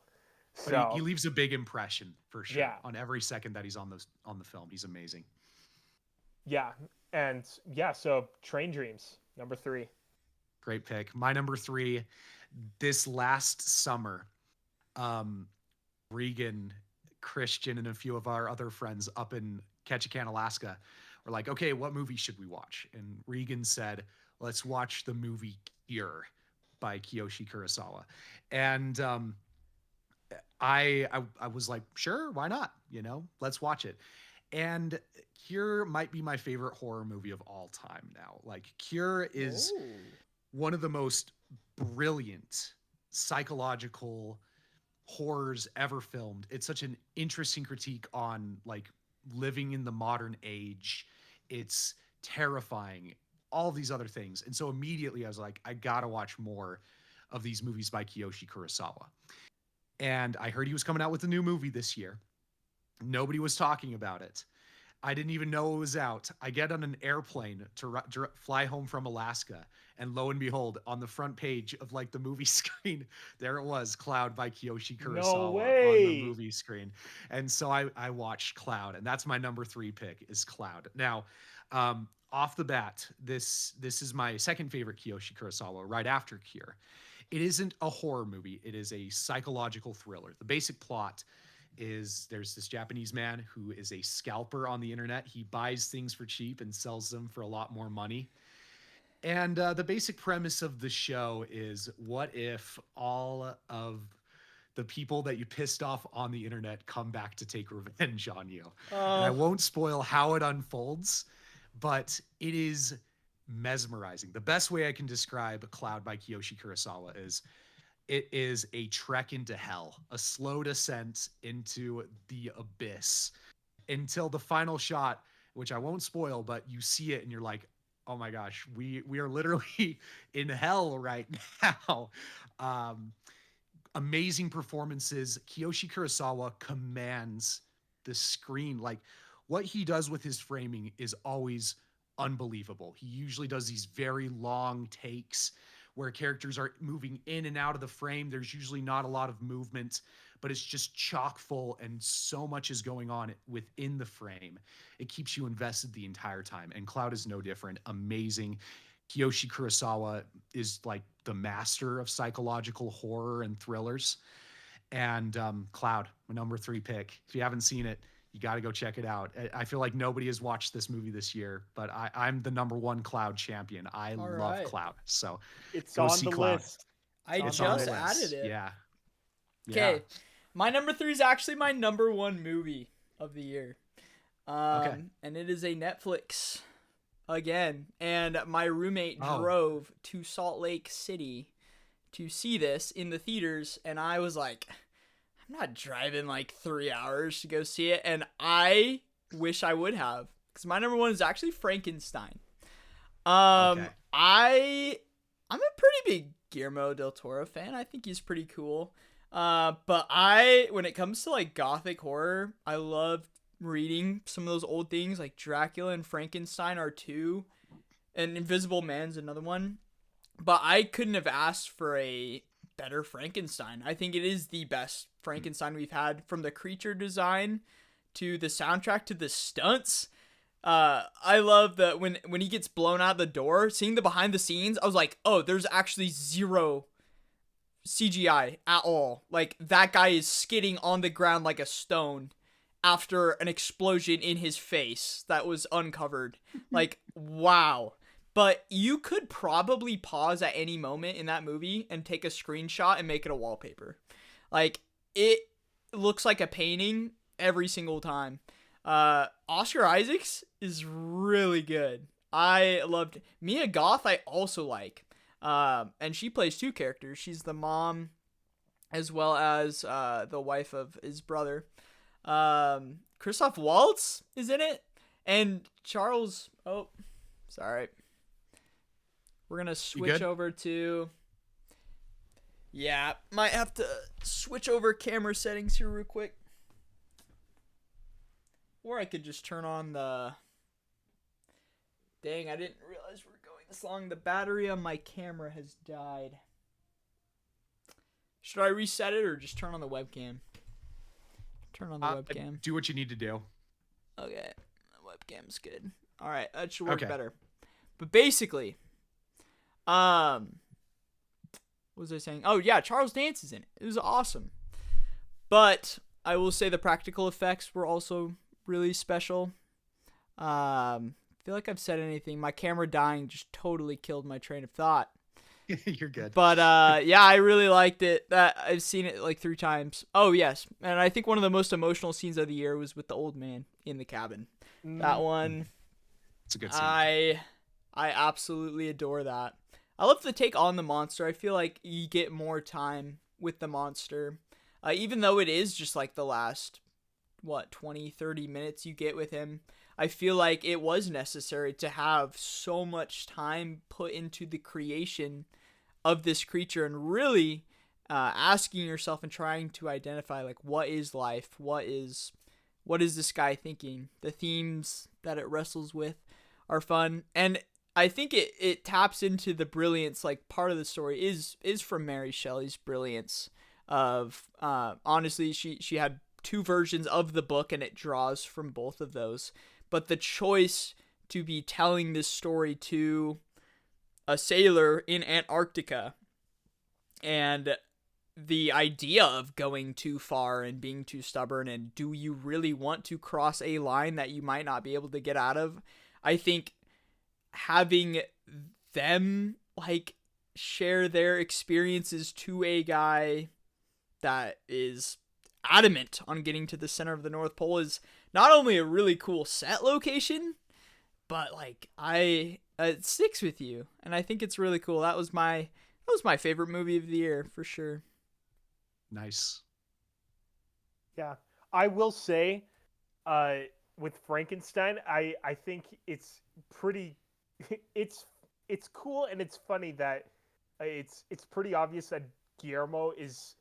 So he leaves a big impression for sure. Yeah. On every second that he's on the film, he's amazing. Yeah, and yeah, so Train Dreams, number 3. Great pick. My number 3, this last summer, Regan, Christian, and a few of our other friends up in Ketchikan, Alaska were like, okay, what movie should we watch? And Regan said, let's watch the movie Cure by Kiyoshi Kurosawa. And I was like, sure, why not? Let's watch it. And Cure might be my favorite horror movie of all time now. Like, Cure is one of the most brilliant psychological horrors ever filmed. It's such an interesting critique on like living in the modern age. It's terrifying, all these other things. And so immediately I was like, I gotta watch more of these movies by Kiyoshi Kurosawa. And I heard he was coming out with a new movie this year. Nobody was talking about it. I didn't even know it was out. I get on an airplane to fly home from Alaska, and lo and behold, on the front page of like the movie screen, there it was, Cloud by Kiyoshi Kurosawa on the movie screen. And so I watched Cloud, and that's my number 3 pick is Cloud. Now, off the bat, this is my second favorite Kiyoshi Kurosawa, right after Cure. It isn't a horror movie. It is a psychological thriller. The basic plot is there's this Japanese man who is a scalper on the internet. He buys things for cheap and sells them for a lot more money. And the basic premise of the show is, what if all of the people that you pissed off on the internet come back to take revenge on you? And I won't spoil how it unfolds, but it is mesmerizing. The best way I can describe Cloud by Kiyoshi Kurosawa is it is a trek into hell, a slow descent into the abyss until the final shot, which I won't spoil, but you see it and you're like, oh my gosh, we are literally in hell right now. Amazing performances. Kiyoshi Kurosawa commands the screen. Like, what he does with his framing is always unbelievable. He usually does these very long takes where characters are moving in and out of the frame. There's usually not a lot of movement, but it's just chock full and so much is going on within the frame. It keeps you invested the entire time. And Cloud is no different. Amazing. Kiyoshi Kurosawa is like the master of psychological horror and thrillers. And Cloud, my number 3 pick. If you haven't seen it, you got to go check it out. I feel like nobody has watched this movie this year, but I'm the number 1 Cloud champion. I love Cloud. So it's go on see the Cloud. list. I It's just added it. Yeah. Okay. My number 3 is actually my number 1 movie of the year. And it is a Netflix again. And my roommate drove to Salt Lake City to see this in the theaters. And I was like, I'm not driving like 3 hours to go see it. And I wish I would have, because my number 1 is actually Frankenstein. I'm a pretty big Guillermo del Toro fan. I think he's pretty cool. But when it comes to like gothic horror, I love reading some of those old things like Dracula and Frankenstein are 2, and Invisible Man's another one. But I couldn't have asked for a better Frankenstein. I think it is the best Frankenstein we've had, from the creature design to the soundtrack to the stunts. I love that when he gets blown out the door, seeing the behind the scenes, I was like, oh, there's actually zero CGI at all. Like, that guy is skidding on the ground like a stone after an explosion in his face that was uncovered. Like, wow. But you could probably pause at any moment in that movie and take a screenshot and make it a wallpaper. Like, it looks like a painting every single time. Oscar Isaacs is really good. I loved Mia Goth. I also like, and she plays 2 characters. She's the mom as well as the wife of his brother. Christoph Waltz is in it, and Charles. Oh, sorry. We're gonna switch over to. Yeah, might have to switch over camera settings here real quick. Or I could just turn on the... Dang, I didn't realize we were going this long. The battery on my camera has died. Should I reset it or just turn on the webcam? Turn on the webcam. Do what you need to do. Okay, the webcam's good. All right, that should work better. But basically, what was I saying? Oh yeah, Charles Dance is in it. It was awesome. But I will say the practical effects were also really special. I feel like I've said anything. My camera dying just totally killed my train of thought. You're good. But yeah, I really liked it. I've seen it like 3 times. Oh yes, and I think one of the most emotional scenes of the year was with the old man in the cabin. That one, it's a good scene. I absolutely adore that. I love the take on the monster. I feel like you get more time with the monster. even though it is just like the last, 20, 30 minutes you get with him. I feel like it was necessary to have so much time put into the creation of this creature and really asking yourself and trying to identify like what is life, what is this guy thinking. The themes that it wrestles with are fun, and I think it taps into the brilliance. Like part of the story is from Mary Shelley's brilliance of honestly she had two versions of the book and it draws from both of those, but the choice to be telling this story to a sailor in Antarctica and the idea of going too far and being too stubborn, and do you really want to cross a line that you might not be able to get out of? I think having them like share their experiences to a guy that is adamant on getting to the center of the North Pole is not only a really cool set location, but like it sticks with you, and I think it's really cool. That was my favorite movie of the year for sure. Nice. Yeah, I will say, with Frankenstein, I think it's pretty, it's cool and it's funny that it's pretty obvious that Guillermo is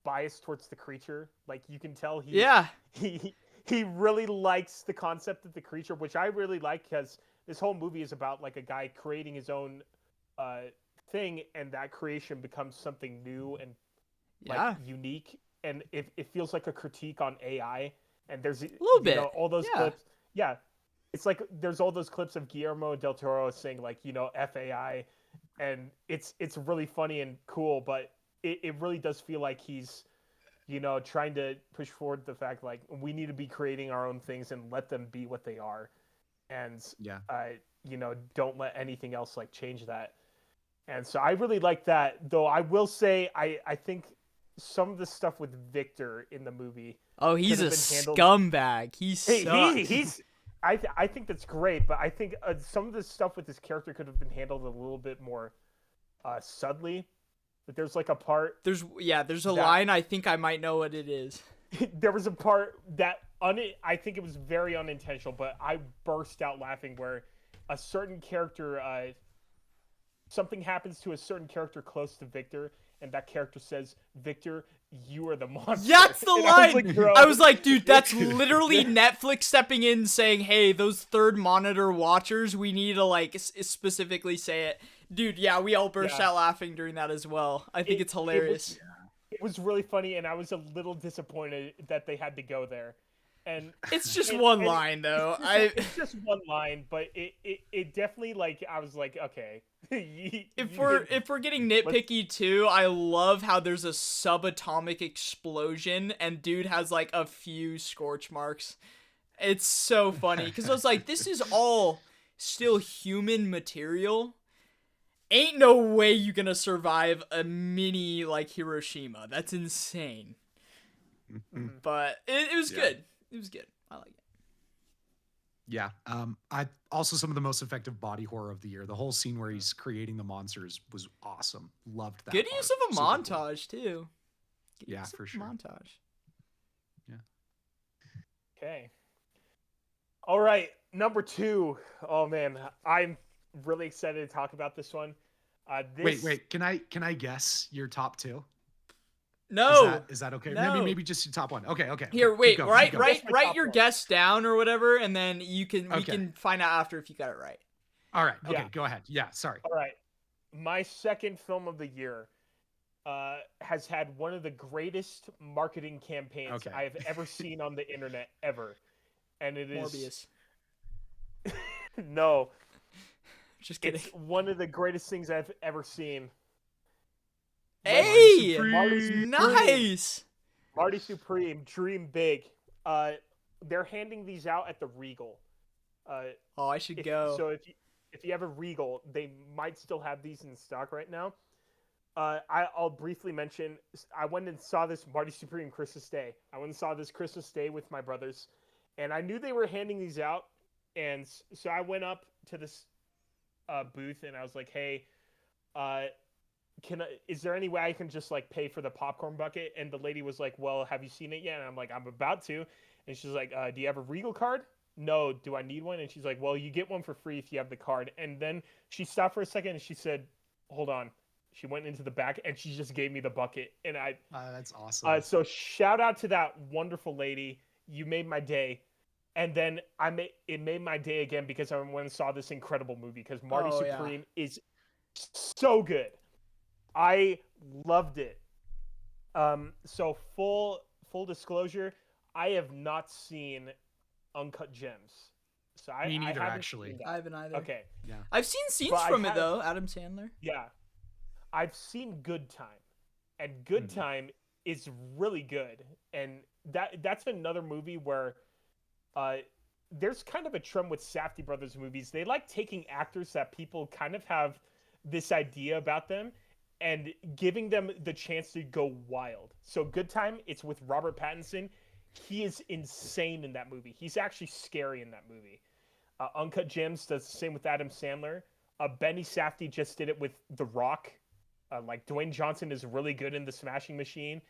biased towards the creature. Like you can tell he really likes the concept of the creature, which I really like because this whole movie is about like a guy creating his own thing, and that creation becomes something new and like unique, and it feels like a critique on AI. And there's a little bit all those clips. Yeah, it's like there's all those clips of Guillermo del Toro saying like FAI, and it's really funny and cool, but it really does feel like he's trying to push forward the fact like we need to be creating our own things and let them be what they are, and don't let anything else like change that. And so I really like that, though I will say I think some of the stuff with Victor in the movie. Oh, he's a scumbag. He sucks. I think that's great, but I think some of the stuff with this character could have been handled a little bit more subtly. But there's like a part. There's a line. I think I might know what it is. There was a part that I think it was very unintentional, but I burst out laughing where a certain character, something happens to a certain character close to Victor, and that character says, "Victor, you are the monster." That's the line. I was like, dude, that's literally Netflix stepping in saying, "Hey, those third monitor watchers, we need to like specifically say it." Dude, yeah, we all burst out laughing during that as well. I think it's hilarious. It was really funny, and I was a little disappointed that they had to go there. And it's just one line, though. It's just one line, but it definitely like I was like, okay. If we're getting nitpicky too, I love how there's a subatomic explosion and dude has like a few scorch marks. It's so funny because I was like, this is all still human material. Ain't no way you gonna survive a mini like Hiroshima. That's insane. But it was good. It was good. I like it. Yeah. I also some of the most effective body horror of the year. The whole scene where he's creating the monsters was awesome. Loved that. Good use of a montage too. Yeah, for sure. Montage. Yeah. Okay. All right, number 2. Oh man, I'm really excited to talk about this one. Wait. Can I guess your top 2? No. Is that okay? No. Maybe just your top 1. Okay. Here, wait. Write your guess down or whatever, and then we can find out after if you got it right. All right. Okay. Go ahead. Yeah. Sorry. All right. My second film of the year has had one of the greatest marketing campaigns I have ever seen on the internet ever, and it is Morbius. No. Just kidding. It's one of the greatest things I've ever seen. Hey, nice. Marty Supreme, Dream Big. They're handing these out at the Regal. I should go. So if you have a Regal, they might still have these in stock right now. I'll briefly mention. I went and saw this Marty Supreme Christmas Day. I went and saw this Christmas Day with my brothers, and I knew they were handing these out, and so I went up to this booth and I was like, "Hey, is there any way I can just like pay for the popcorn bucket? And the lady was like, well, have you seen it yet? And I'm like, I'm about to. And she's like, do you have a Regal card? No. Do I need one? And she's like, well, you get one for free if you have the card. And then she stopped for a second and she said, hold on. She went into the back and she just gave me the bucket. And That's awesome. so shout out to that wonderful lady. You made my day. And then it made my day again because I went and saw this incredible movie because Marty Oh, yeah. Supreme is so good. I loved it. So full disclosure, I have not seen Uncut Gems. So Me neither, I haven't actually. seen that. I haven't either. Okay. Yeah. I've seen scenes But I from it have- though. Adam Sandler. Yeah. I've seen Good Time. And Good Time is really good. And that's another movie where there's kind of a trend with Safdie brothers movies. They like taking actors that people kind of have this idea about them and giving them the chance to go wild. So Good Time, it's with Robert Pattinson. He is insane in that movie. He's actually scary in that movie. Uncut Gems does the same with Adam Sandler. Benny Safdie just did it with The Rock. Like Dwayne Johnson is really good in The Smashing Machine.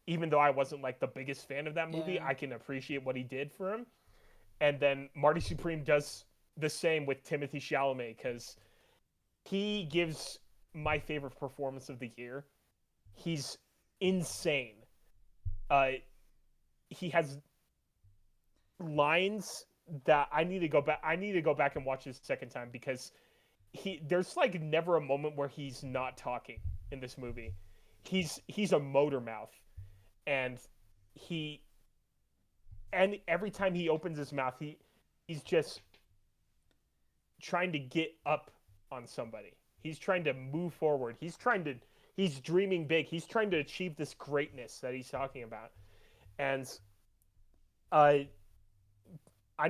Even though I wasn't like the biggest fan of that movie, Yeah. I can appreciate what he did for him. And then Marty Supreme does the same with Timothy Chalamet because he gives my favorite performance of the year. He's insane. He has lines that I need to go back. I need to go back and watch this second time because there's like never a moment where he's not talking in this movie. He's a motor mouth, and every time he opens his mouth, he's just trying to get up on somebody. He's trying to move forward. He's dreaming big. He's trying to achieve this greatness that he's talking about. And I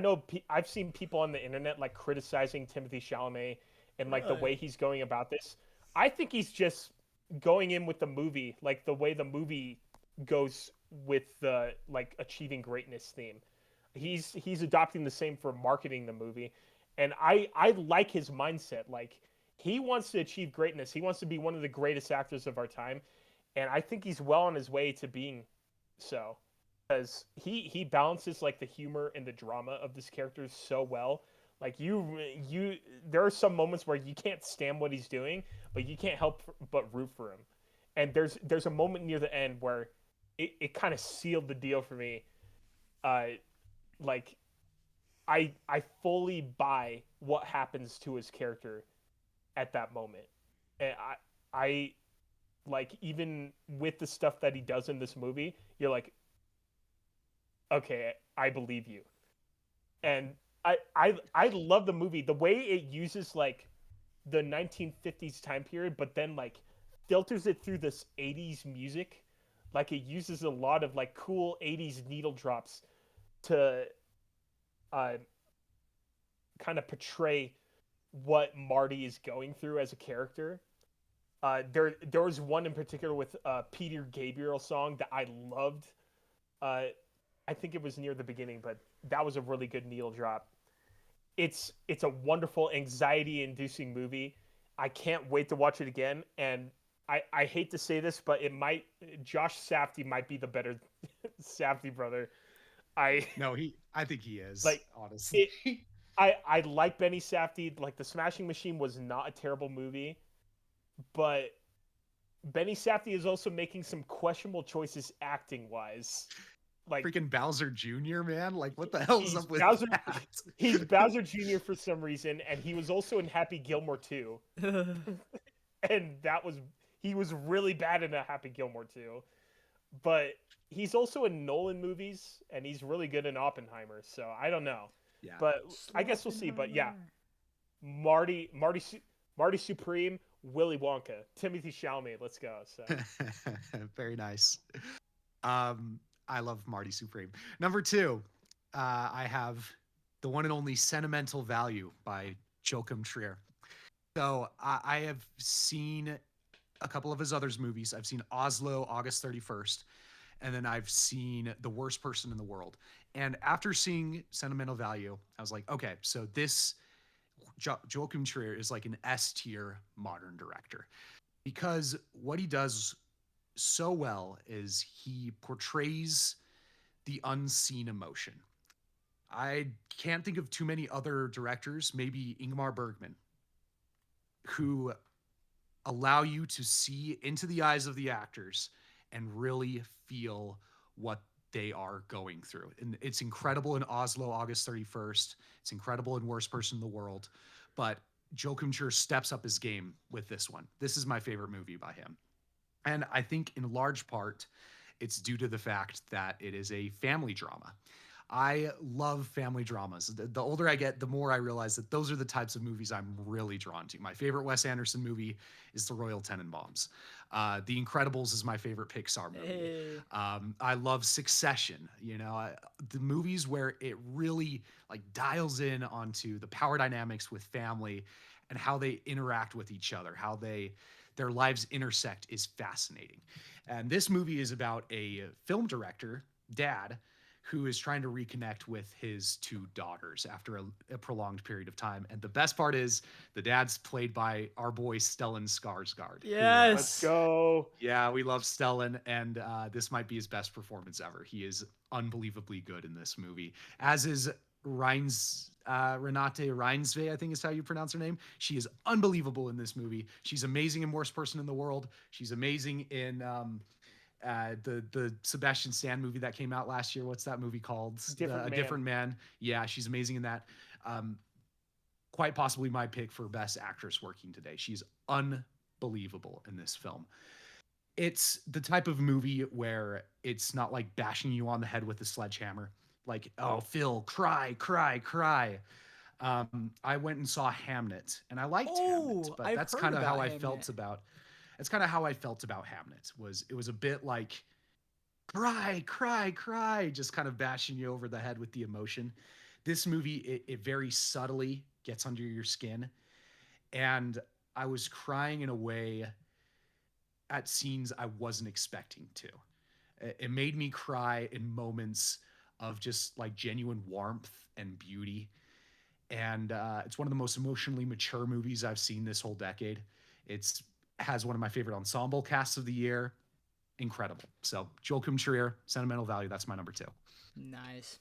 know I've seen people on the internet like criticizing Timothy Chalamet and like the Really? way he's going about this. I think he's just going in with the movie, like the way the movie goes with the like achieving greatness theme. He's adopting the same for marketing the movie, and I like his mindset. Like he wants to achieve greatness. He wants to be one of the greatest actors of our time, and I think he's well on his way to being so. Because he balances like the humor and the drama of this character so well. Like there are some moments where you can't stand what he's doing, but you can't help but root for him. And there's a moment near the end where it kind of sealed the deal for me. Like I fully buy what happens to his character at that moment, and I like even with the stuff that he does in this movie, you're like, okay, I believe you. And I love the movie. The way it uses like the 1950s time period, but then like filters it through this 80s music. Like it uses a lot of like cool 80s needle drops to kind of portray what Marty is going through as a character. There was one in particular with Peter Gabriel song that I loved. I think it was near the beginning, but that was a really good needle drop. It's a wonderful anxiety-inducing movie. I can't wait to watch it again. And I hate to say this, but Josh Safdie might be the better Safdie brother. I think he is, like honestly. I like Benny Safdie. Like The Smashing Machine was not a terrible movie, but Benny Safdie is also making some questionable choices acting wise. Like freaking Bowser Jr., man. Like what the hell's up with Bowser, that? He's Bowser Jr. for some reason, and he was also in Happy Gilmore 2. And he was really bad in a Happy Gilmore 2. But he's also in Nolan movies, and he's really good in Oppenheimer. So I don't know. Yeah. But I guess we'll see. But yeah, Marty Supreme, Willy Wonka, Timothy Chalamet. Let's go. So very nice. I love Marty Supreme. Number 2, I have the one and only Sentimental Value by Joachim Trier. So I have seen a couple of his other movies. I've seen Oslo, August 31st, and then I've seen The Worst Person in the World. And after seeing Sentimental Value, I was like, okay, so this Joachim Trier is like an S-tier modern director. because what he does so well is he portrays the unseen emotion. I can't think of too many other directors, maybe Ingmar Bergman, who allow you to see into the eyes of the actors and really feel what they are going through. And it's incredible in Oslo, August 31st. It's incredible in Worst Person in the World. But Joachim Trier steps up his game with this one. This is my favorite movie by him. And I think in large part, it's due to the fact that it is a family drama. I love family dramas. The older I get, the more I realize that those are the types of movies I'm really drawn to. My favorite Wes Anderson movie is The Royal Tenenbaums. The Incredibles is my favorite Pixar movie. Hey. I love Succession. The movies where it really like dials in onto the power dynamics with family and how they interact with each other, how their lives intersect is fascinating. And this movie is about a film director, dad, who is trying to reconnect with his two daughters after a prolonged period of time. And the best part is the dad's played by our boy Stellan Skarsgård. Yes. Let's go. Yeah, we love Stellan, and this might be his best performance ever. He is unbelievably good in this movie, as is Renate Reinsve, I think is how you pronounce her name. She is unbelievable in this movie. She's amazing in Worst Person in the World. She's amazing in the Sebastian Stan movie that came out last year. What's that movie called? Different Man. Yeah, she's amazing in that. Quite possibly my pick for best actress working today. She's unbelievable in this film. It's the type of movie where it's not like bashing you on the head with a sledgehammer. Like, oh, Phil, cry, cry, cry. I went and saw Hamnet, and I liked Hamnet, but I've that's heard kind of how about I Hamnet. felt about. That's kind of how I felt about Hamnet. It was a bit like cry, cry, cry, just kind of bashing you over the head with the emotion. This movie, it very subtly gets under your skin, and I was crying in a way at scenes I wasn't expecting to. It made me cry in moments of just like genuine warmth and beauty. And it's one of the most emotionally mature movies I've seen this whole decade. It's has one of my favorite ensemble casts of the year. Incredible. So Joachim Trier, sentimental value. That's my number 2. Nice.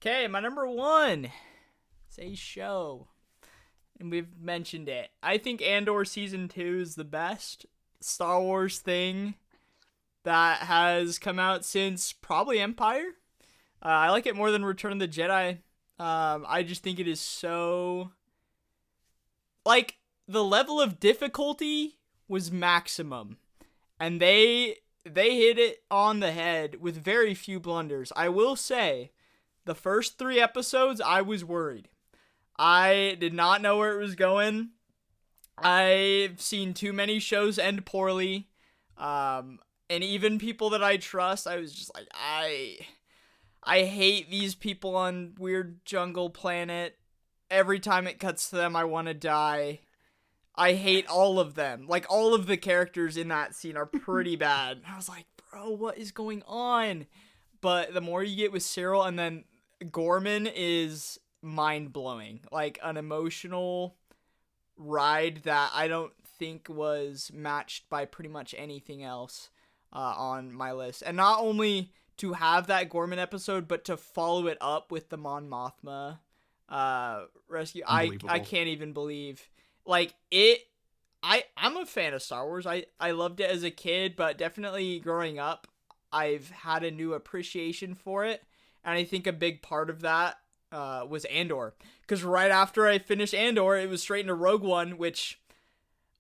Okay, my number 1 is a show. And we've mentioned it. I think Andor Season 2 is the best Star Wars thing that has come out since probably Empire. I like it more than Return of the Jedi. I just think it is so... Like, the level of difficulty was maximum. And they hit it on the head with very few blunders. I will say, the first 3 episodes, I was worried. I did not know where it was going. I've seen too many shows end poorly. And even people that I trust, I was just like, I hate these people on Weird Jungle Planet. Every time it cuts to them, I want to die. I hate all of them. Like, all of the characters in that scene are pretty bad. I was like, bro, what is going on? But the more you get with Cyril, and then Gorman is mind-blowing. Like, an emotional ride that I don't think was matched by pretty much anything else on my list. And not only to have that Gorman episode, but to follow it up with the Mon Mothma rescue. I can't even believe... Like, I'm a fan of Star Wars. I loved it as a kid, but definitely growing up, I've had a new appreciation for it. And I think a big part of that was Andor. Because right after I finished Andor, it was straight into Rogue One, which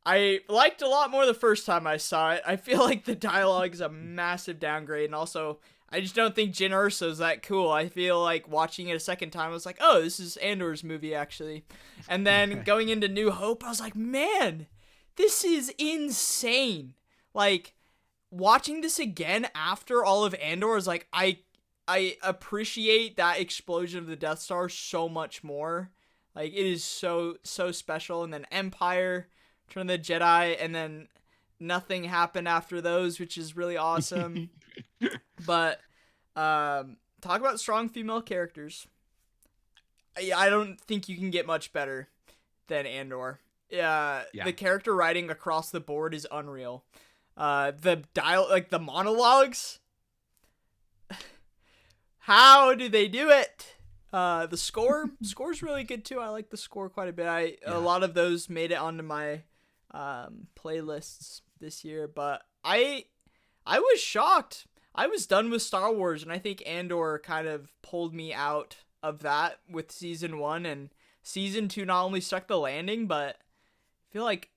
I liked a lot more the first time I saw it. I feel like the dialogue is a massive downgrade. And also, I just don't think Jyn Erso's that cool. I feel like watching it a second time, I was like, oh, this is Andor's movie, actually. And then going into New Hope, I was like, man, this is insane. Like, watching this again after all of Andor is like, I appreciate that explosion of the Death Star so much more. Like, it is so special. And then Empire, Return of the Jedi, and then nothing happened after those, which is really awesome. But talk about strong female characters. I don't think you can get much better than Andor. Yeah, Yeah. the character writing across the board is unreal. The monologues. How do they do it? The score's really good too. I like the score quite a bit. A Yeah. lot of those made it onto my playlists this year, but I was shocked. I was done with Star Wars, and I think Andor kind of pulled me out of that with season 1, and season 2 not only stuck the landing, but I feel like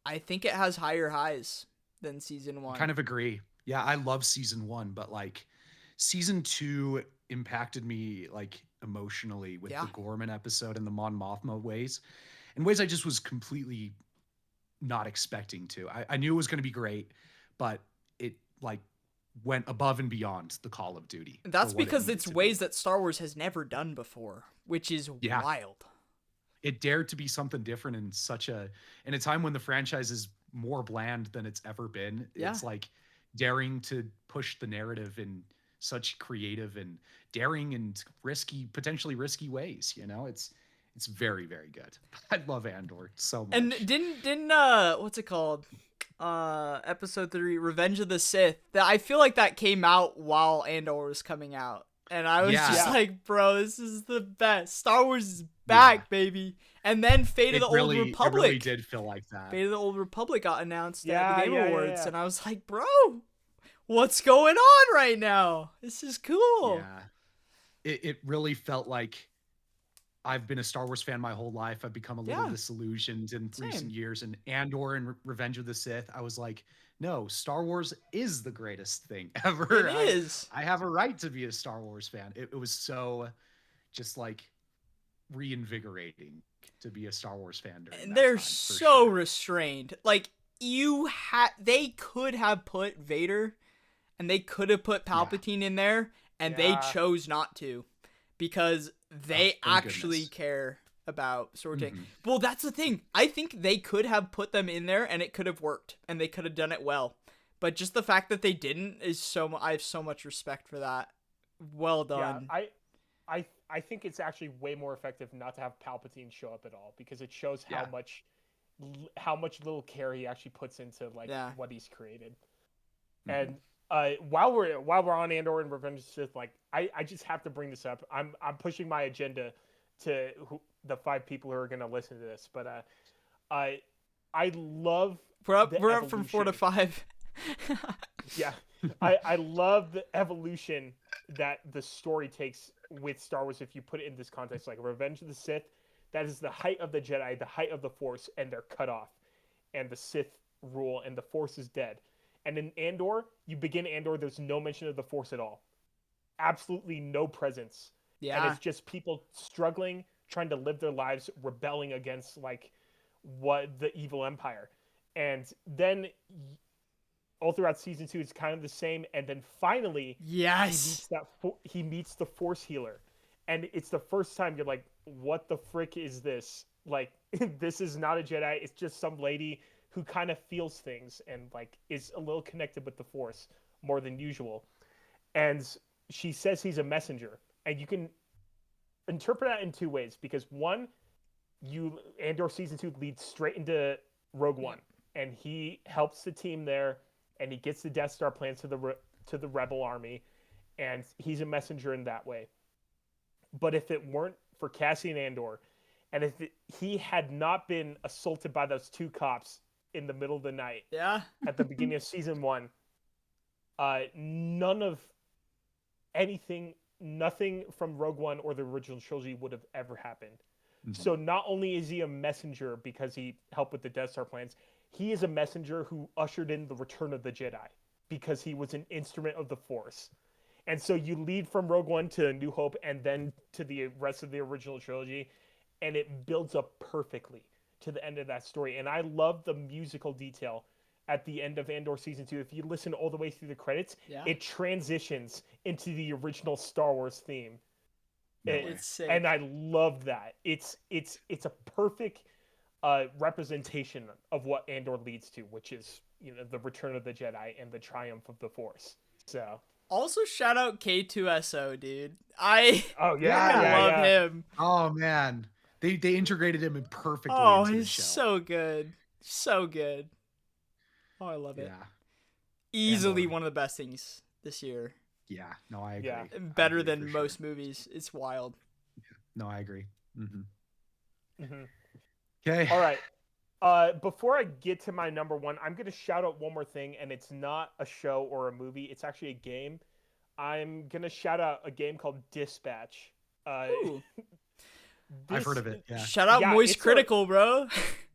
I think it has higher highs than season 1. Kind of agree. Yeah, I love season 1, but like season 2 impacted me like emotionally with the Gorman episode and the Mon Mothma ways, in ways I just was completely not expecting to. I knew it was going to be great, but it like went above and beyond the Call of Duty. That's for what it because needed it's to ways be. that Star Wars has never done before, which is Yeah. wild. It dared to be something different in a time when the franchise is more bland than it's ever been. Yeah. It's like daring to push the narrative in such creative and daring and potentially risky ways. You know, it's very, very good. I love Andor so much. And didn't what's it called? Episode 3, Revenge of the Sith. I feel like that came out while Andor was coming out. And I was just like, bro, this is the best. Star Wars is back, baby. And then Fate of the Old Republic. It really did feel like that. Fate of the Old Republic got announced at the Game Awards. Yeah. And I was like, bro, what's going on right now? This is cool. Yeah. It really felt like I've been a Star Wars fan my whole life. I've become a little disillusioned in recent years. And Andor and Revenge of the Sith, I was like, no, Star Wars is the greatest thing ever. It is. I have a right to be a Star Wars fan. It was so just like reinvigorating to be a Star Wars fan during And that they're time, so restrained. Like, they could have put Vader and they could have put Palpatine in there, and they chose not to because they actually care about sword taking. Well, that's the thing. I think they could have put them in there and it could have worked and they could have done it well. But just the fact that they didn't is I have so much respect for that. Well done. Yeah, I think it's actually way more effective not to have Palpatine show up at all, because it shows how much little care he actually puts into what he's created. And while we're on Andor and Revenge of the Sith, like I just have to bring this up. I'm pushing my agenda to the 5 people who are going to listen to this, but I love we're up from 4 to 5. Yeah, I love the evolution that the story takes with Star Wars. If you put it in this context, like Revenge of the Sith, that is the height of the Jedi, the height of the Force, and they're cut off, and the Sith rule, and the Force is dead. And in Andor, you begin Andor, there's no mention of the Force at all. Absolutely no presence. Yeah. And it's just people struggling, trying to live their lives, rebelling against what the evil empire. And then all throughout season 2, it's kind of the same. And then finally, he meets the Force healer. And it's the first time you're like, what the frick is this? Like, this is not a Jedi. It's just some lady who kind of feels things and is a little connected with the Force more than usual. And she says he's a messenger. And you can interpret that in 2 ways, because one, Andor season 2 leads straight into Rogue One, and he helps the team there, and he gets the Death Star plans to the Rebel army, and he's a messenger in that way. But if it weren't for Cassian Andor, and if he had not been assaulted by those 2 cops in the middle of the night, at the beginning of season 1, nothing from Rogue One or the original trilogy would have ever happened. So not only is he a messenger because he helped with the Death Star plans, he is a messenger who ushered in the return of the Jedi because he was an instrument of the Force. And so you lead from Rogue One to A New Hope and then to the rest of the original trilogy, and it builds up perfectly to the end of that story. And I love the musical detail at the end of Andor season 2. If you listen all the way through the credits, it transitions into the original Star Wars theme. It's sick. And I love that. It's a perfect representation of what Andor leads to, which is the return of the Jedi and the triumph of the Force. So also shout out K2SO, dude. I love him. Oh man, They integrated him in perfectly Oh, into the he's show. so good. So good. Oh, I love it. Yeah. Easily Andor. one of the best things this year. Yeah. No, I agree. Yeah. I Better agree for than sure. most movies. It's wild. No, I agree. Hmm. Okay. All right. Before I get to my number one, I'm gonna shout out one more thing, and it's not a show or a movie. It's actually a game. I'm gonna shout out a game called Dispatch. Uh, Ooh. I've heard this, of it. Yeah. Shout out yeah, Moist it's a Critical, bro.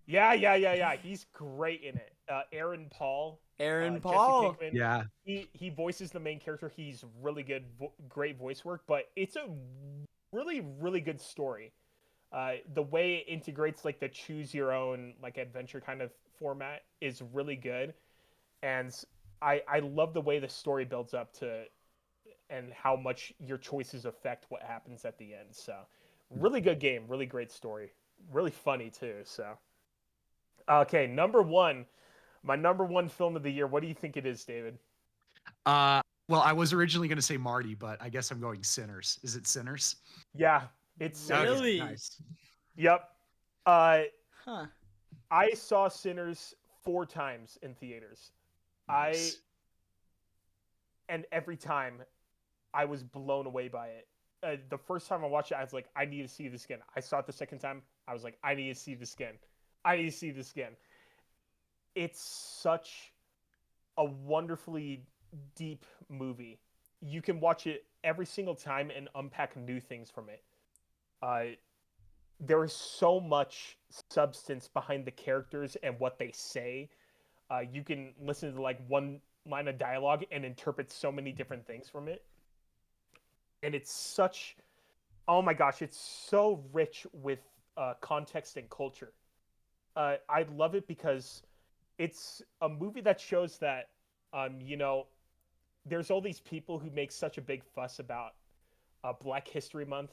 yeah. He's great in it. Aaron Paul, Aaron Jesse Paul. Pinkman. Yeah. He voices the main character. He's really good, great voice work. But it's a really good story. The way it integrates like the choose your own like adventure kind of format is really good, and I love the way the story builds up to and how much your choices affect what happens at the end. So really good game, really great story, really funny too. So okay, number one, my number one film of the year. What do you think it is, David? Well, I was originally going to say Marty, but I guess I'm going Sinners. Is it Sinners? Yeah, it's Sinners. Okay, Really? nice. Yep. Uh, Huh. I saw Sinners 4 times in theaters. I Nice. and every time I was blown away by it. The first time I watched it, I was like, I need to see this again. I saw it the second time. I was like, I need to see this again. I need to see this again. It's such a wonderfully deep movie. You can watch it every single time and unpack new things from it. Uh, there is so much substance behind the characters and what they say. You can listen to like one line of dialogue and interpret so many different things from it. And it's such, oh my gosh, it's so rich with context and culture. I love it because it's a movie that shows that, you know, there's all these people who make such a big fuss about Black History Month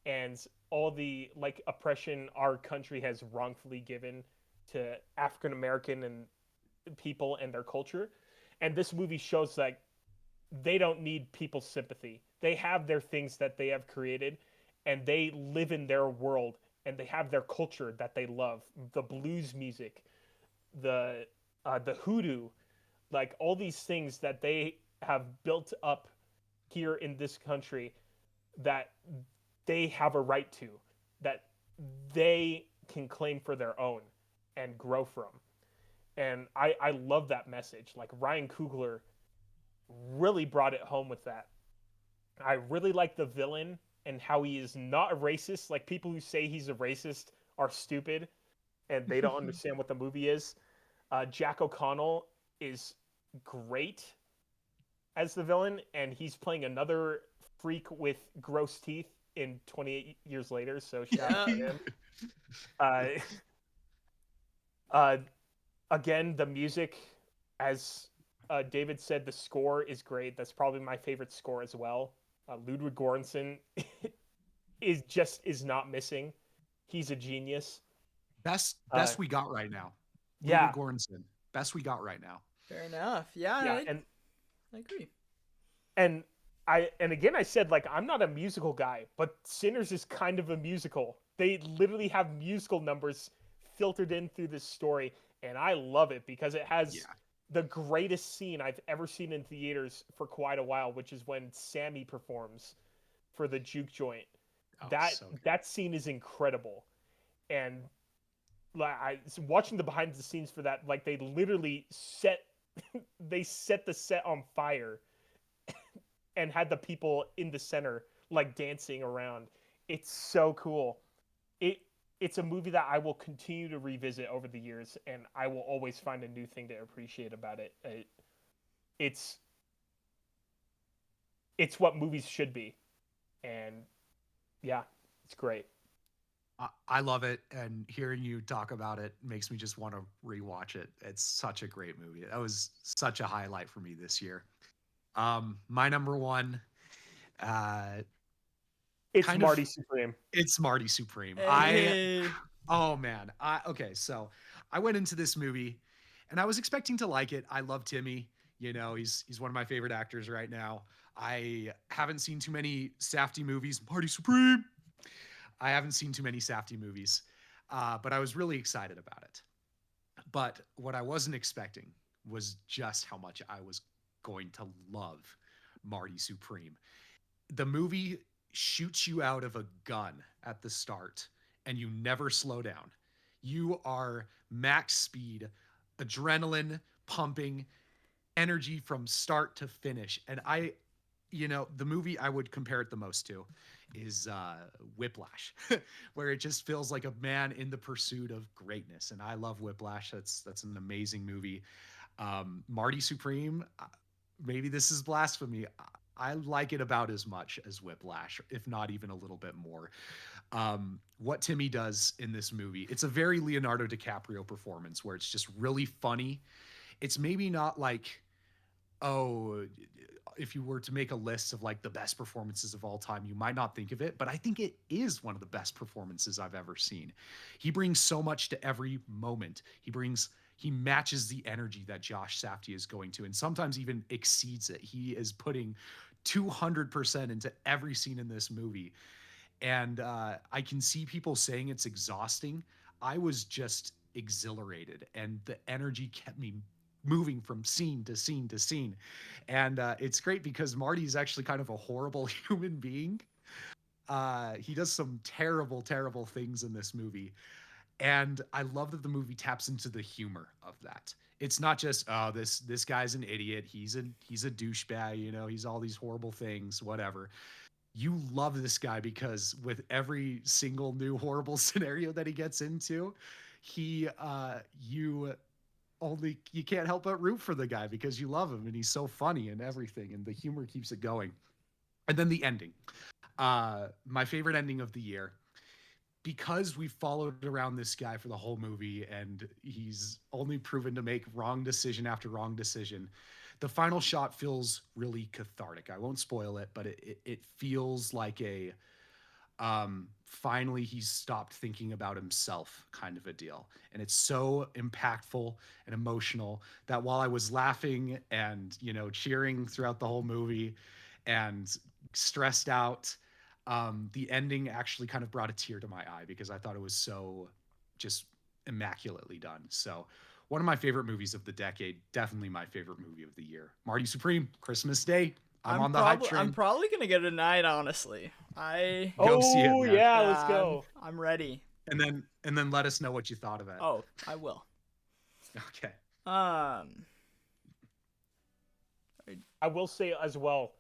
and all the like oppression our country has wrongfully given to African American and people and their culture. And this movie shows that they don't need people's sympathy. They have their things that they have created and they live in their world and they have their culture that they love. The blues music, the hoodoo, like all these things that they have built up here in this country that they have a right to, that they can claim for their own and grow from. And I love that message. Like Ryan Coogler really brought it home with that. I really like the villain and how he is not a racist. Like people who say he's a racist are stupid and they don't understand what the movie is. Jack O'Connell is great as the villain, and he's playing another freak with gross teeth in 28 years later. So shout out to Yeah. him. Uh, uh, Again, the music, as David said, the score is great. That's probably my favorite score as well. Ludwig Göransson is not missing. He's a genius. Uh, Best we got right now. Ludwig yeah, Göransson. Best we got right now. Fair enough. Yeah, yeah, I agree. and and again I said like I'm not a musical guy, but Sinners is kind of a musical. They literally have musical numbers filtered in through this story, and I love it because it Yeah. has the greatest scene I've ever seen in theaters for quite a while, which is when Sammy performs for the juke joint. Oh, That so good. that scene is incredible, and like watching the behind the scenes for that, like they literally set they set the set on fire and had the people in the center like dancing around. It's so cool. It it's a movie that I will continue to revisit over the years, and I will always find a new thing to appreciate about it. It's it's what movies should be, and yeah, it's great. I love it, and hearing you talk about it makes me just want to rewatch it. It's such a great movie. That was such a highlight for me this year. My number one, uh, It's kind Marty of, Supreme. it's Marty Supreme. Hey. Oh man, okay. So I went into this movie, and I was expecting to like it. I love Timmy. You know, he's one of my favorite actors right now. I haven't seen too many Safdie movies. Marty Supreme. I haven't seen too many Safdie movies, but I was really excited about it. But what I wasn't expecting was just how much I was going to love Marty Supreme. The movie shoots you out of a gun at the start, and you never slow down. You are max speed, adrenaline pumping, energy from start to finish. And the movie I would compare it the most to is Whiplash, where it just feels like a man in the pursuit of greatness. And I love Whiplash. That's an amazing movie. Marty Supreme, maybe this is blasphemy. I like it about as much as Whiplash, if not even a little bit more. What Timmy does in this movie, it's a very Leonardo DiCaprio performance where it's just really funny. It's maybe not like, oh, if you were to make a list of like the best performances of all time, you might not think of it, but I think it is one of the best performances I've ever seen. He brings so much to every moment. He matches the energy that Josh Safdie is going to, and sometimes even exceeds it. He is putting 200% into every scene in this movie. And I can see people saying it's exhausting. I was just exhilarated, and the energy kept me moving from scene to scene to scene. And it's great because Marty's actually kind of a horrible human being. He does some terrible, terrible things in this movie. And I love that the movie taps into the humor of that. It's not just, oh, this guy's an idiot. He's a douchebag, he's all these horrible things, whatever. You love this guy because with every single new horrible scenario that he gets into, you can't help but root for the guy because you love him and he's so funny and everything, and the humor keeps it going. And then the ending, my favorite ending of the year, because we followed around this guy for the whole movie and he's only proven to make wrong decision after wrong decision. The final shot feels really cathartic. I won't spoil it, but it feels like finally he's stopped thinking about himself kind of a deal. And it's so impactful and emotional that while I was laughing and, cheering throughout the whole movie and stressed out, the ending actually kind of brought a tear to my eye because I thought it was so just immaculately done. So one of my favorite movies of the decade, definitely my favorite movie of the year. Marty Supreme, Christmas Day. I'm on the hype train. I'm probably going to get a night, honestly. Go see it, man. Yeah, let's go. I'm ready. And then let us know what you thought of it. Oh, I will. Okay. I will say as well,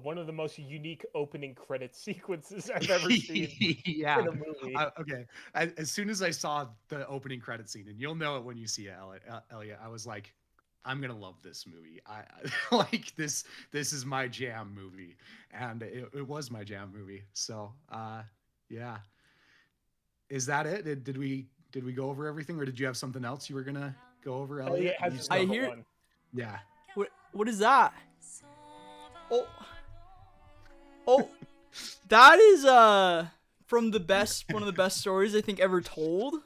one of the most unique opening credit sequences I've ever seen yeah. in a movie. Okay. As soon as I saw the opening credit scene, and you'll know it when you see it, Elliot, I was like, I'm gonna love this movie. I like this. This is my jam movie, and it was my jam movie. So, yeah. Is that it? Did we go over everything, or did you have something else you were gonna go over, Elliot? I hear. One. Yeah. What is that? Oh, that is from one of the best stories I think ever told.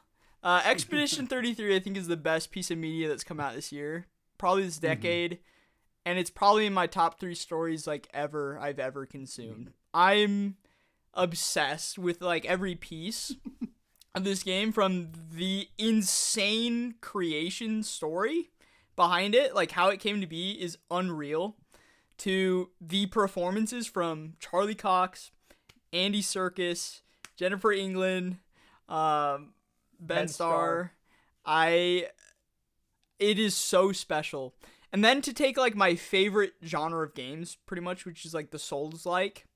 Expedition 33 I think is the best piece of media that's come out this year, probably this decade, and it's probably in my top 3 stories I've ever consumed. I'm obsessed with every piece of this game, from the insane creation story behind it, how it came to be is unreal, to the performances from Charlie Cox, Andy Serkis, Jennifer England, Ben Starr. It is so special. And then to take my favorite genre of games, pretty much, which is the Souls-like,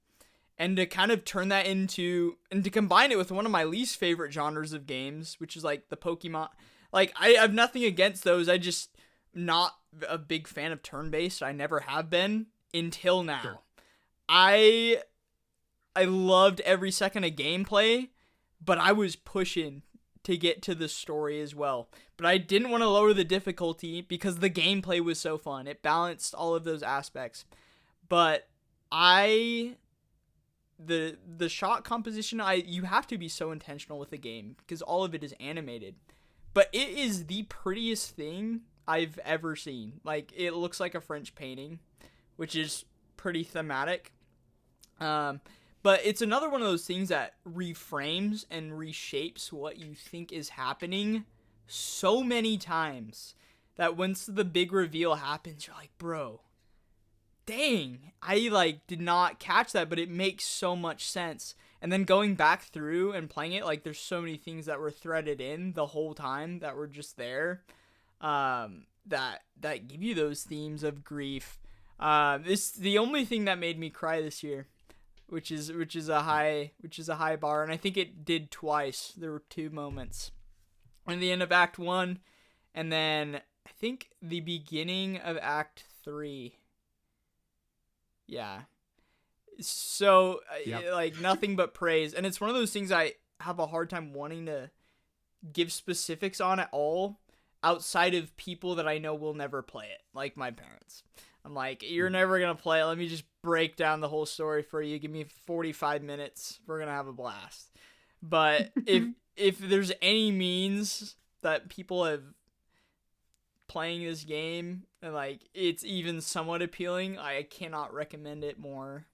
and to kind of turn that into, and to combine it with one of my least favorite genres of games, which is the Pokemon. I have nothing against those. I just not a big fan of turn-based. I never have been until now. Sure. I loved every second of gameplay, but I was pushing to get to the story as well. But I didn't want to lower the difficulty because the gameplay was so fun. It balanced all of those aspects. But the shot composition, you have to be so intentional with the game because all of it is animated. But it is the prettiest thing I've ever seen. It looks like a French painting, which is pretty thematic. But But it's another one of those things that reframes and reshapes what you think is happening so many times that once the big reveal happens, you're like, bro, dang, I like did not catch that, but it makes so much sense. And then going back through and playing it, like there's so many things that were threaded in the whole time that were just there, that give you those themes of grief. This the only thing that made me cry this year, which is a high bar, and I think it did twice. There were two moments, in the end of Act 1, and then I think the beginning of Act 3. Yeah. So, like, nothing but praise. And it's one of those things I have a hard time wanting to give specifics on at all outside of people that I know will never play it, like my parents. I'm like, you're never going to play it. Let me just break down the whole story for you. Give me 45 minutes. We're going to have a blast. But if there's any means that people have playing this game and like it's even somewhat appealing, I cannot recommend it more.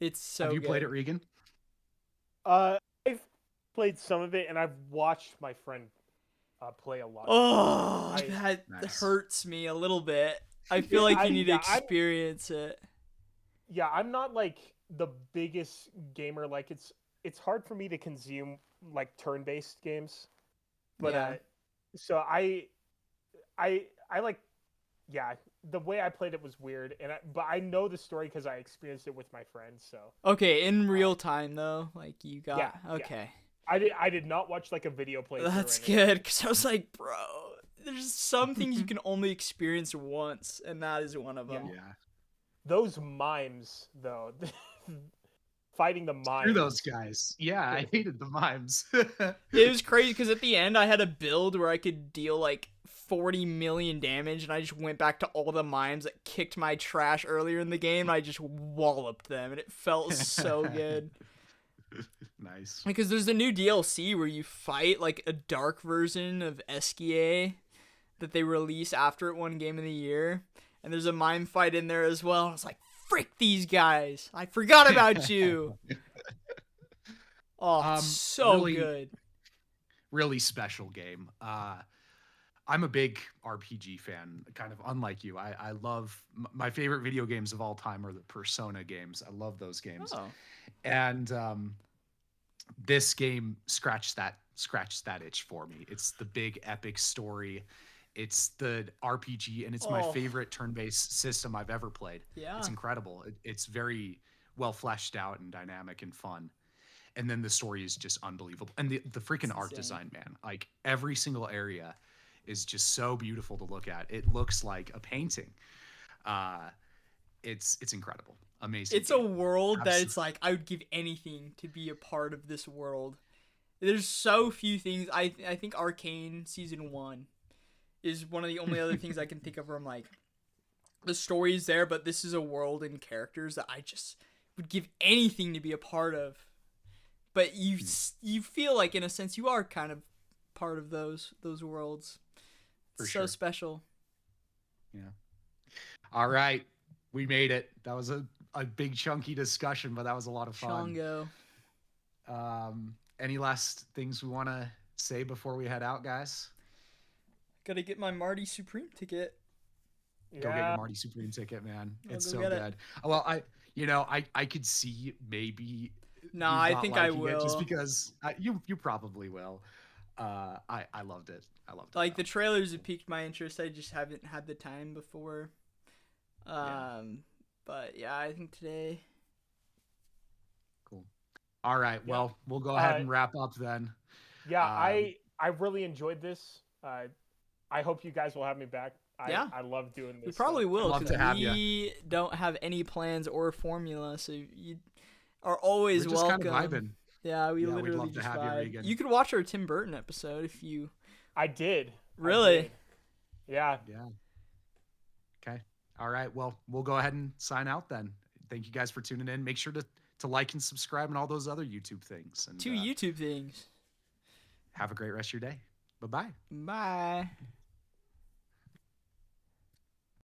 It's so Have you good. played it, Regan? I've played some of it, and I've watched my friend play a lot. Oh, that Nice. hurts me a little bit. I feel like you need to experience it. Yeah, I'm not like the biggest gamer. Like it's hard for me to consume like turn-based games. But Yeah. so I like, yeah, the way I played it was weird, but I know the story because I experienced it with my friends. So Okay, in real time though, like you got yeah, okay. I did not watch like a video playthrough. That's good, because I was like, bro, there's some things you can only experience once, and that is one of them. Yeah. Those mimes, though, fighting the mimes. Screw those guys. Yeah, I hated the mimes. It was crazy, because at the end, I had a build where I could deal, like, 40 million damage, and I just went back to all the mimes that kicked my trash earlier in the game, and I just walloped them, and it felt so good. Nice. Because there's a new DLC where you fight like a dark version of Eskia that they release after it won Game of the Year, and there's a mime fight in there as well. I was like, frick these guys! I forgot about you. Oh, so really, good. Really special game. I'm a big RPG fan, kind of unlike you. I love my favorite video games of all time are the Persona games. I love those games, and this game scratched that itch for me. It's the big epic story. It's the RPG, and it's my favorite turn-based system I've ever played. Yeah. It's incredible. It's very well fleshed out and dynamic and fun. And then the story is just unbelievable. And the freaking art design, man. Like every single area is just so beautiful to look at. It looks like a painting. It's incredible. Amazing. It's a world that it's like I would give anything to be a part of this world. There's so few things. I think Arcane Season 1 is one of the only other things I can think of where I'm like, the story is there, but this is a world and characters that I just would give anything to be a part of. But you feel like, in a sense, you are kind of part of those worlds. It's so special. Yeah. All right. We made it. That was a big chunky discussion, but that was a lot of fun. Chongo. Any last things we want to say before we head out, guys? Gotta get my Marty Supreme ticket. Go get your Marty Supreme ticket, man. It's so good. It. Well, I could see maybe. No, I think I will. Just because you probably will. I loved it. Like the trailers have piqued my interest. I just haven't had the time before. But yeah, I think today. Cool. All right. Yeah. Well, we'll go ahead and wrap up then. Yeah, I really enjoyed this. I hope you guys will have me back. I love doing this. We probably will, because we don't have any plans or formula, so you are always We're just welcome. Kind of vibing. Yeah, we literally we'd love just to have vibe. You could watch our Tim Burton episode if you. I did. Really? I did. Yeah. Yeah. Okay. All right. Well, we'll go ahead and sign out then. Thank you guys for tuning in. Make sure to like and subscribe and all those other YouTube things. And, YouTube things. Have a great rest of your day. Bye-bye. Bye.